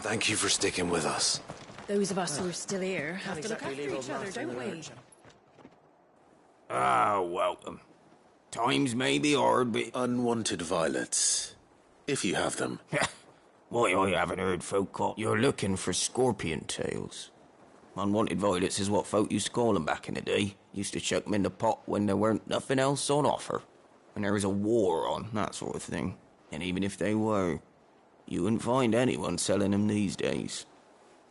Thank you for sticking with us. Those of us who are still here have to look after each other, don't we? Ah, welcome. Times may be hard, but... Unwanted violets, if you have them. Why, I haven't heard folk call... You're looking for scorpion tails. Unwanted violets is what folk used to call them back in the day. Used to chuck them in the pot when there weren't nothing else on offer. When there was a war on, that sort of thing. And even if they were, you wouldn't find anyone selling them these days.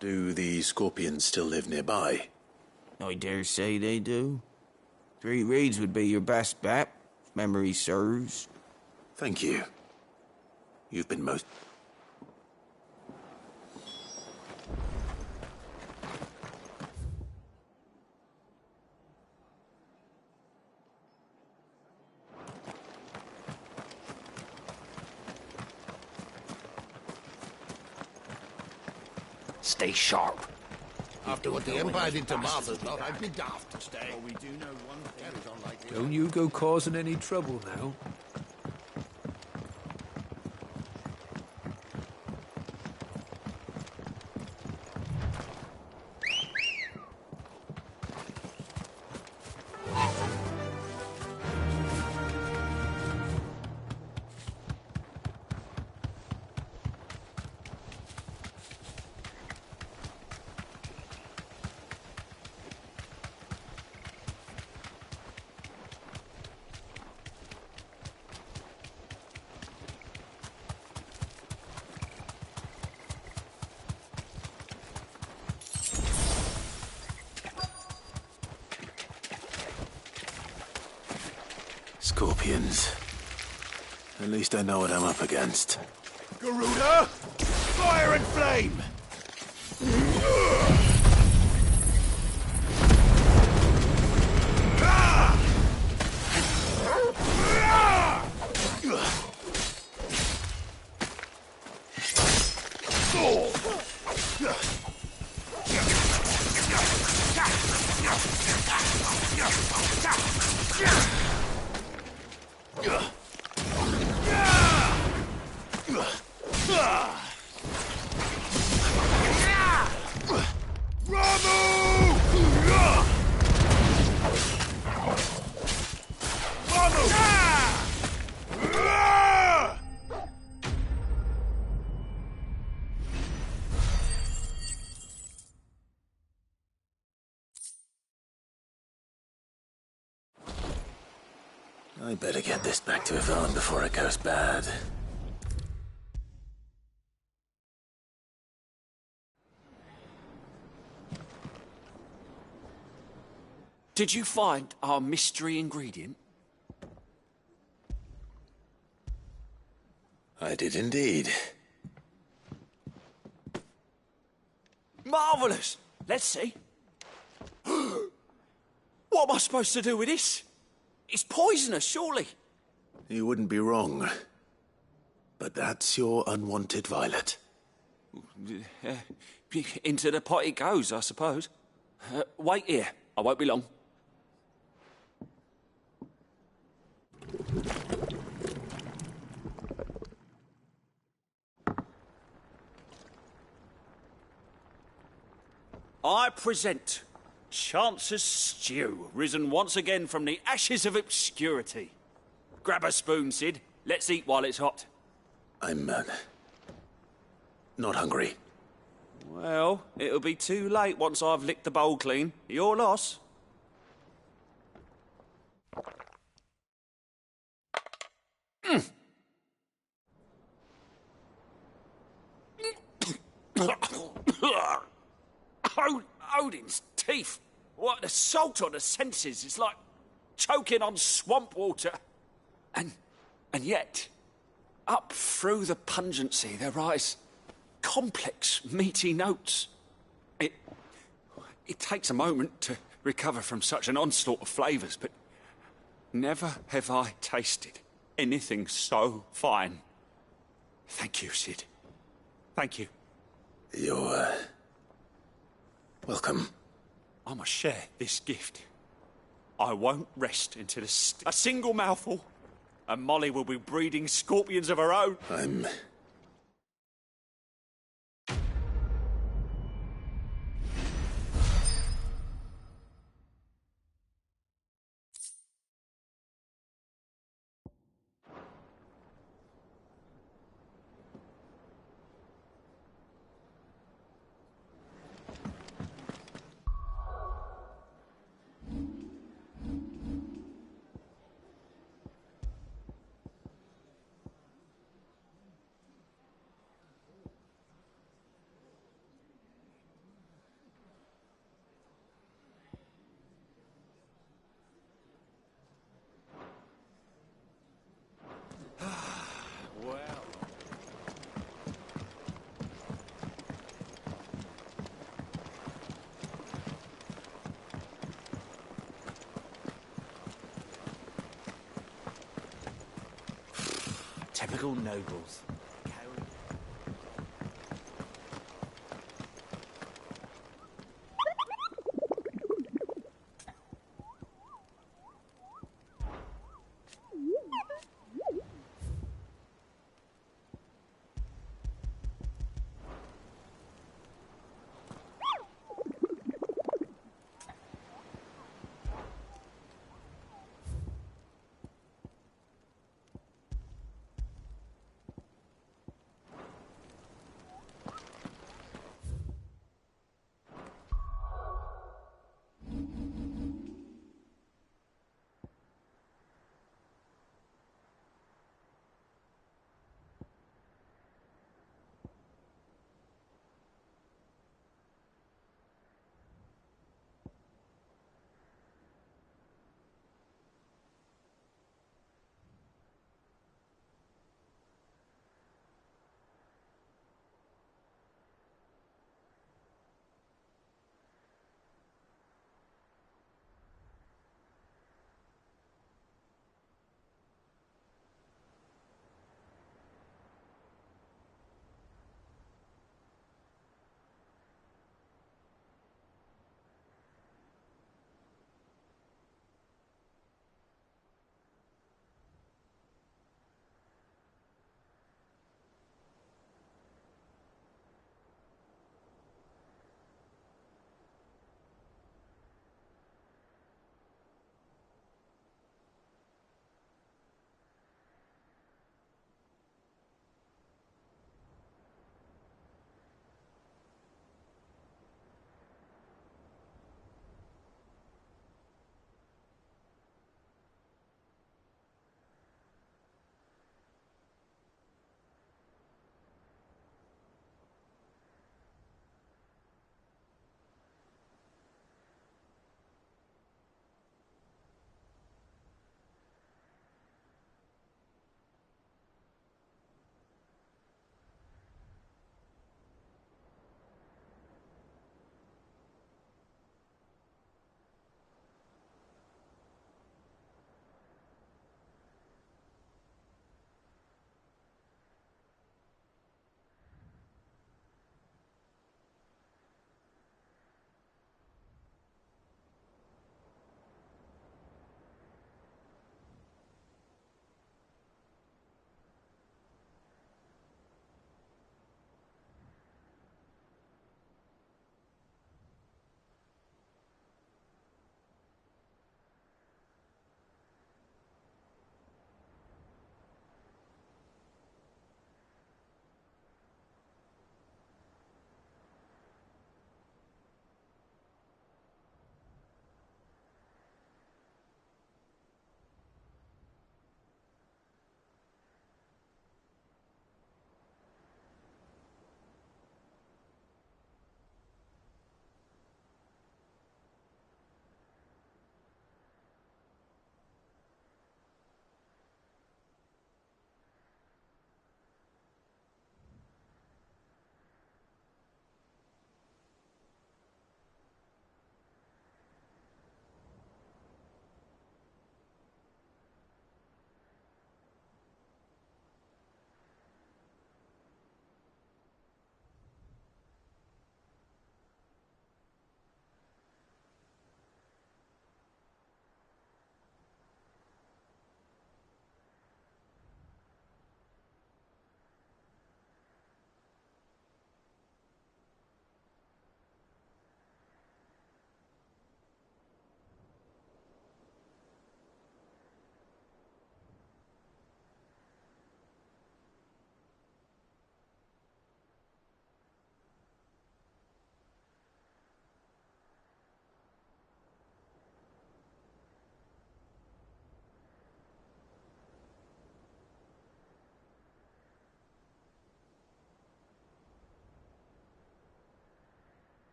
Do the scorpions still live nearby? I dare say they do. 3 Reeds would be your best bet, if memory serves. Thank you. You've been most... Stay sharp. After what the Empire did to Martha's lot, I'd be daft to stay. Well, we do know one thing. Don't you go causing any trouble now. Scorpions. At least I know what I'm up against. Garuda! Fire and flame! I better get this back to Yvonne before it goes bad. Did you find our mystery ingredient? I did indeed. Marvellous! Let's see. What am I supposed to do with this? It's poisonous, surely. You wouldn't be wrong. But that's your unwanted violet. Into the pot it goes, I suppose. Wait here. I won't be long. I present Chance's stew, risen once again from the ashes of obscurity. Grab a spoon, Sid. Let's eat while it's hot. I'm, not hungry. Well, it'll be too late once I've licked the bowl clean. Your loss. Odin's teeth. What an assault on the senses. It's like choking on swamp water. And yet, up through the pungency, there rise complex, meaty notes. It takes a moment to recover from such an onslaught of flavours, but never have I tasted anything so fine. Thank you, Sid. Thank you. You're, welcome. I must share this gift. I won't rest until a single mouthful, and Molly will be breeding scorpions of her own. I'm... Typical nobles.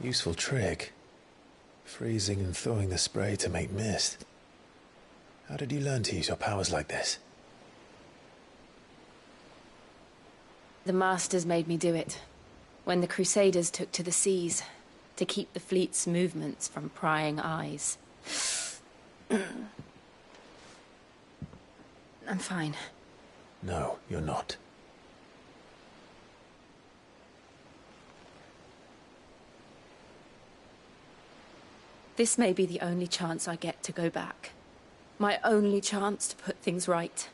Useful trick. Freezing and thawing the spray to make mist. How did you learn to use your powers like this? The Masters made me do it. When the Crusaders took to the seas, to keep the fleet's movements from prying eyes. I'm fine. No, you're not. This may be the only chance I get to go back. My only chance to put things right.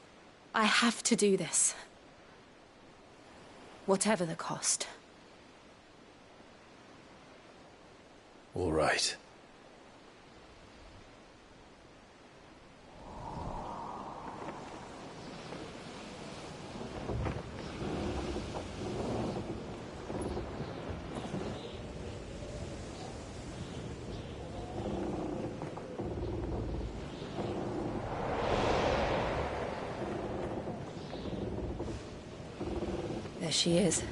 I have to do this. Whatever the cost. All right. There she is.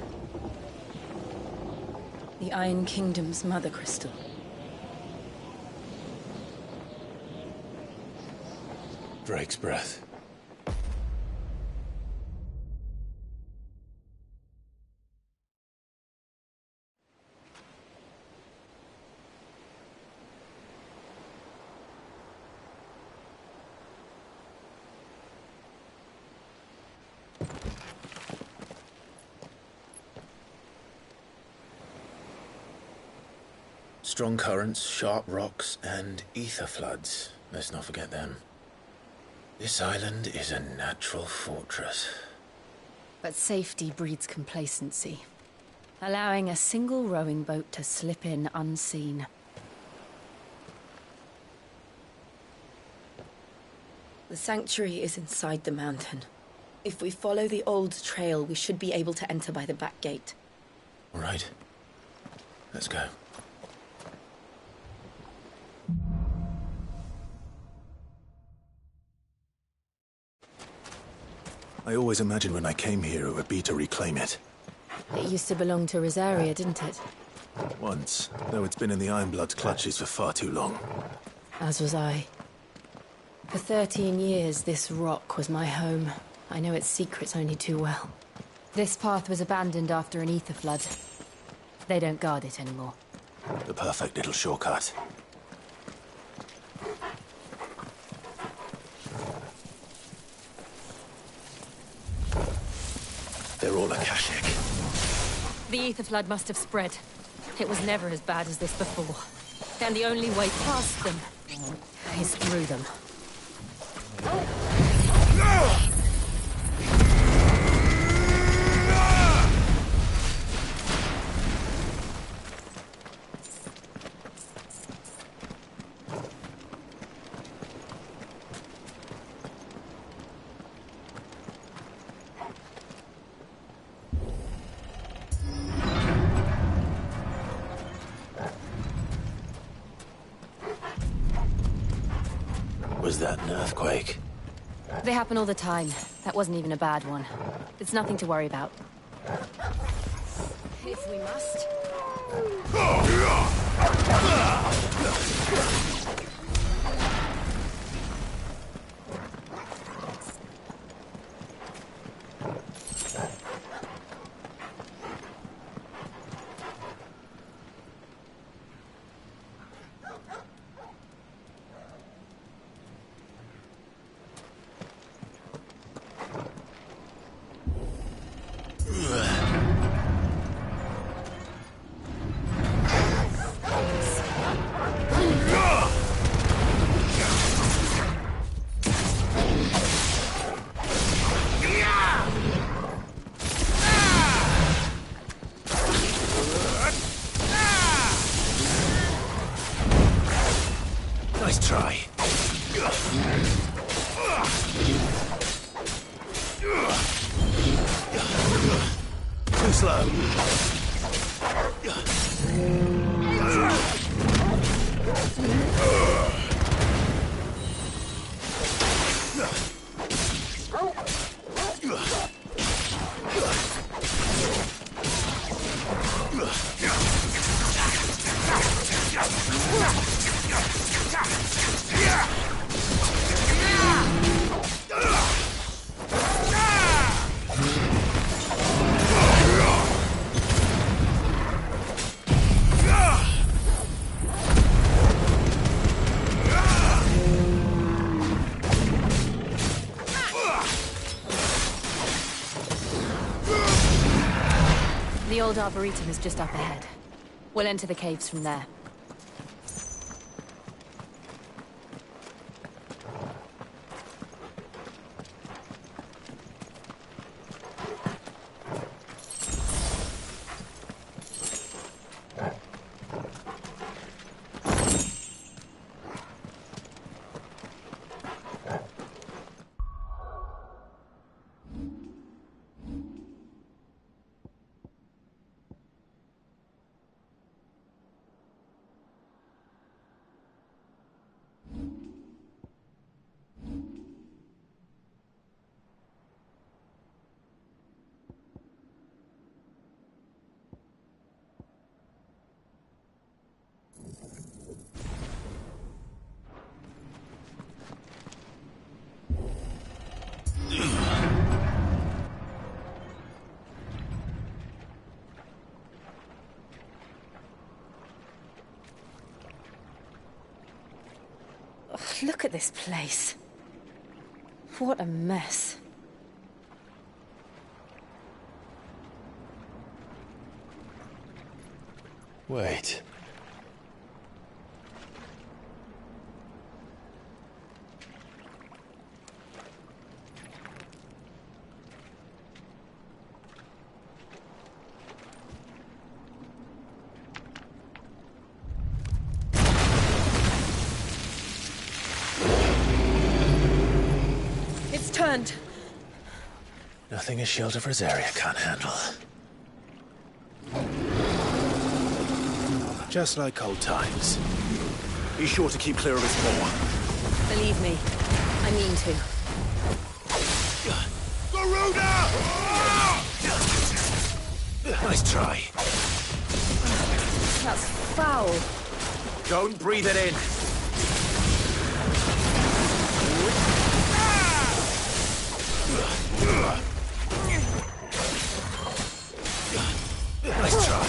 The Iron Kingdom's Mother Crystal. Drake's breath. Strong currents, sharp rocks, and ether floods. Let's not forget them. This island is a natural fortress. But safety breeds complacency. Allowing a single rowing boat to slip in unseen. The sanctuary is inside the mountain. If we follow the old trail, we should be able to enter by the back gate. All right. Let's go. I always imagined when I came here it would be to reclaim it. It used to belong to Rosaria, didn't it? Once, though it's been in the Ironblood's clutches for far too long. As was I. For 13 years, this rock was my home. I know its secrets only too well. This path was abandoned after an ether flood. They don't guard it anymore. The perfect little shortcut. They're all Akashic. The ether flood must have spread. It was never as bad as this before. And the only way past them is through them. Was that an earthquake? They happen all the time. That wasn't even a bad one. It's nothing to worry about. If we must. Nice try. Too slow. The old Arboretum is just up ahead. We'll enter the caves from there. Look at this place. What a mess. Wait. It's turned. Nothing a shield of Rosaria can't handle. Just like old times. Be sure to keep clear of his paw. Believe me, I mean to. Garuda! Nice try. That's foul. Don't breathe it in. Nice try.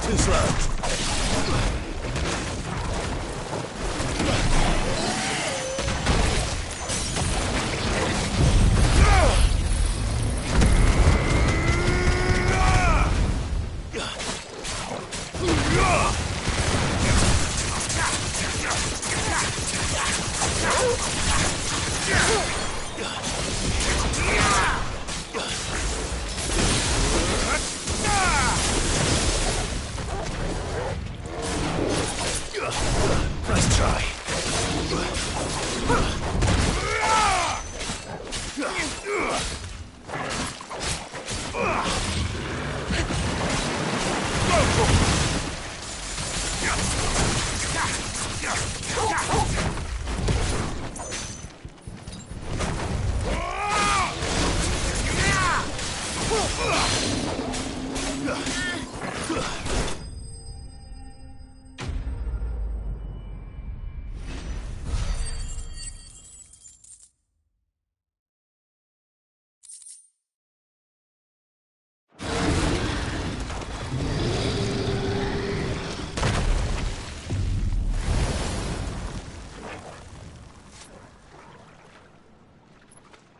Too slow. Nice try.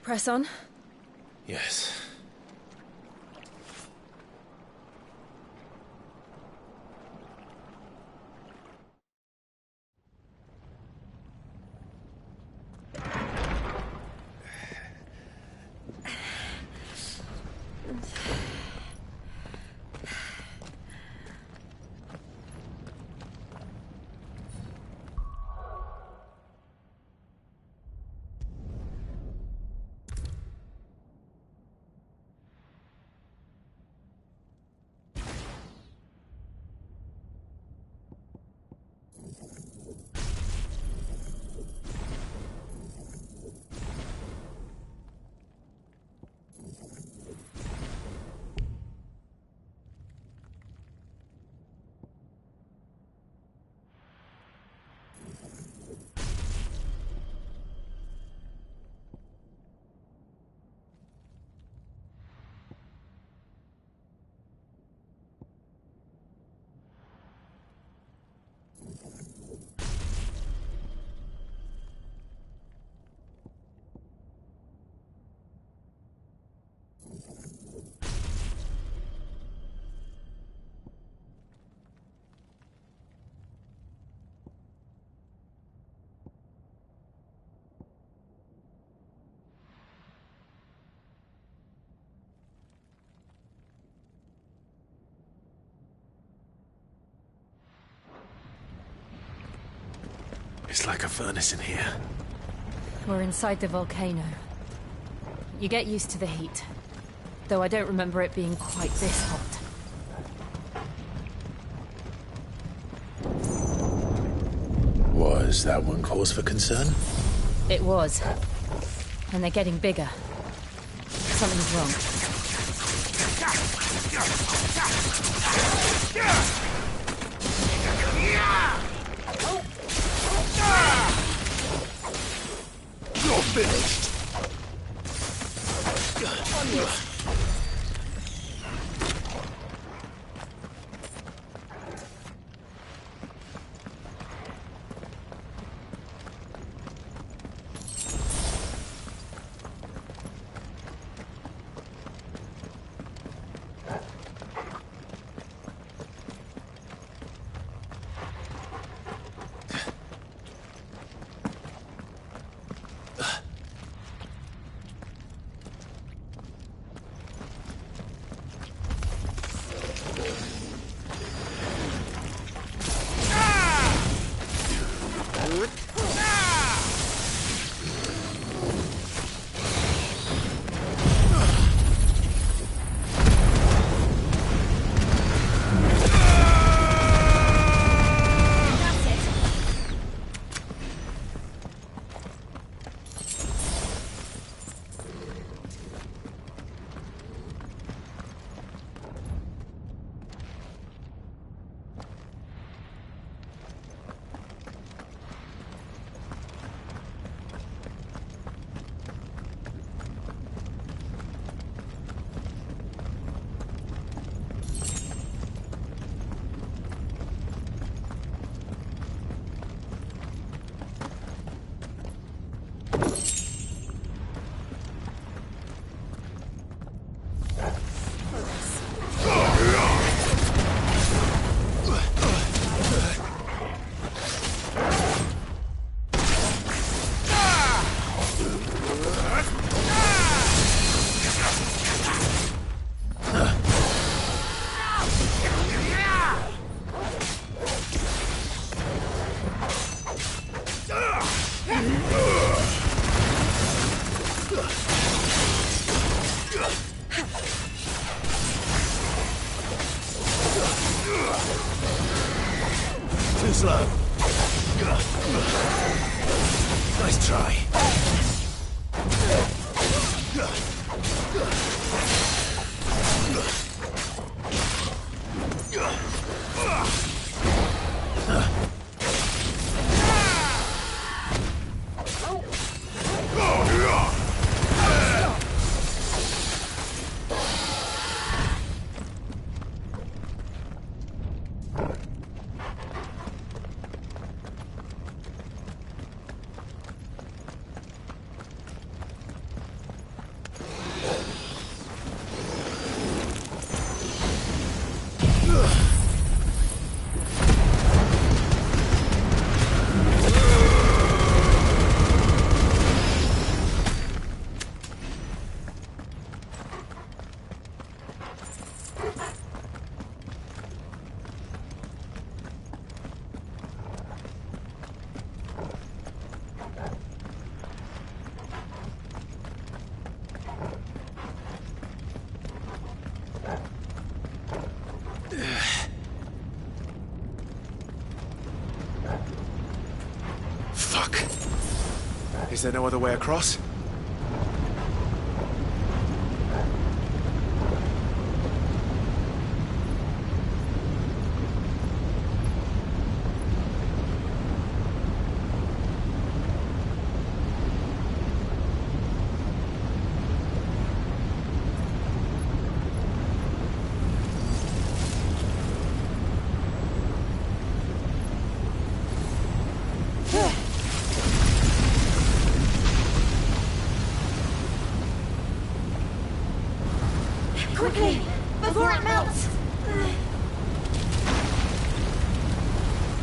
Press on. Yes. like a furnace in here. We're inside the volcano. You get used to the heat. Though I don't remember it being quite this hot. Was that one cause for concern? It was. And they're getting bigger. Something's wrong. You're finished. Too slow. Nice try. Fuck. Is there no other way across? Quickly, before it melts!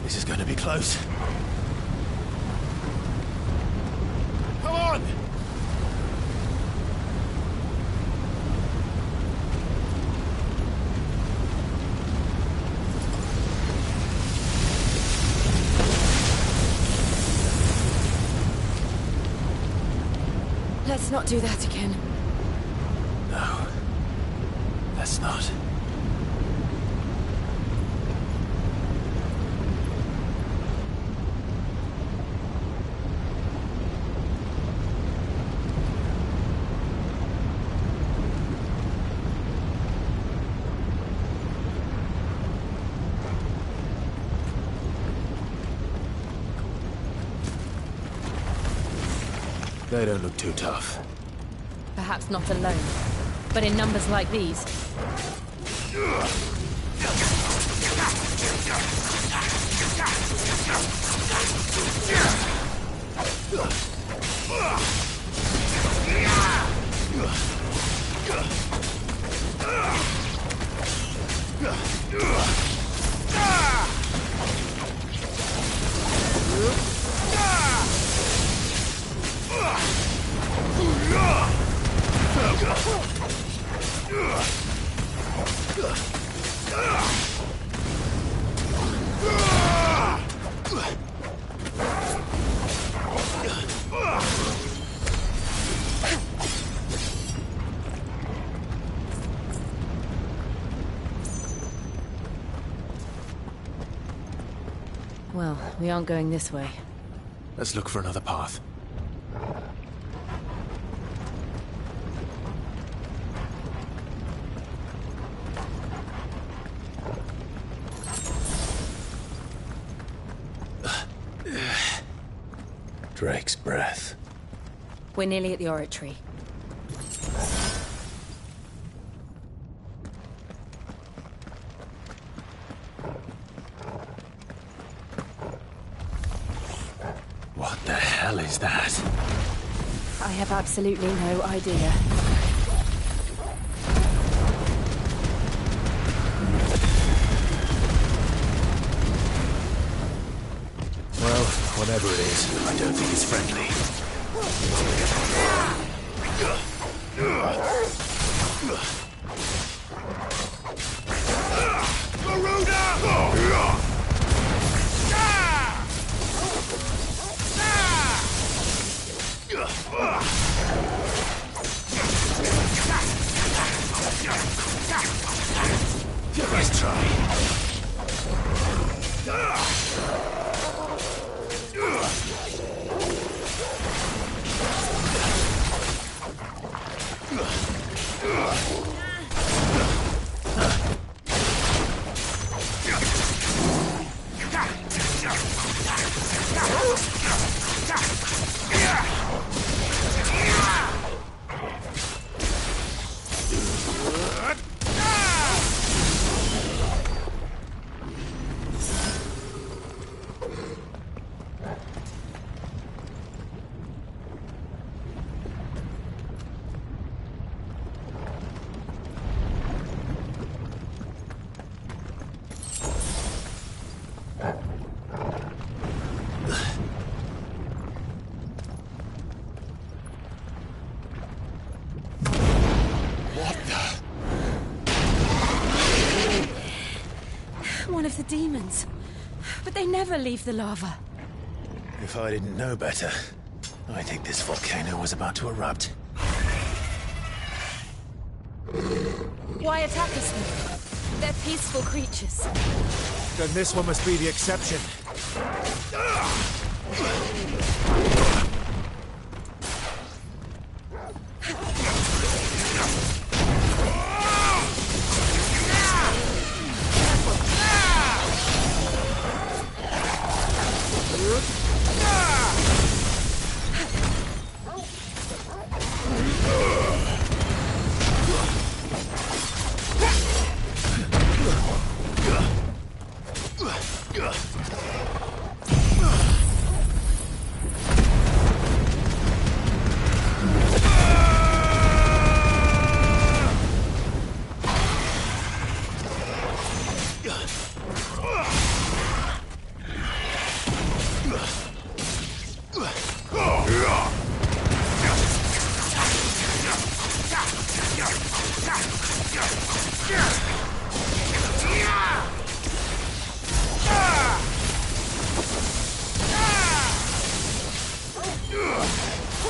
This is going to be close. Come on! Let's not do that again. No. Let's not. They don't look too tough. Perhaps not alone, but in numbers like these. Well, we aren't going this way. Let's look for another path. Drake's breath. We're nearly at the oratory. What the hell is that? I have absolutely no idea. Well, whatever it is, I don't think it's friendly. Nice try. One of the demons. But they never leave the lava. If I didn't know better, I think this volcano was about to erupt. Why attack us then? They're peaceful creatures. Then this one must be the exception.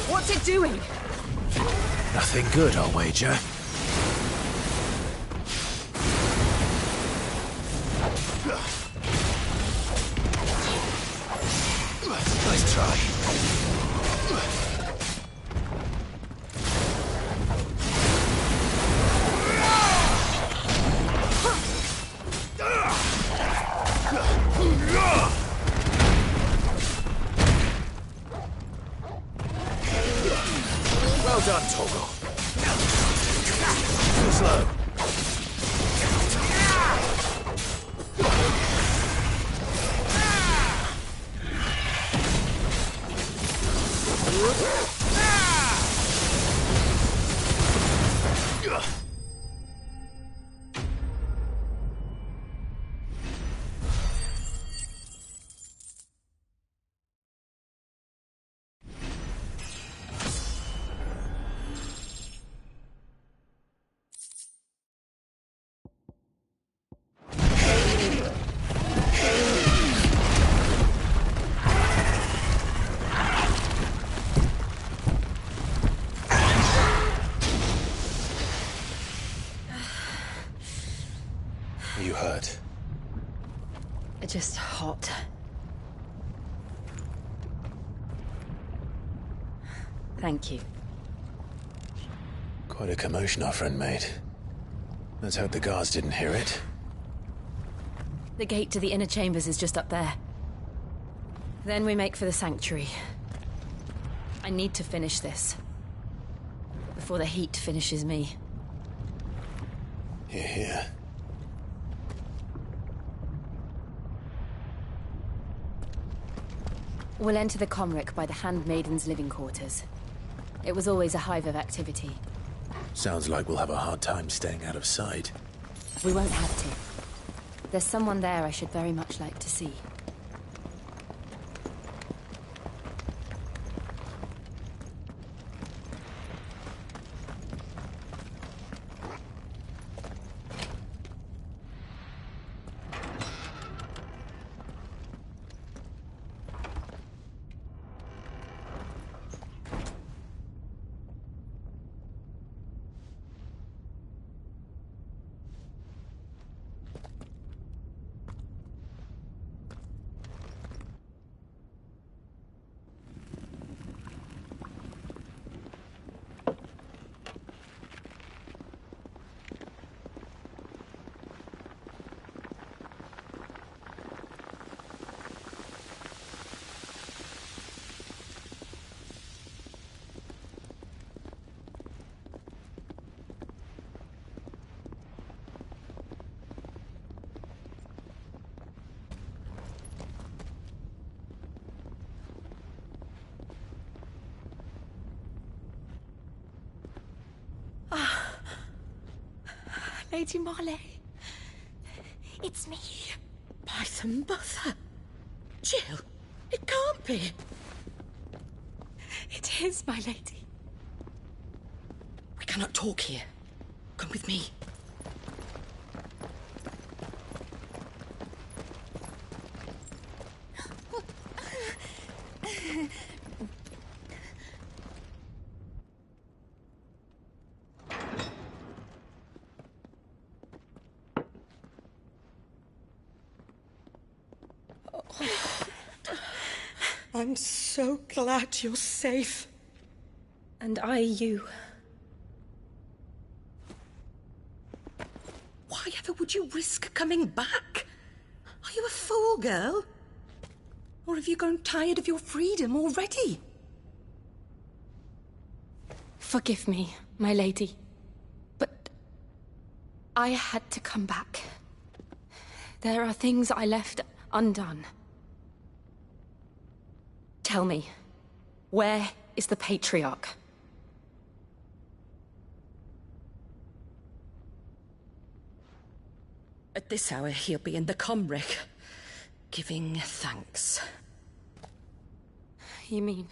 What's it doing? Nothing good, I'll wager. Nice try. Well done, Toggle. Too slow. Are you hurt? Just hot. Thank you. Quite a commotion our friend made. Let's hope the guards didn't hear it. The gate to the inner chambers is just up there. Then we make for the sanctuary. I need to finish this. Before the heat finishes me. Hear, hear. We'll enter the Comric by the Handmaiden's living quarters. It was always a hive of activity. Sounds like we'll have a hard time staying out of sight. We won't have to. There's someone there I should very much like to see. Lady Marley. It's me. By the mother. Jill, it can't be. It is, my lady. We cannot talk here. Come with me. I'm so glad you're safe. And I you. Why ever would you risk coming back? Are you a fool, girl? Or have you grown tired of your freedom already? Forgive me, my lady. But I had to come back. There are things I left undone. Tell me, where is the Patriarch? At this hour, he'll be in the Comric, giving thanks. You mean...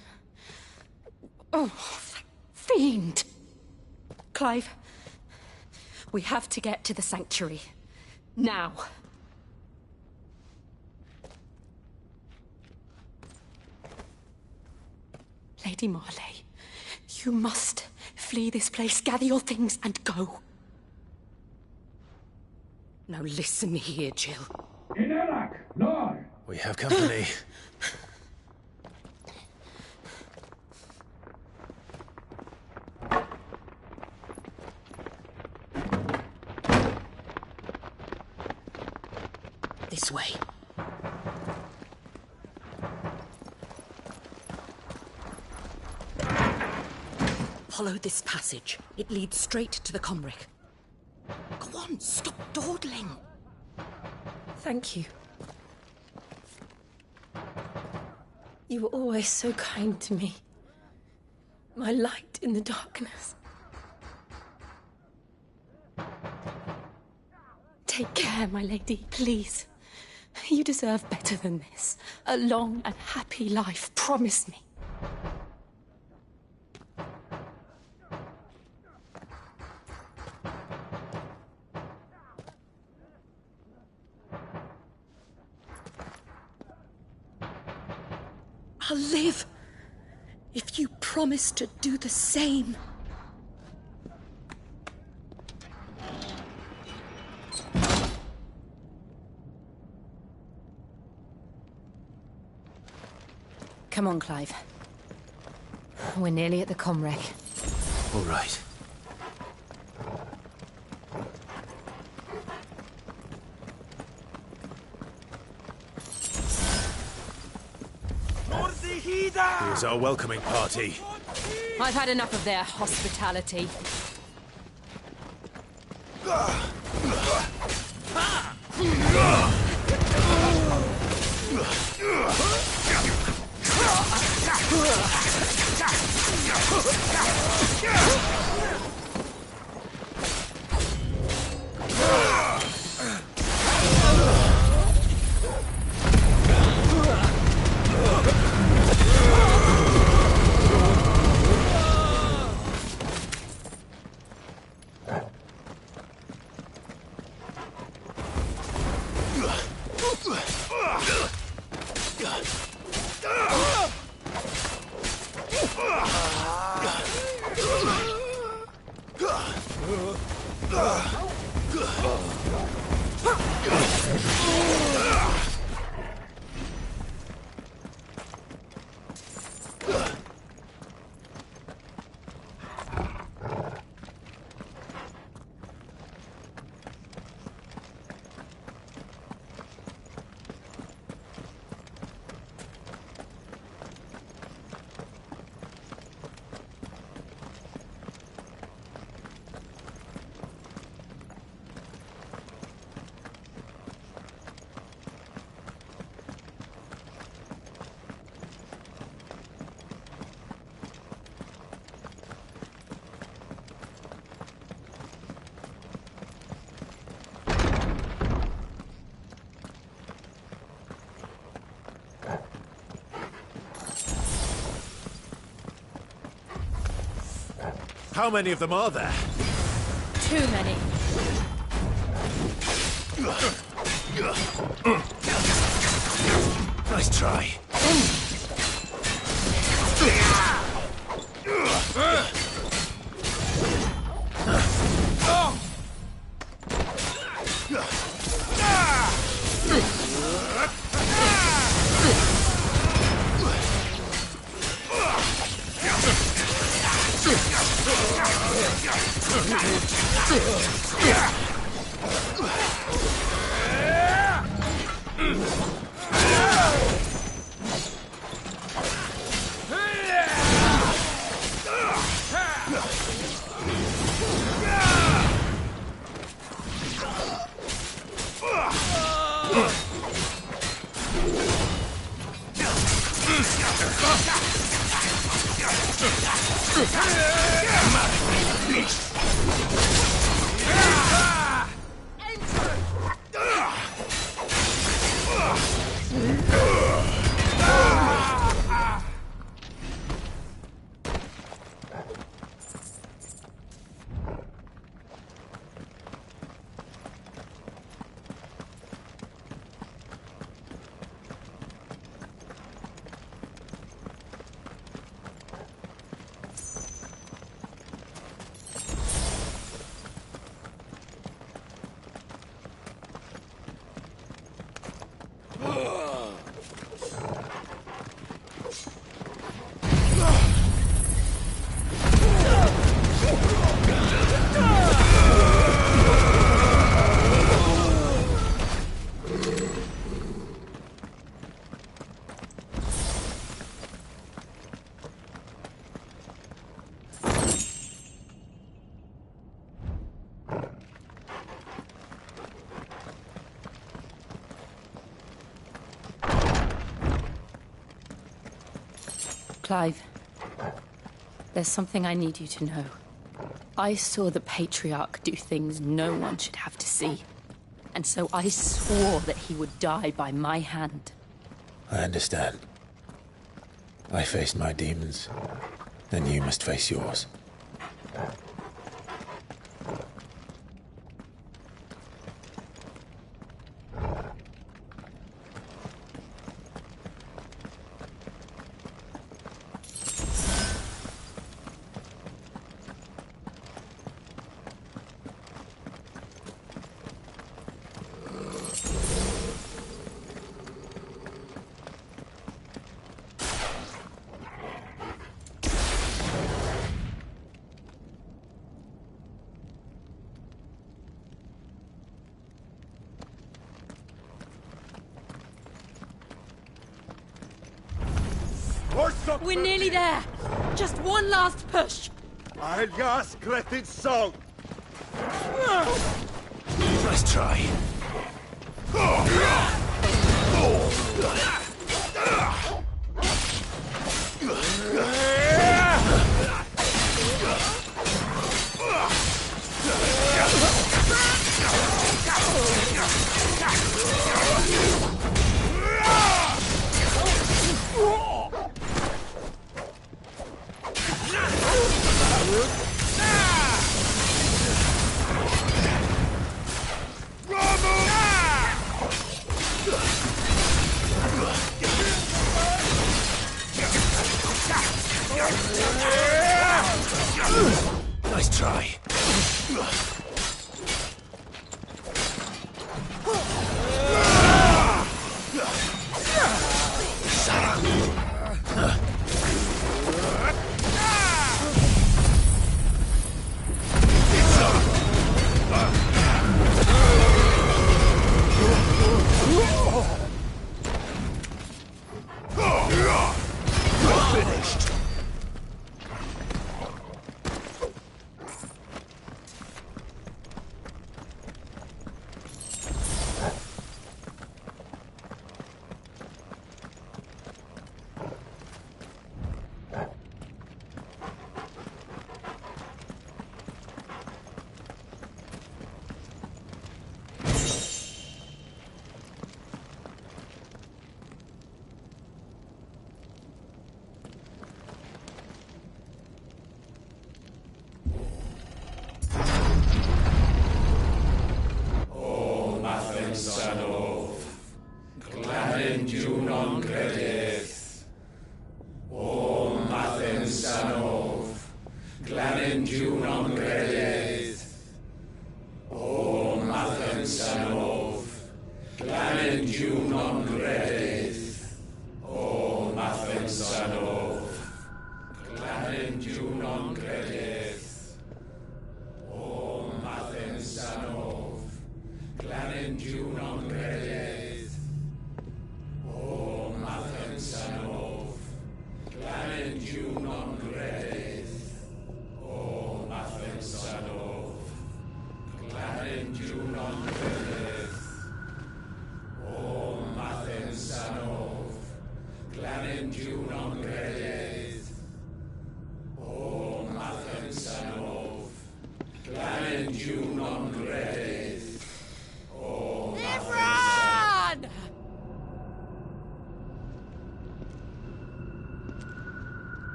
Oh, that fiend! Clive, we have to get to the sanctuary. Now. Lady Marley, you must flee this place, gather your things, and go. Now listen here, Jill. We have company. This way. Follow this passage. It leads straight to the Comric. Go on, stop dawdling. Thank you. You were always so kind to me. My light in the darkness. Take care, my lady, please. You deserve better than this. A long and happy life, promise me. I'll live if you promise to do the same. Come on, Clive. We're nearly at the Comrec. All right. Here's our welcoming party. I've had enough of their hospitality. How many of them are there? Too many. Nice try. Clive, there's something I need you to know. I saw the Patriarch do things no one should have to see. And so I swore that he would die by my hand. I understand. I faced my demons, then you must face yours. We're nearly there! Just one last push! Nice try. Nice try. Finished.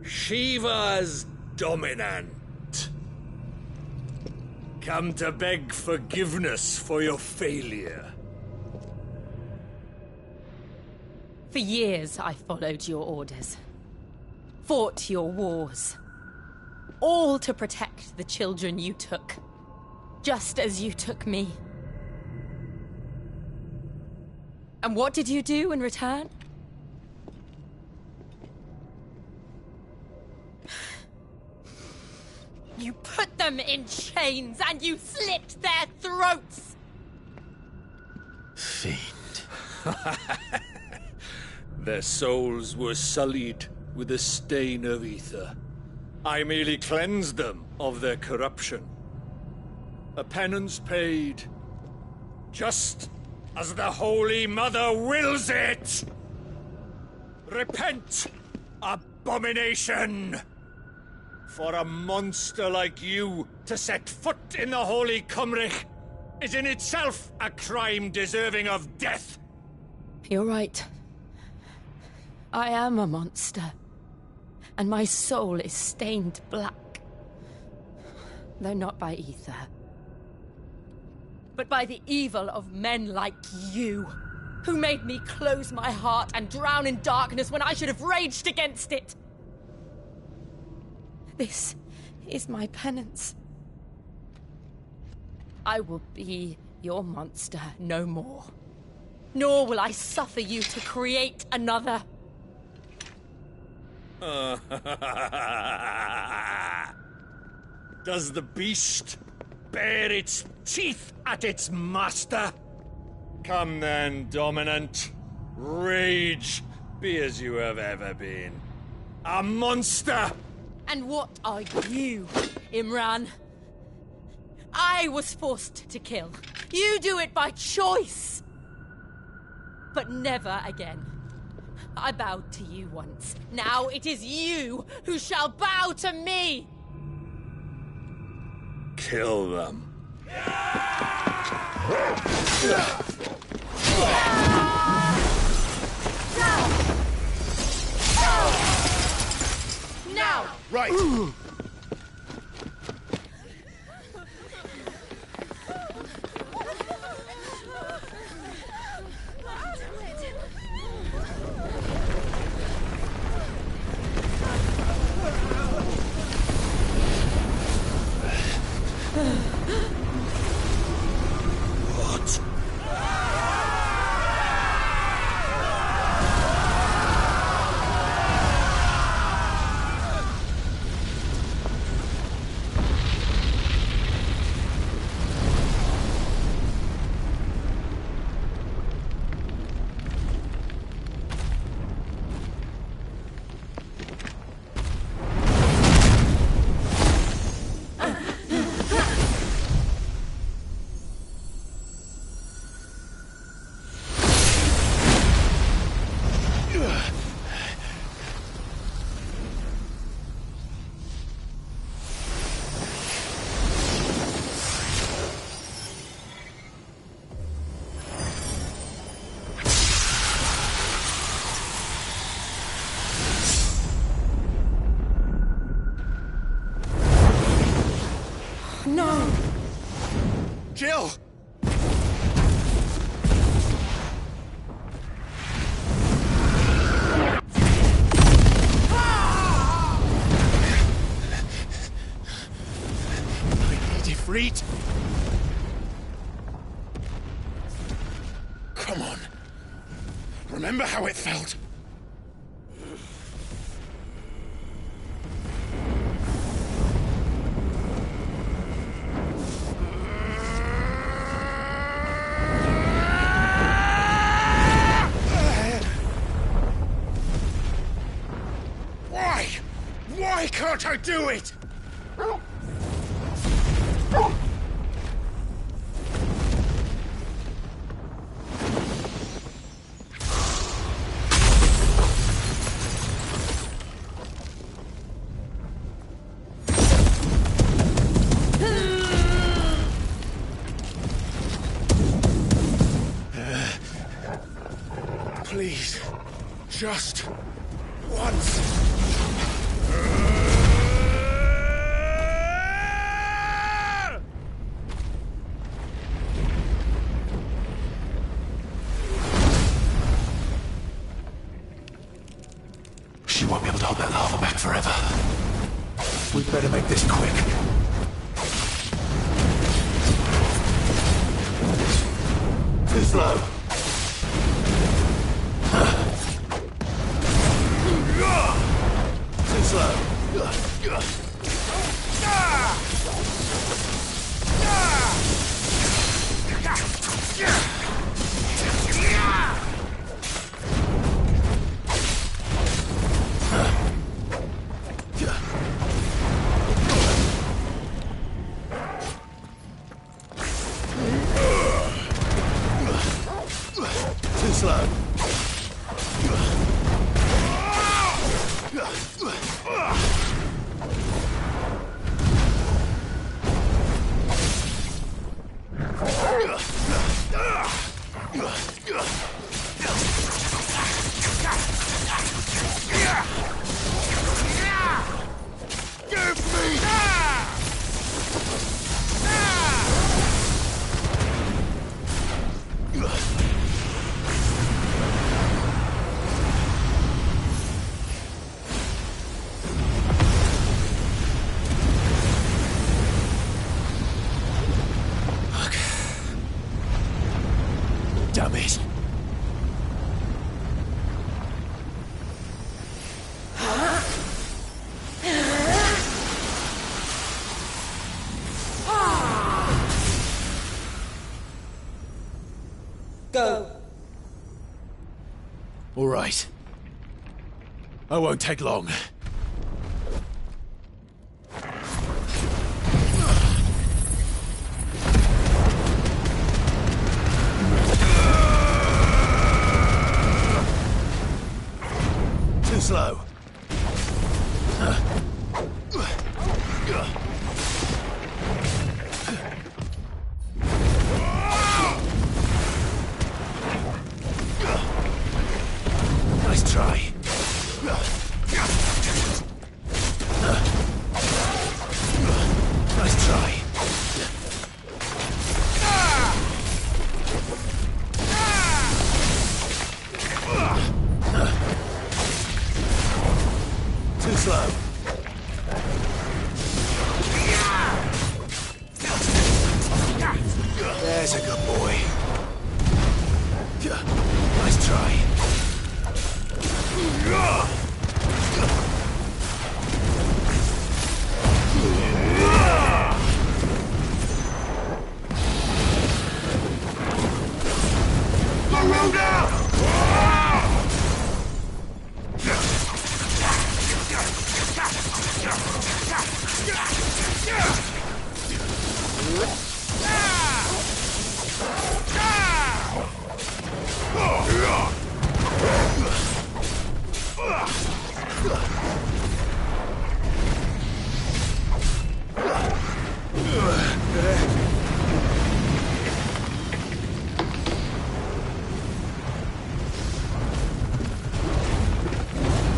Shiva's dominant. Come to beg forgiveness for your failure. For years I followed your orders. Fought your wars. All to protect the children you took. Just as you took me. And what did you do in return? You put them in chains and you slit their throats! Fiend. Their souls were sullied with the stain of ether. I merely cleansed them of their corruption. A penance paid, just as the Holy Mother wills it! Repent, abomination! For a monster like you to set foot in the Holy Cymric is in itself a crime deserving of death. You're right. I am a monster. And my soul is stained black. Though not by ether. But by the evil of men like you, who made me close my heart and drown in darkness when I should have raged against it. This is my penance. I will be your monster no more. Nor will I suffer you to create another. Does the beast bare its teeth at its master? Come then, Dominant. Rage, be as you have ever been. A monster! And what are you, Imran? I was forced to kill. You do it by choice. But never again. I bowed to you once. Now it is you who shall bow to me! Kill them. Now! Right! What? No! Jill! I need you freed. Come on. Remember how it felt? Why can't I do it? Please, just once. She won't be able to hold that lava back forever. We'd better make this quick. Too slow. Too slow. right. I won't take long. Too slow. Nice try. Nice try. Too slow. There's a good boy. Nice try.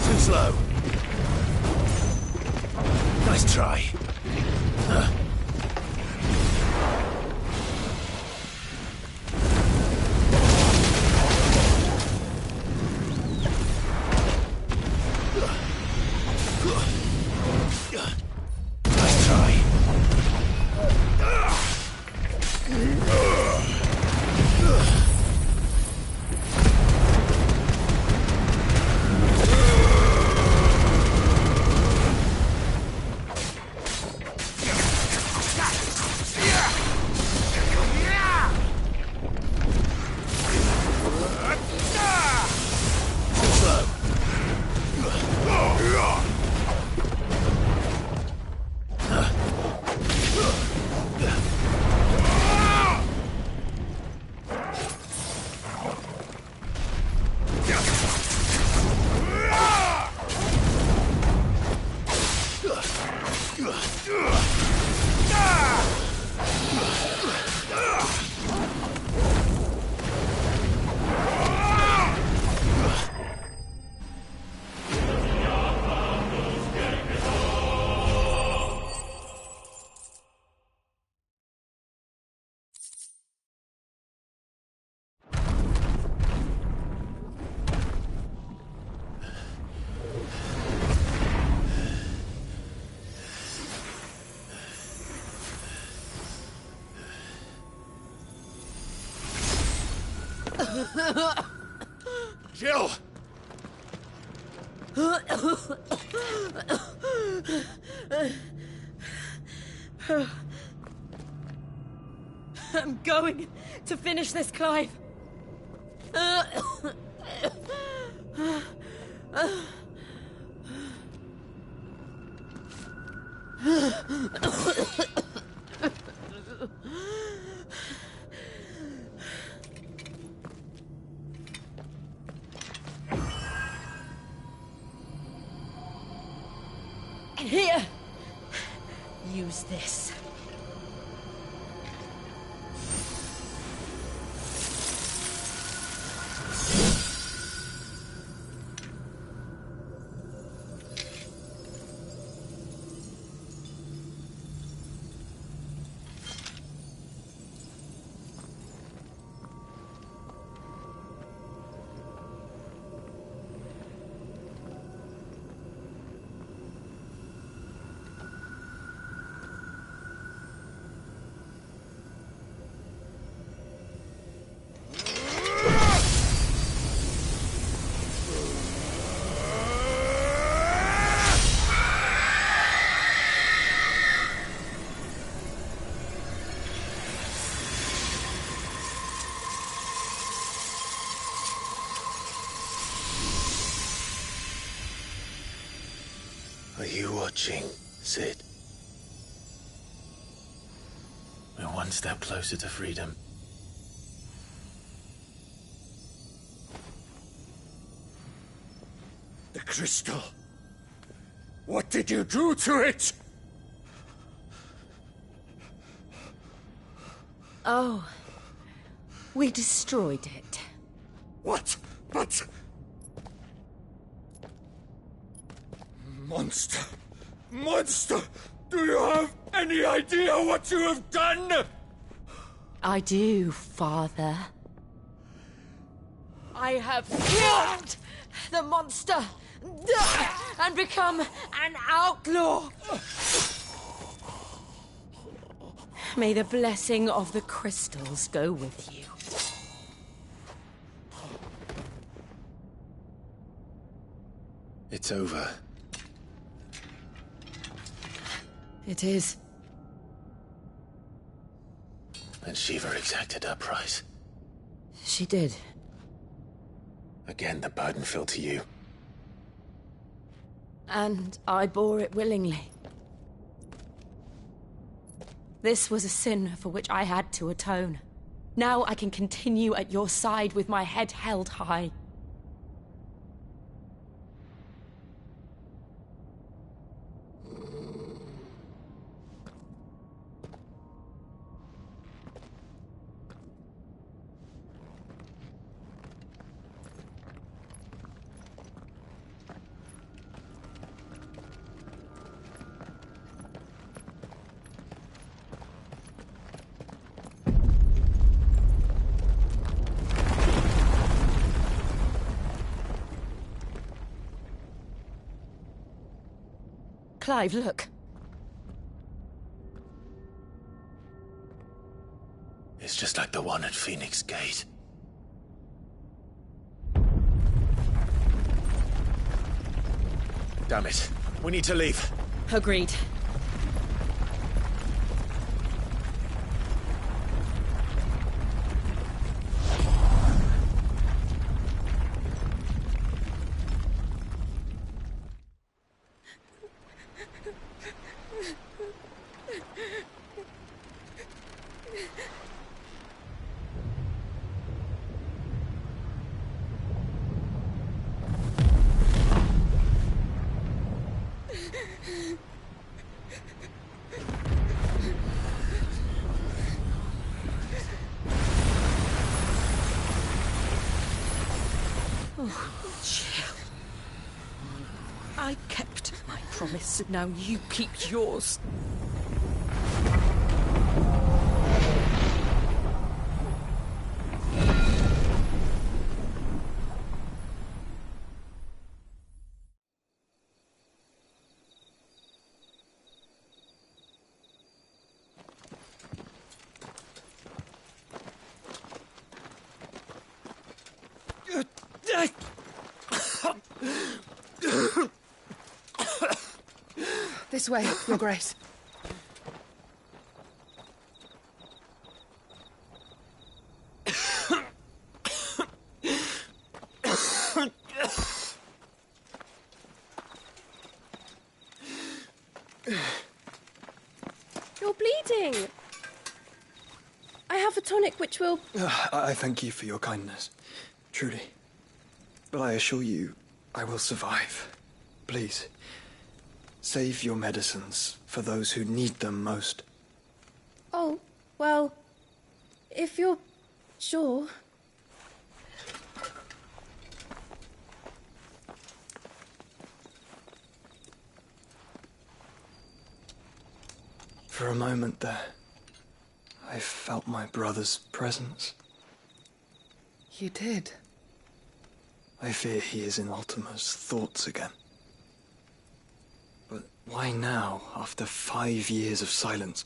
Too slow. Nice try. Nice try. Jill! I'm going to finish this, Clive. Here, use this. Are you watching, Sid? We're one step closer to freedom. The crystal. What did you do to it? Oh, we destroyed it. What? But... Monster! Monster! Do you have any idea what you have done? I do, Father. I have killed the monster and become an outlaw. May the blessing of the crystals go with you. It's over. It is. And Shiva exacted her price. She did. Again, the burden fell to you. And I bore it willingly. This was a sin for which I had to atone. Now I can continue at your side with my head held high. Clive, look. It's just like the one at Phoenix Gate. Damn it. We need to leave. Agreed. I kept my promise, now you keep yours. This way, Your Grace. You're bleeding. I have a tonic which will... I thank you for your kindness, truly. But I assure you, I will survive. Please, save your medicines for those who need them most. Oh, well, if you're sure... For a moment there, I felt my brother's presence. You did? I fear he is in Ultima's thoughts again. But why now, after 5 years of silence?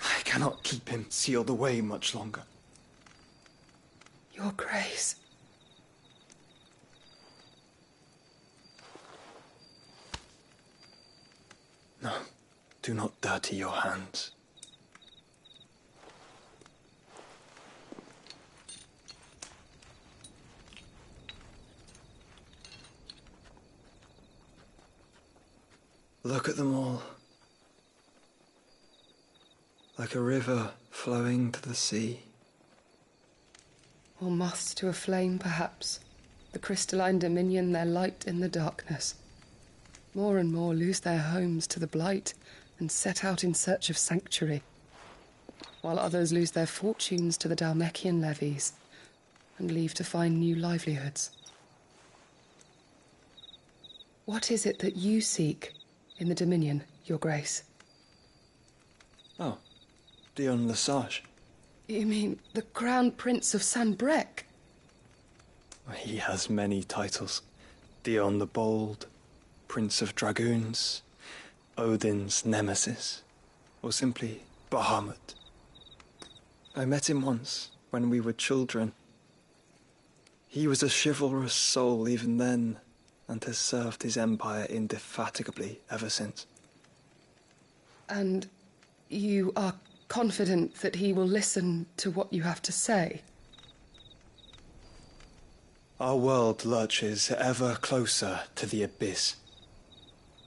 I cannot keep him sealed away much longer. Your Grace. No, do not dirty your hands. Look at them all. Like a river flowing to the sea. Or moths to a flame, perhaps. The crystalline dominion, their light in the darkness. More and more lose their homes to the blight and set out in search of sanctuary, while others lose their fortunes to the Dhalmekian levies and leave to find new livelihoods. What is it that you seek in the Dominion, Your Grace? Oh, Dion Lesage. You mean the Crown Prince of Sanbrec? He has many titles. Dion the Bold, Prince of Dragoons, Odin's Nemesis, or simply Bahamut. I met him once, when we were children. He was a chivalrous soul even then, and has served his empire indefatigably ever since. And you are confident that he will listen to what you have to say? Our world lurches ever closer to the abyss,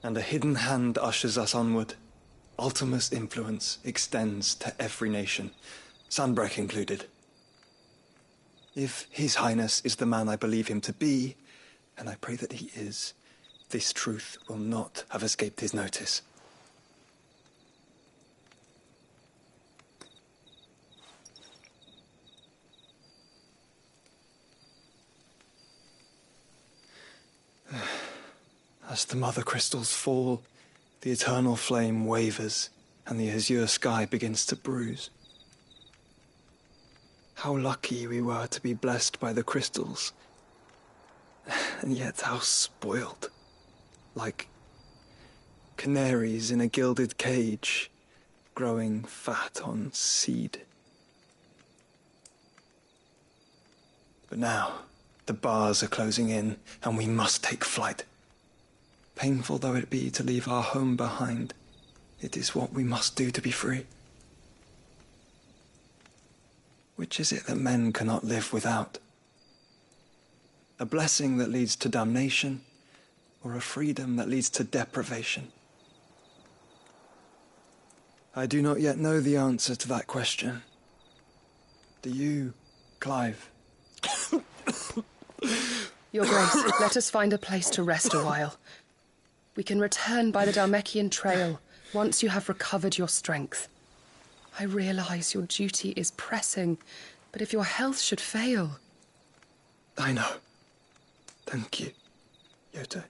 and a hidden hand ushers us onward. Ultima's influence extends to every nation, Sanbrec included. If His Highness is the man I believe him to be, and I pray that he is, this truth will not have escaped his notice. As the mother crystals fall, the eternal flame wavers, and the azure sky begins to bruise. How lucky we were to be blessed by the crystals, and yet how spoiled. Like canaries in a gilded cage, growing fat on seed. But now, the bars are closing in, and we must take flight. Painful though it be to leave our home behind, it is what we must do to be free. Which is it that men cannot live without? A blessing that leads to damnation, or a freedom that leads to deprivation? I do not yet know the answer to that question. Do you, Clive? Your Grace, let us find a place to rest a while. We can return by the Dhalmekian trail once you have recovered your strength. I realize your duty is pressing, but if your health should fail... I know. Thank you, Yote.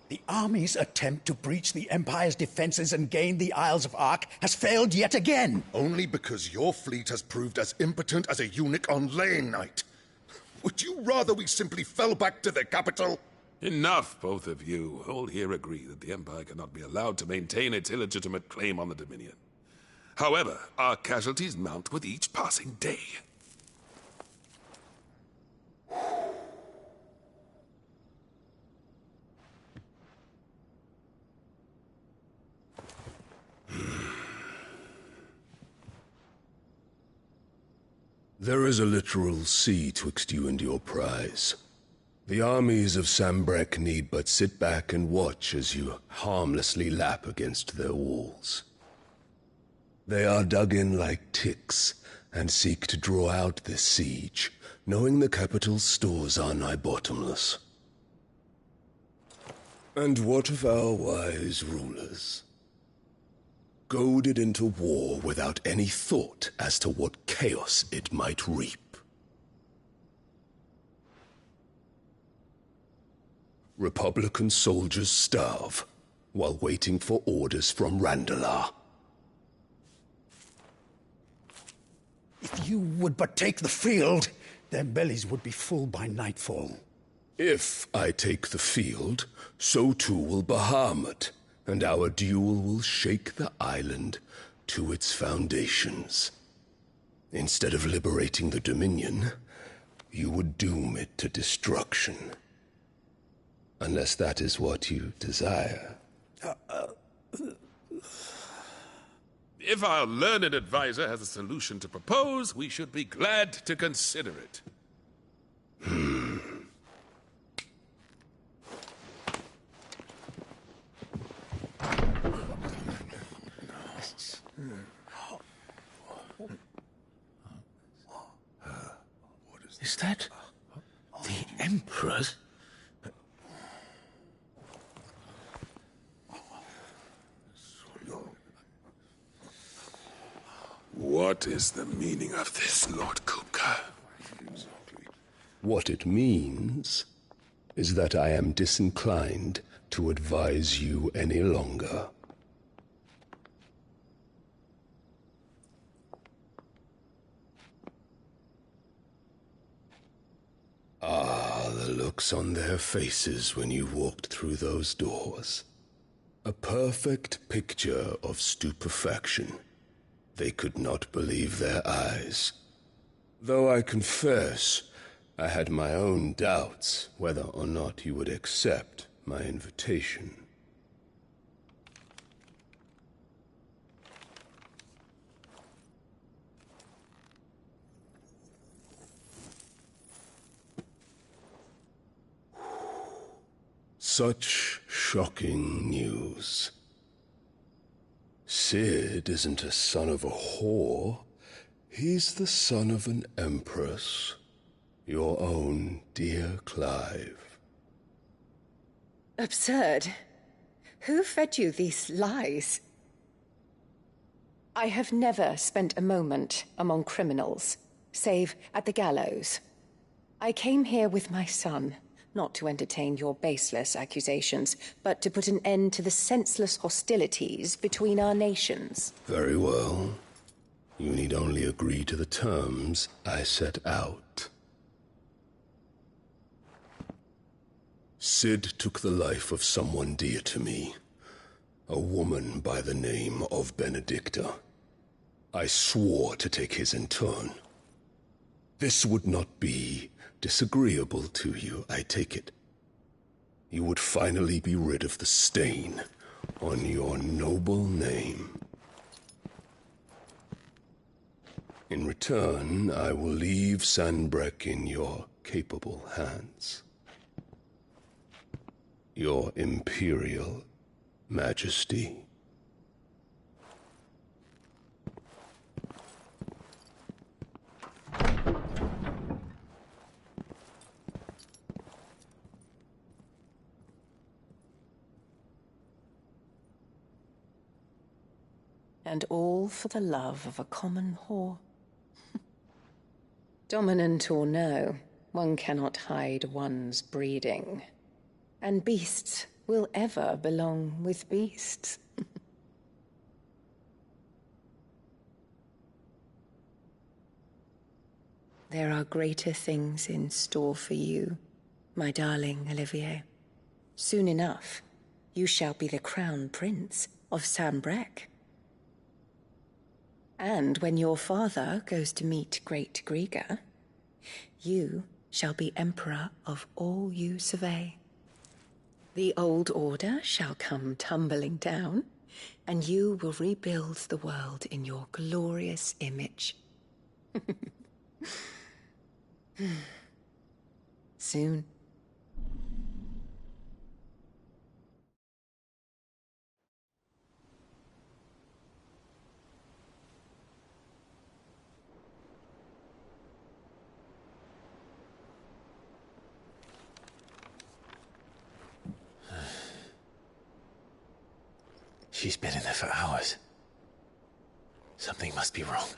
The army's attempt to breach the Empire's defenses and gain the Isles of Ark has failed yet again. Only because your fleet has proved as impotent as a eunuch on laying night. Would you rather we simply fell back to the capital? Enough, both of you. All here agree that the Empire cannot be allowed to maintain its illegitimate claim on the Dominion. However, our casualties mount with each passing day. There is a literal sea twixt you and your prize. The armies of Sanbrec need but sit back and watch as you harmlessly lap against their walls. They are dug in like ticks, and seek to draw out this siege, knowing the capital's stores are nigh bottomless. And what of our wise rulers? Goaded into war without any thought as to what chaos it might reap. Republican soldiers starve while waiting for orders from Randalar. If you would but take the field, their bellies would be full by nightfall. If I take the field, so too will Bahamut, and our duel will shake the island to its foundations. Instead of liberating the Dominion, you would doom it to destruction. Unless that is what you desire. If our learned advisor has a solution to propose, we should be glad to consider it. Is that the Emperor's? What is the meaning of this, Lord Kupka? What it means is that I am disinclined to advise you any longer. Ah, the looks on their faces when you walked through those doors. A perfect picture of stupefaction. They could not believe their eyes. Though I confess, I had my own doubts whether or not you would accept my invitation. Such shocking news. Sid isn't a son of a whore. He's the son of an empress. Your own dear Clive. Absurd. Who fed you these lies? I have never spent a moment among criminals, save at the gallows. I came here with my son, not to entertain your baseless accusations, but to put an end to the senseless hostilities between our nations. Very well. You need only agree to the terms I set out. Sid took the life of someone dear to me, a woman by the name of Benedicta. I swore to take his in turn. This would not be disagreeable to you, I take it. You would finally be rid of the stain on your noble name. In return, I will leave Sanbreque in your capable hands. Your Imperial Majesty. And all for the love of a common whore. Dominant or no, one cannot hide one's breeding. And beasts will ever belong with beasts. There are greater things in store for you, my darling Olivier. Soon enough, you shall be the crown prince of Sanbreque. And when your father goes to meet Great Griga, you shall be emperor of all you survey. The old order shall come tumbling down, and you will rebuild the world in your glorious image. Soon. She's been in there for hours. Something must be wrong.